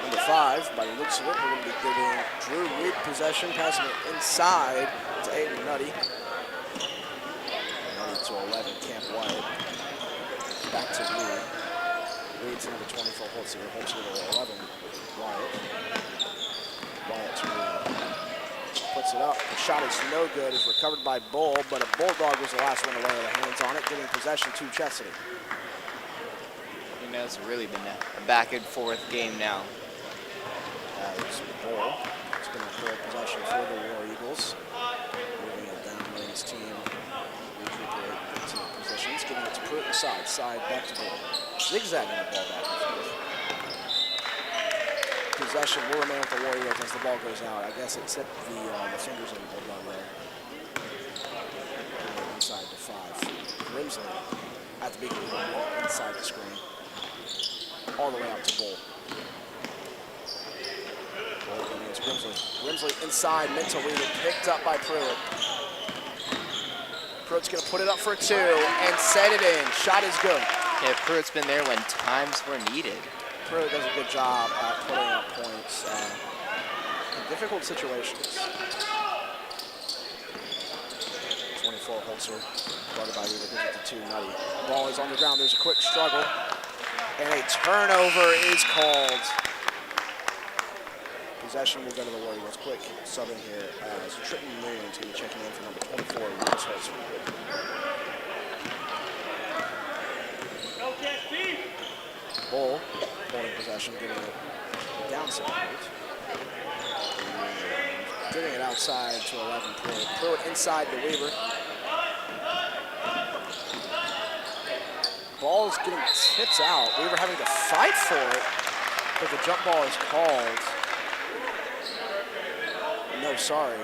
Number 5, by the looks of it, we're going to be giving Drew Reed possession, passing it inside to Aiden Nutty. Nutty to 11, Camp Wyatt. Back to Reed. Reed to number 24, Holtziger. Holtziger to 11. Wyatt to Reed. Puts it up. The shot is no good. It's recovered by Bull, but a Bulldog was the last one to lay their hands on it, giving possession to Chestatee. You know, it's really been a back and forth game now. As Bull is going to hold possession for the War Eagles. Moving it down, letting his team recuperate into positions, giving it to Pruitt inside, side back to Bull. Zigzagging the ball back and forth. Possession will remain with the War Eagles as the ball goes out. I guess except the fingers of the Bulldog there. Inside to 5. Grimsley at the beginning of the ball, inside the screen. All the way out to Bull. Bull against Grimsley. Grimsley inside, mental reading, picked up by Pruitt. Pruitt's going to put it up for a 2 and set it in. Shot is good. Yeah, Pruitt's been there when times were needed. Pruitt does a good job at putting up points in difficult situations. 24 for Holzer. Guarded by Weaver, gives it to 2, Nutty. Ball is on the ground, there's a quick struggle. And a turnover is called. Possession will go to the Warriors. Quick sub in here as Trenton Moon is going to be checking in for number 24. Bull holding possession, getting it down 7 feet. Getting it outside to 11. Pruitt inside to Weaver. Ball is getting tipped out. Weaver having to fight for it, but the jump ball is called. No, sorry.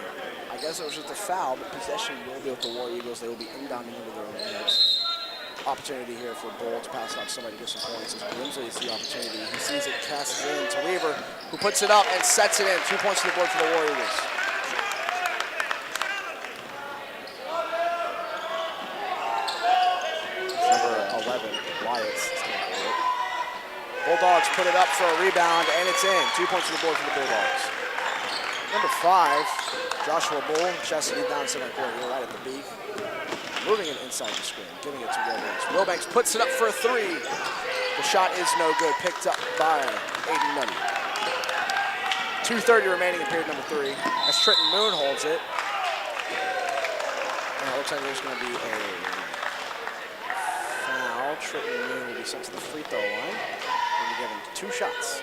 I guess it was just a foul, but possession will be with the War Eagles. They will be inbounding into their own minutes. Opportunity here for Bull to pass off somebody to get some points. As Grimsley is the opportunity. He sees it, casts it in to Weaver, who puts it up and sets it in. 2 points to the board for the War Eagles. Number 11, Wyatts. Bulldogs put it up for a rebound, and it's in. 2 points to the board for the Bulldogs. Number 5, Joshua Bull, Chestatee down center court here, right at the beak. Moving it inside the screen, giving it to Wilbanks. Wilbanks puts it up for a 3. The shot is no good, picked up by Aiden Nutty. 2:30 remaining in period number 3, as Trenton Moon holds it. And it looks like there's going to be a foul. Trenton Moon will be sent to the free throw line. He'll be given 2 shots.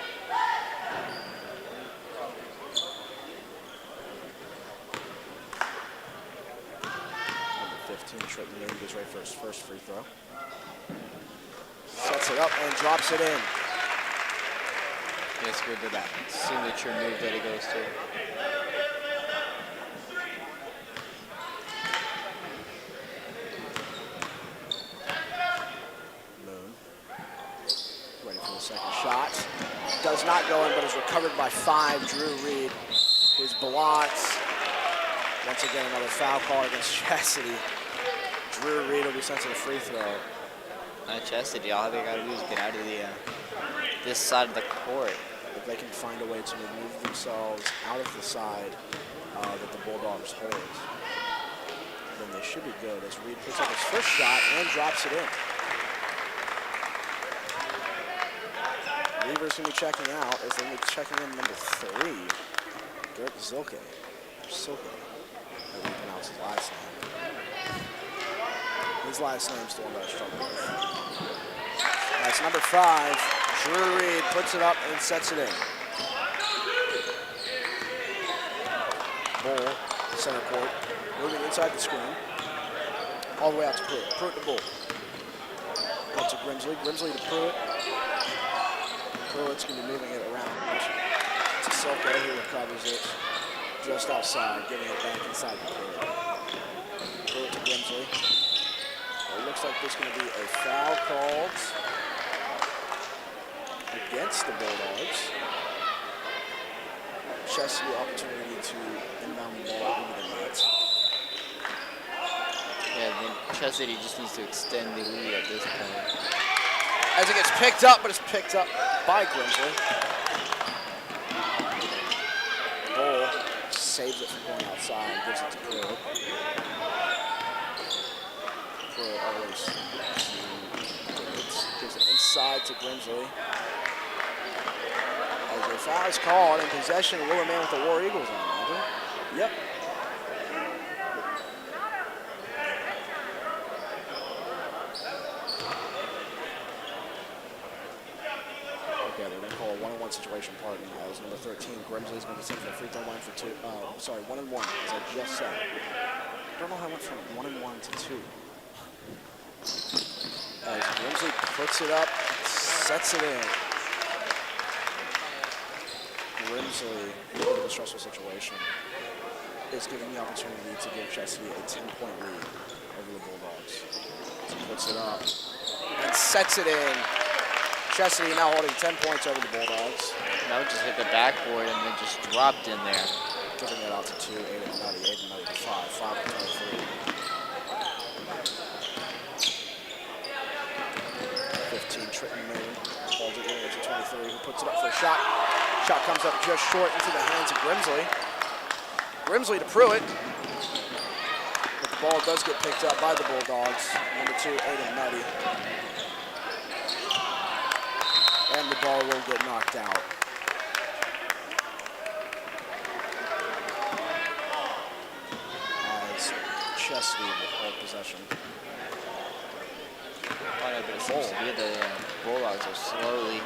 15, Trenton Moon goes right for his first free throw. Sets it up and drops it in. Yes, good to that signature move that he goes to. Moon, ready for the second shot. Does not go in, but is recovered by 5. Drew Reed, who's blocked. Once again, another foul call against Chestatee. Drew Reed will be sent to the free throw. Chestatee, all they gotta do is get out of the this side of the court. If they can find a way to remove themselves out of the side that the Bulldogs hold, then they should be good. As Reed puts up his first shot and drops it in. Weaver's gonna be checking out as they're gonna be checking in number 3, Garrett Zilke. Silke. I don't pronounce his last name. His last name's the one that I struggle with. That's number 5. Drew Reed puts it up and sets it in. Bull, center court, moving inside the screen. All the way out to Pruitt. Pruitt to Bull. Up to Grimsley. Grimsley to Pruitt. Pruitt's going to be moving it around. To Silke, who recovers it just outside, getting it back inside the Pruitt. Pruitt to Grimsley. It looks like there's going to be a foul called against the Bulldogs. Chestatee opportunity to inbound the ball into the net. Yeah, then Chestatee just needs to extend the lead at this point. As it gets picked up, but it's picked up by Grimsley. Bull saves it from going outside and gives it to Pruitt. Pruitt always gives it inside to Grimsley. As a foul is called and possession will remain with the War Eagles, I imagine. Yep. Okay, they're going to call a 1-on-1 situation partner as number 13, Grimsley is going to be sent to the free throw line for 2. Sorry, 1-on-1, as I just said. I don't know how I went from 1-on-1 to 2. As Grimsley puts it up, sets it in. Grimsley, in a bit of a stressful situation, is given the opportunity to give Chestatee a 10-point lead over the Bulldogs. So he puts it up and sets it in. Chestatee now holding 10 points over the Bulldogs. Now just hit the backboard and then just dropped in there. Giving it out to 2, Aiden Nutty to 5, 5 to 23. 15, Trenton Moon holds it in to 23, who puts it up for a shot. Shot comes up just short into the hands of Grimsley. Grimsley to Pruitt. The Ball does get picked up by the Bulldogs. Number 2, Aiden Nutty. And the ball will get knocked out. As Chestatee will hold possession. But it seems to be the Bulldogs are slowly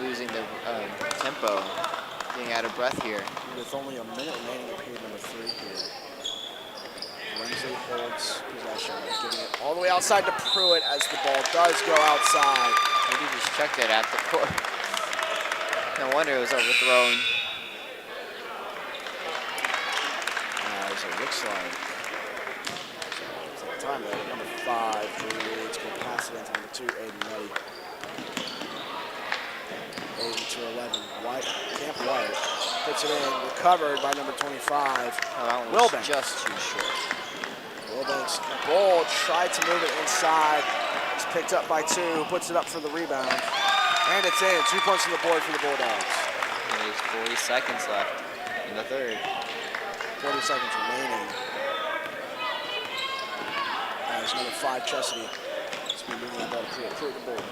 losing their tempo, getting out of breath here. With only a minute remaining in period number 3 here. Lindsay holds possession, giving it all the way outside to Pruitt as the ball does go outside. Maybe just checked it at the court. No wonder it was overthrown. As it looks like. Take time there. Number 5, Drew Reed's going to pass it into number 2, Aiden Nutty. Aiden to 11. White, Camp White puts it in, recovered by number 25. Oh, that one was Wilbanks. just too short. Wilbanks, Bull tried to move it inside. It's picked up by 2, puts it up for the rebound. And it's in. 2 points on the board for the Bulldogs. There's 40 seconds left in the third. 40 seconds remaining. As number 5, Chestatee is moving that ball to Pruitt the Bull.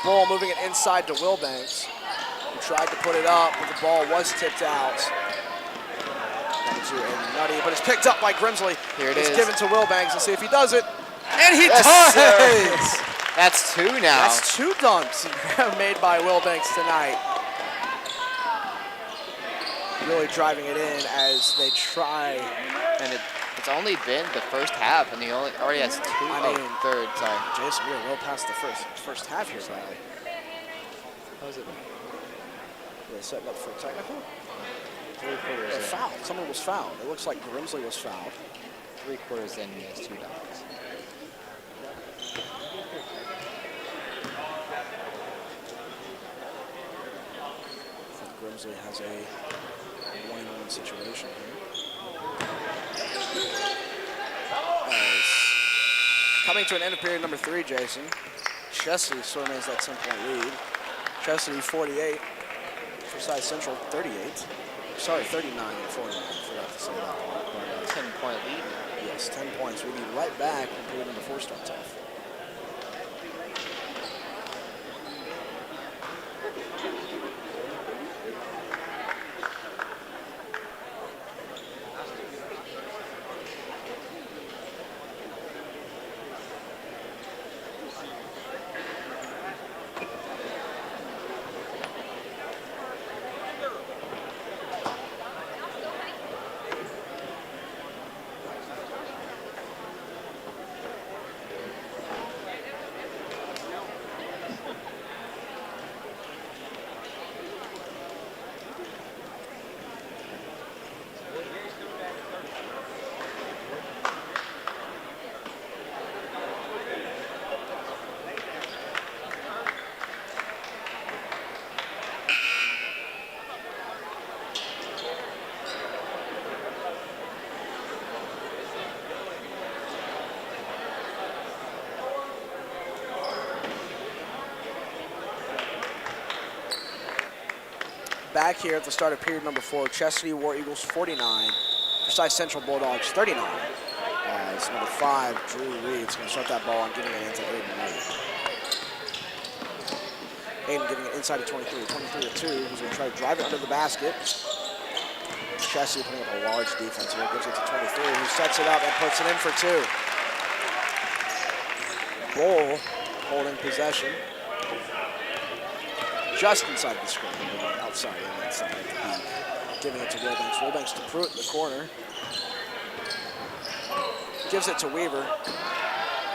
Bull moving it inside to Wilbanks, who tried to put it up, but the ball was tipped out. Number 2, Aiden Nutty, but it's picked up by Grimsley. Here it it's is. given to Wilbanks to see if he does it. And he Yes, does! sir. That's 2 now. That's 2 dunks made by Wilbanks tonight. Really driving it in as they try. And it's only been the first half, and he already has 2. Third, sorry. Jason, we are well past the first half here, Sally. How was it? They're setting up for a technical? 3 quarters A in. foul. Someone was fouled. It looks like Grimsley was fouled. 3 quarters in, he has 2 dunks. I think Grimsley has a 1-1 situation here. As coming to an end of period number 3, Jason. Chestatee still remains that 10-point lead. Chestatee 48. Forsyth Central 38. Sorry, 39 and 49. I forgot to say that. But, 10-point lead. yes, 10 points. We'll be right back when period number 4 starts off. Back here at the start of period number 4, Chestatee War Eagles 49, Forsyth Central Bulldogs 39. As number 5, Drew Reed's going to start that ball and giving it into Aiden Knight. Aiden giving it inside to 23. 23 to 2, who's going to try to drive it under the basket. Chestatee putting up a large defense here, gives it to 23, who sets it up and puts it in for 2. Bull holding possession. Just inside the screen, outside and inside the beat. Giving it to Wilbanks. Wilbanks to Pruitt in the corner. Gives it to Weaver.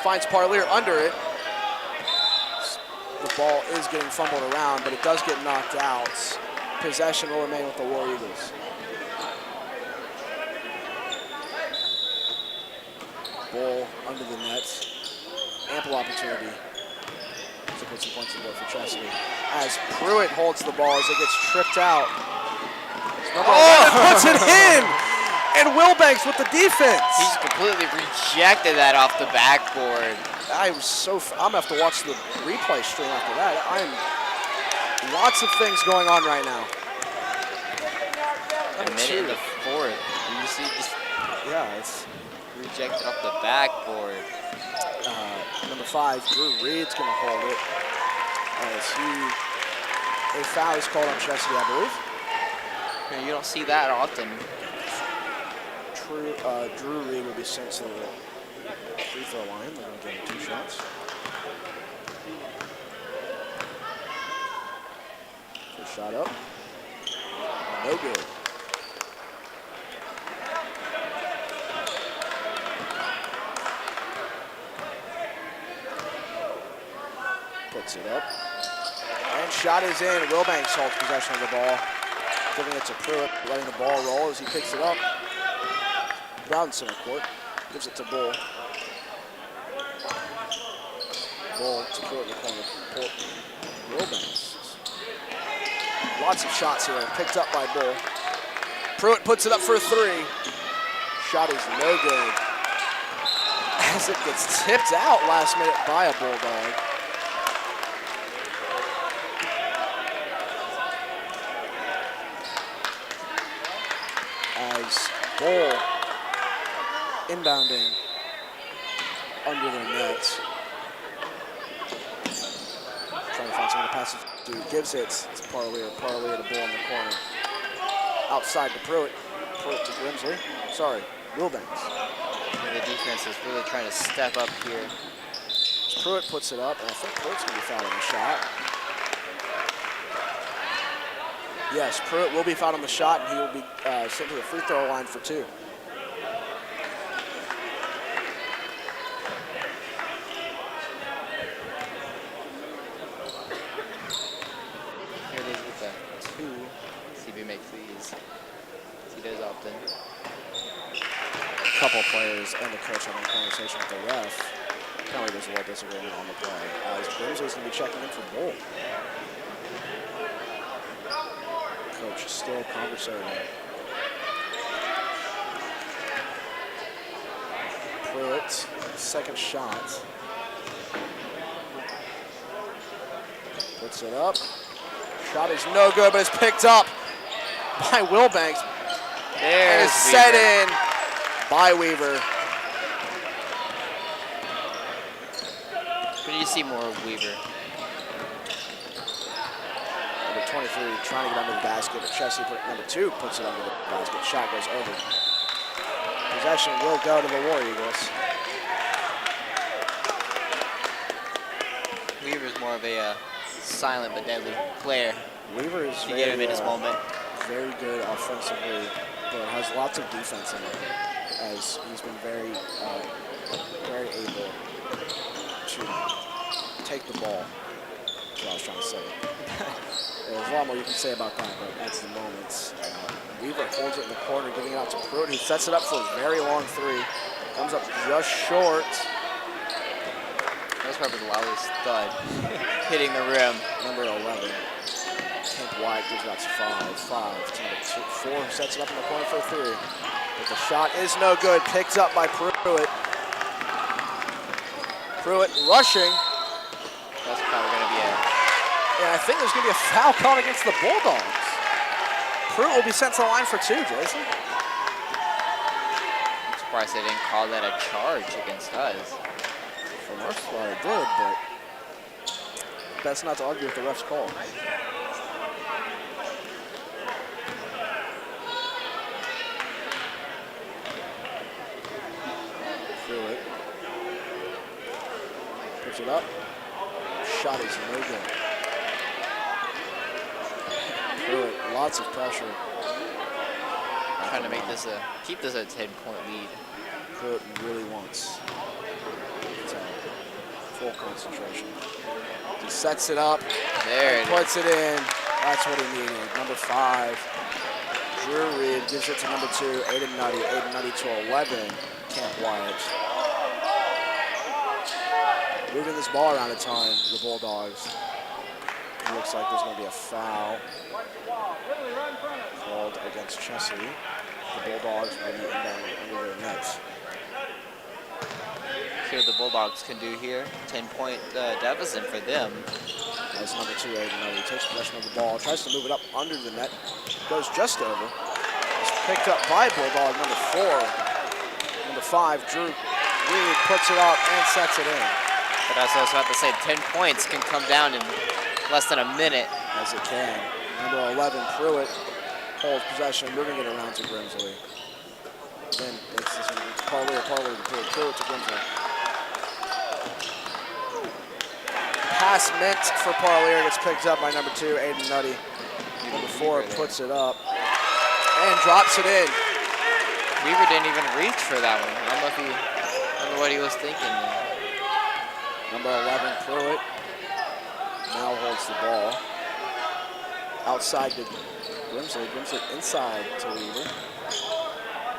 Finds Parlier under it. The ball is getting fumbled around, but it does get knocked out. Possession will remain with the War Eagles. Bull under the net. Ample opportunity to put some points on the board for Chestatee. As Pruitt holds the ball as it gets tripped out. Puts it in! And Wilbanks with the defense. He's completely rejected that off the backboard. I'm gonna have to watch the replay stream after that. Lots of things going on right now. A minute in the fourth. He see, just Yeah, it's rejected off the backboard. number 5, Drew Reed's going to hold it. A foul is called on Chestatee, I believe. You don't see that often. Drew Reed will be sent to the free throw line. They're going to give him 2 shots. First shot up. No good. Puts it up. And shot is in. Wilbanks holds possession of the ball. Giving it to Pruitt, letting the ball roll as he picks it up. Brown center court. Gives it to Bull. Bull to Pruitt in the corner. Wilbanks. Lots of shots here. Picked up by Bull. Pruitt puts it up for 3. Shot is no good. As it gets tipped out last minute by a Bulldog. As Bull inbounding under their nets. Trying to find someone to pass it to. Gives it to Parlier. Parlier to Bull in the corner. Outside to Pruitt. Pruitt to Grimsley. Sorry, Wilbanks. The defense is really trying to step up here. Pruitt puts it up, and I think Pruitt's going to be fouled on the shot. Yes, Pruitt will be fouled on the shot, and he will be sent to the free throw line for 2. Here it is with the 2. CB makes these. He does often. A couple players and the coach having a conversation with the ref. Apparently there's a little disagreement on the play. As Grimsley's going to be checking in for Bull. Coach is still conversating. Pruitt, second shot. Puts it up. Shot is no good, but it's picked up by Wilbanks. And it's set in by Weaver. When do you see more of Weaver? Number 23 trying to get under the basket, but Chestatee, number 2, puts it under the basket. Shot goes over. Possession will go to the War Eagles. Weaver's more of a silent but deadly player. Weaver is You get him in his moment. very good offensively, but has lots of defense in him, as he's been very able to take the ball. That's what I was trying to say. There's a lot more you can say about that, but that's the moments. Weaver holds it in the corner, giving it out to Pruitt, who sets it up for a very long 3. Comes up just short. That's probably the loudest thud hitting the rim. Number 11. Kent White gives it out to 5. 5 to number 4, sets it up in the corner for 3. But the shot is no good. Picked up by Pruitt. Pruitt rushing. That's probably going to be And I think there's going to be a foul called against the Bulldogs. Pruitt will be sent to the line for 2, Jason. I'm surprised they didn't call that a charge against us. For the most part, it did, but that's not to argue with the ref's call. Pruitt puts it up. Shot is no good. Pruitt, lots of pressure. Trying to make this keep this a 10-point lead. Pruitt really wants to full concentration. He sets it up. There it puts it in. That's what he needed. Number 5. Drew Reed gives it to number 2, Aiden Nutty. Aiden Nutty to 11, Camp Wyatt. Moving this ball around a ton, the Bulldogs. It looks like there's going to be a foul called against Chestatee. The Bulldogs will be inbounding under their nets. See what the Bulldogs can do here. 10-point deficit for them. As number 2, Aiden Nutty takes possession of the ball, tries to move it up under the net, goes just over. As Picked up by Bulldog, number 4. Number 5, Drew Reed puts it up and sets it in. But I was also about to say 10 points can come down in less than a minute. As it can. Number 11, Pruitt, holds possession, moving it around to Grimsley. Then it's Parlier to Pruitt to Grimsley. Pass meant for Parlier, gets picked up by number 2, Aiden Nutty. Number 4 puts it up and drops it in. Weaver didn't even reach for that one. I don't know what he was thinking there. Number 11, Pruitt, now holds the ball. Outside to Grimsley. Grimsley inside to Weaver.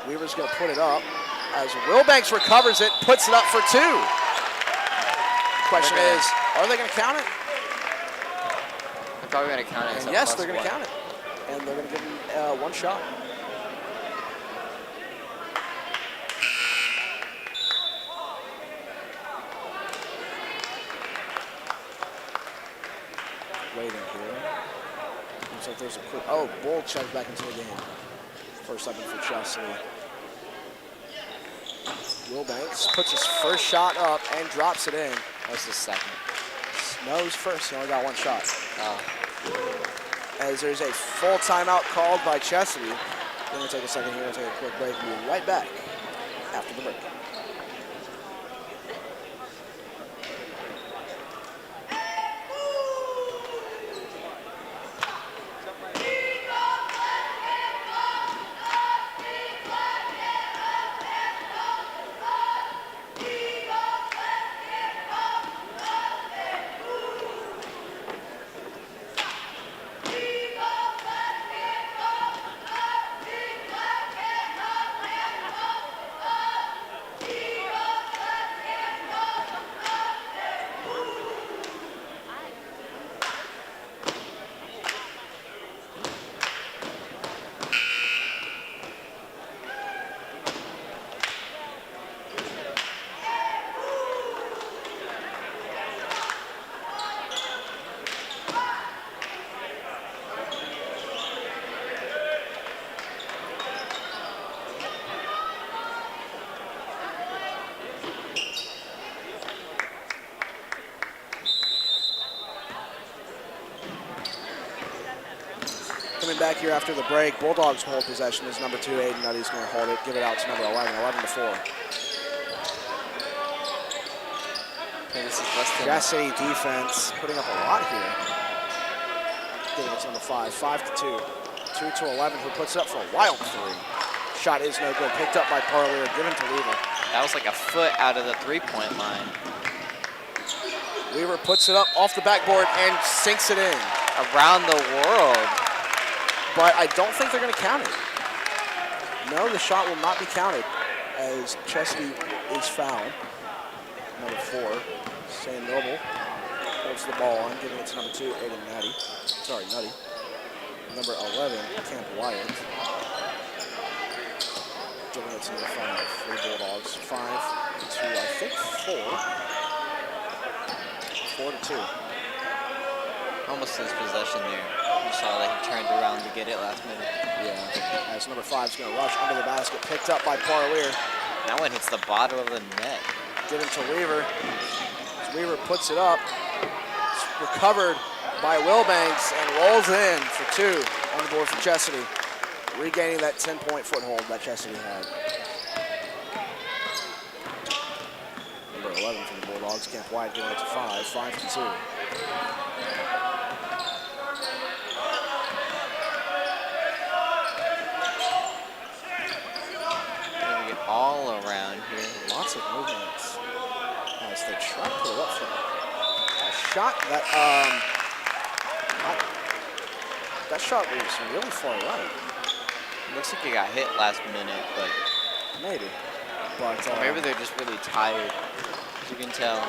Weaver's going to put it up as Wilbanks recovers it, puts it up for 2. Question is, are they going to count it? They're probably going to count it. And yes, they're going to count it. And they're going to give him 1 shot. Waiting here. Looks like there's a quick. Oh, Bull checks back into the game. First up for Chestatee. Wilbanks puts his first shot up and drops it in. That's the second. No, he's first. He only got 1 shot. Oh. As there's a full timeout called by Chestatee. We're going to take a second here and take a quick break. We'll be right back after the break. Coming back here after the break, Bulldogs hold possession as number 2, Aiden Nutty's going to hold it, give it out to number 11, 11-4. Okay, this is less than Chestatee defense putting up a lot here. Giving it to number 5, 5-2. 2 to 11, who puts it up for a wild 3. Shot is no good, picked up by Parlier, given to Weaver. that was like a foot out of the 3-point line. Weaver puts it up off the backboard and sinks it in. Around the world. But I don't think they're going to count it. No, the shot will not be counted as Chestatee is fouled. Number 4, Sam Noble, holds the ball on, giving it to number 2, Aiden Nutty. Sorry, Nutty. Number 11, Camp Wyatt. Giving it to number 5 for the Bulldogs. 5 to, I think, 4. 4-2. Almost his possession there. You saw that he turned around to get it last minute. Yeah, as number 5 is going to rush under the basket, picked up by Parlier. That one hits the bottom of the net. Given to Weaver. As Weaver puts it up. It's recovered by Wilbanks and rolls in for 2 on the board for Chestatee. Regaining that 10-point foothold that Chestatee had. Number 11 for the Bulldogs, Camp White, giving it to 5, 5-2. All around here. Lots of movements as they try to put it up for a shot that that shot was really far right. Looks like he got hit last minute, but Maybe, but maybe they're just really tired. As you can tell,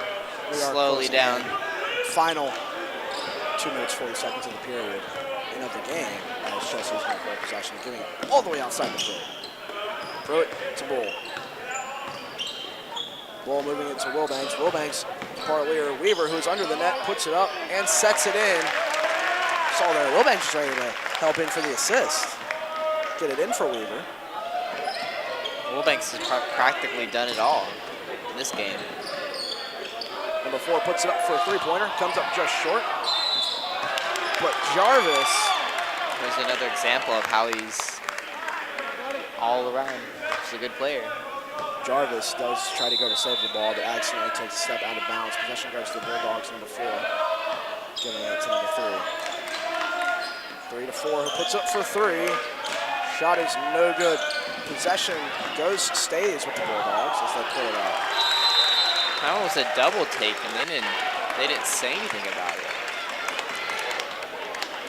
we are slowly closing down. in. Final 2 minutes 40 seconds of the period and of the game as Chelsea's going to hold possession, giving it all the way outside the field. Pruitt to Bull. Bull moving it to Wilbanks. Wilbanks, Parlier, Weaver, who's under the net, puts it up and sets it in. Saw there, Wilbanks is ready to help in for the assist. get it in for Weaver. Wilbanks has practically done it all in this game. Number 4 puts it up for a three-pointer, comes up just short. But Jarvis, There's another example of how he's all around. He's a good player. Jarvis does try to go to save the ball, but accidentally takes a step out of bounds. Possession goes to the Bulldogs, number 4, giving it to number 3. 3 to 4, who puts up for 3. Shot is no good. Possession stays with the Bulldogs as they play it out. That was a double take, and they didn't say anything about it.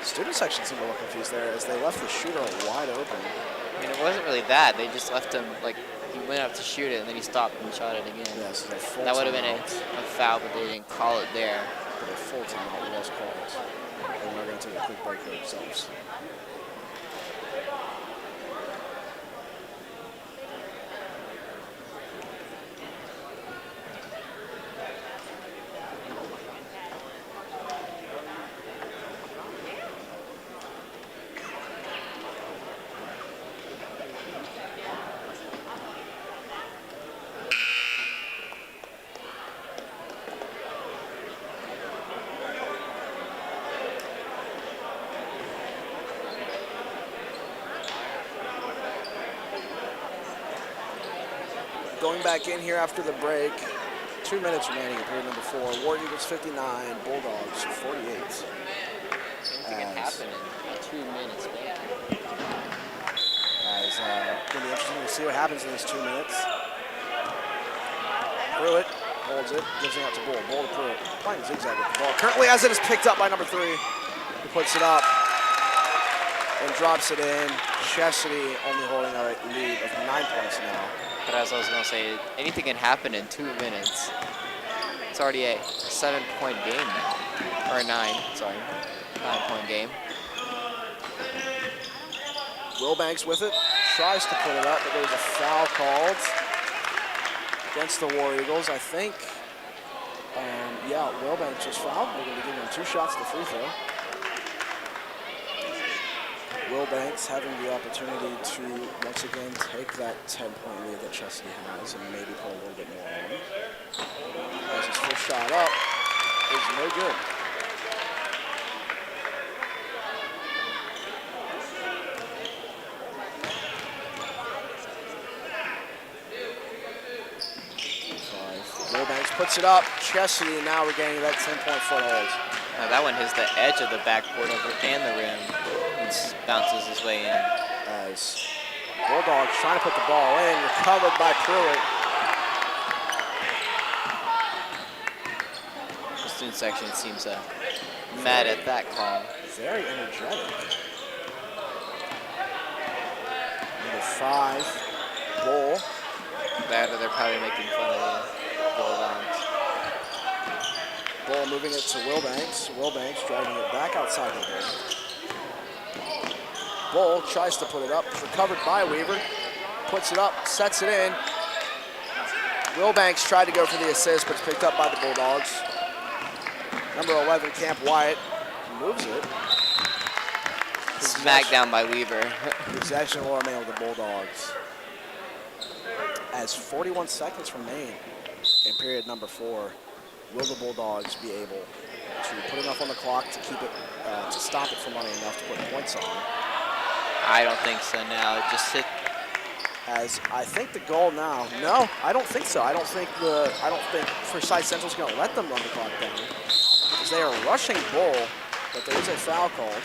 Student section seemed a little confused there as they left the shooter wide open. I mean, it wasn't really that. They just left him, like, he went up to shoot it, and then he stopped and shot it again. Yeah, so full that would have been a timeout. foul, but they didn't call it there. But a full timeout was called. And we're going to take a quick break for themselves. Going back in here after the break. 2 minutes remaining in period number 4. War Eagles 59, Bulldogs 48. Anything can happen in 2 minutes, man. It's going to be interesting to see what happens in these 2 minutes. Pruitt holds it, gives it out to Bull. Bull to Pruitt, playing zigzag with the ball. Currently, as it is picked up by number 3, he puts it up and drops it in. Chestatee only holding a lead of 9 points now. But as I was going to say, anything can happen in 2 minutes. It's already a 7-point game now. Or 9-point game. Wilbanks with it, tries to put it up, but there's a foul called against the War Eagles. I think, yeah, Wilbanks was fouled. We're going to give him 2 shots to free throw. Wilbanks having the opportunity to once again take that 10-point lead that Chestatee has and maybe put a little bit more on. As his first shot up is no good. Wilbanks puts it up. Chestatee now regaining that 10-point foothold. Now that one hits the edge of the backboard and the rim. It bounces his way in. As Bulldogs trying to put the ball in, recovered by Pruitt. The student section seems mad at that call. Very energetic. Number 5, Bull. That or they're probably making fun of the Bulldogs. Bull moving it to Wilbanks. Wilbanks driving it back outside the goal. Bull tries to put it up. It's recovered by Weaver. Puts it up, sets it in. Wilbanks tried to go for the assist, but it's picked up by the Bulldogs. Number 11, Camp Wyatt, moves it. Smacked down by Weaver. Possession will remain with the Bulldogs. As 41 seconds remain in period number 4, will the Bulldogs be able to put enough on the clock to keep it, to stop it from running enough to put points on? I don't think so now. It just hit. As I think the goal now, no, I don't think so. I don't think Forsyth Central's going to let them run the clock down because they are rushing Bull, but there is a foul called.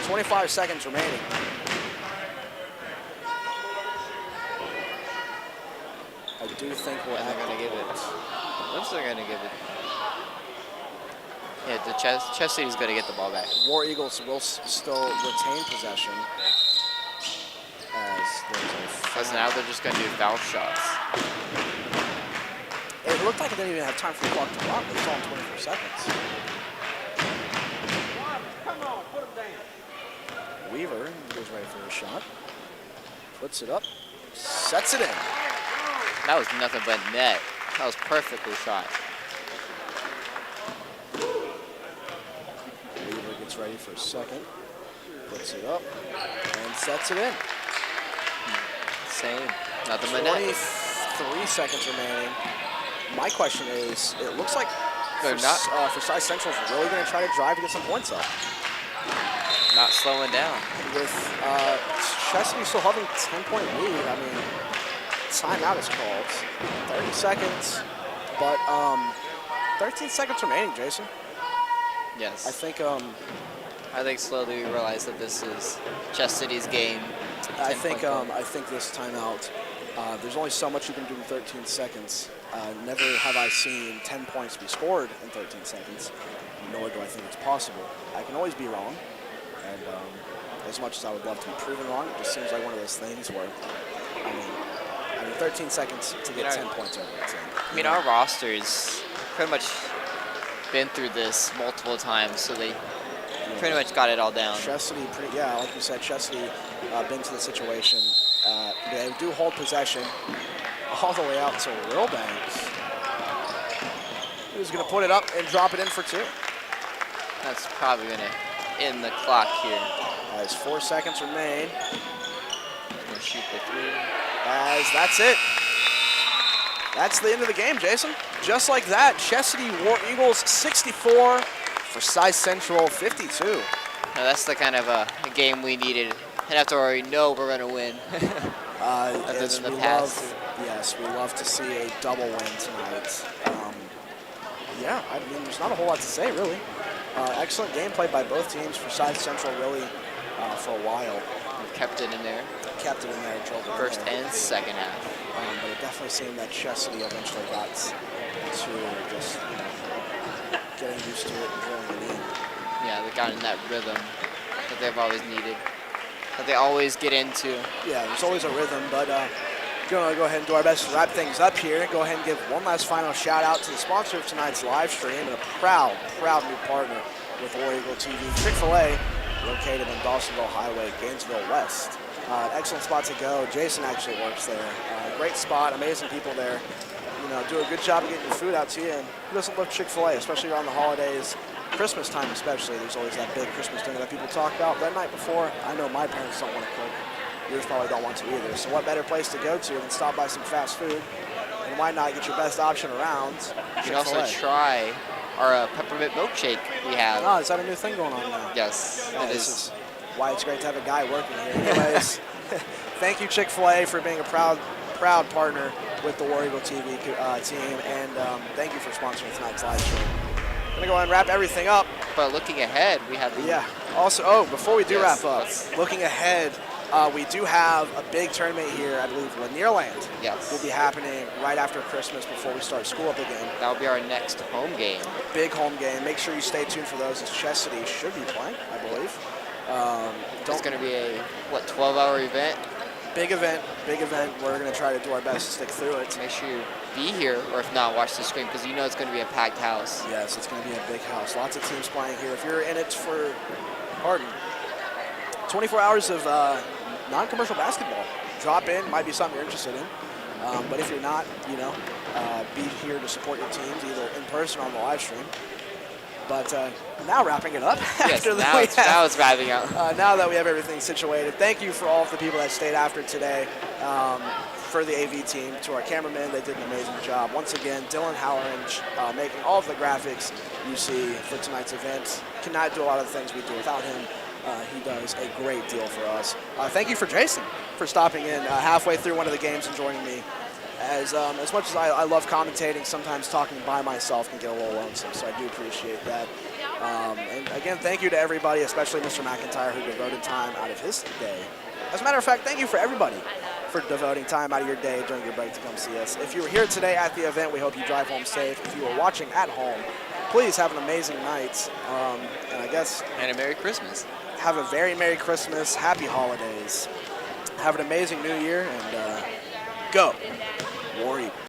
25 seconds remaining. I do think we're going to give it. Looks like they're going to give it. Yeah, the Chestatee's going to get the ball back. War Eagles will still retain possession. As there's a foul. Because now they're just going to do foul shots. It looked like it didn't even have time for the clock to run. It was all in 24 seconds. Come on, put him down. Weaver goes ready for a shot. Puts it up. Sets it in. That was nothing but net. That was perfectly shot. Weaver gets ready for a second. Puts it up and sets it in. Same. Nothing but net. 23 seconds remaining. My question is, it looks like Forsyth Central's really going to try to drive to get some points up. Not slowing down. With Chestatee still having 10-point lead, I mean, timeout is called. 30 seconds, but 13 seconds remaining, Jason. Yes. I think slowly we realize that this is Chestatee's game. I think this timeout, there's only so much you can do in 13 seconds. Never have I seen 10 points be scored in 13 seconds, nor do I think it's possible. I can always be wrong, and as much as I would love to be proven wrong, it just seems like one of those things where, I mean 13 seconds to get 10 points over it. I mean, our roster's pretty much been through this multiple times, so they pretty much got it all down. Chestatee, like you said, Chestatee been to the situation. They do hold possession all the way out to Wilbanks, who's going to put it up and drop it in for two. That's probably going to end the clock here. As 4 seconds remain. Going to shoot the three. As that's it. That's the end of the game, Jason. Just like that, Chestatee War Eagles 64, Forsyth Central 52. Now that's the kind of a game we needed. And after already know we're going to win. Other than the past. We love to see a double win tonight. I mean, there's not a whole lot to say, really. Excellent gameplay by both teams. Forsyth Central really, for a while. Kept it in there. Kept it in there. First and second half. But it definitely seemed that Chestatee eventually got to just getting used to it and drilling it in. Yeah, they got in that rhythm that they've always needed, that they always get into. Yeah, there's always a rhythm, but going to go ahead and do our best to wrap things up here. Go ahead and give one last final shout out to the sponsor of tonight's live stream and a proud new partner with War Eagle TV, Chick-fil-A, located in Dawsonville Highway, Gainesville West. Excellent spot to go. Jason actually works there. Great spot, amazing people there. You know, do a good job of getting your food out to you. And who doesn't love Chick-fil-A, especially around the holidays, Christmas time especially. There's always that big Christmas dinner that people talk about. That night before, I know my parents don't want to cook. Yours probably don't want to either. So what better place to go to than stop by some fast food? And why not get your best option around You can also try our peppermint milkshake we have. Oh, is that a new thing going on now? Yes, Oh, it this is. why it's great to have a guy working here. Anyways, thank you, Chick-fil-A, for being a proud partner with the War Eagle TV team, and thank you for sponsoring tonight's live stream. I'm going to go ahead and wrap everything up. But looking ahead, we have the... Also, before we do wrap up, looking ahead, we do have a big tournament here, I believe, Lanierland. Yes. Will be happening right after Christmas before we start school up again. That will be our next home game. Big home game. Make sure you stay tuned for those, as Chestatee should be playing, I believe. It's going to be a, 12-hour event? Big event. We're going to try to do our best to stick through it. Make sure you be here, or if not, watch the stream, because you know it's going to be a packed house. Yes, it's going to be a big house. Lots of teams playing here. If you're in it for, 24 hours of non-commercial basketball. Drop in, might be something you're interested in. But if you're not, be here to support your teams, either in person or on the live stream. But now wrapping it up. Yes, now it's wrapping up. Now that we have everything situated, thank you for all of the people that stayed after today. For the AV team, to our cameraman, they did an amazing job. Once again, Dylan Howard making all of the graphics you see for tonight's event. Cannot do a lot of the things we do without him. He does a great deal for us. Thank you for Jason for stopping in halfway through one of the games and joining me. As much as I love commentating, sometimes talking by myself can get a little lonesome, so I do appreciate that. And again, thank you to everybody, especially Mr. McIntyre, who devoted time out of his day. As a matter of fact, thank you for everybody for devoting time out of your day during your break to come see us. If you were here today at the event, we hope you drive home safe. If you were watching at home, please have an amazing night. And I guess... And a Merry Christmas. Have a very Merry Christmas, Happy Holidays. Have an amazing New Year, and go War Eagle.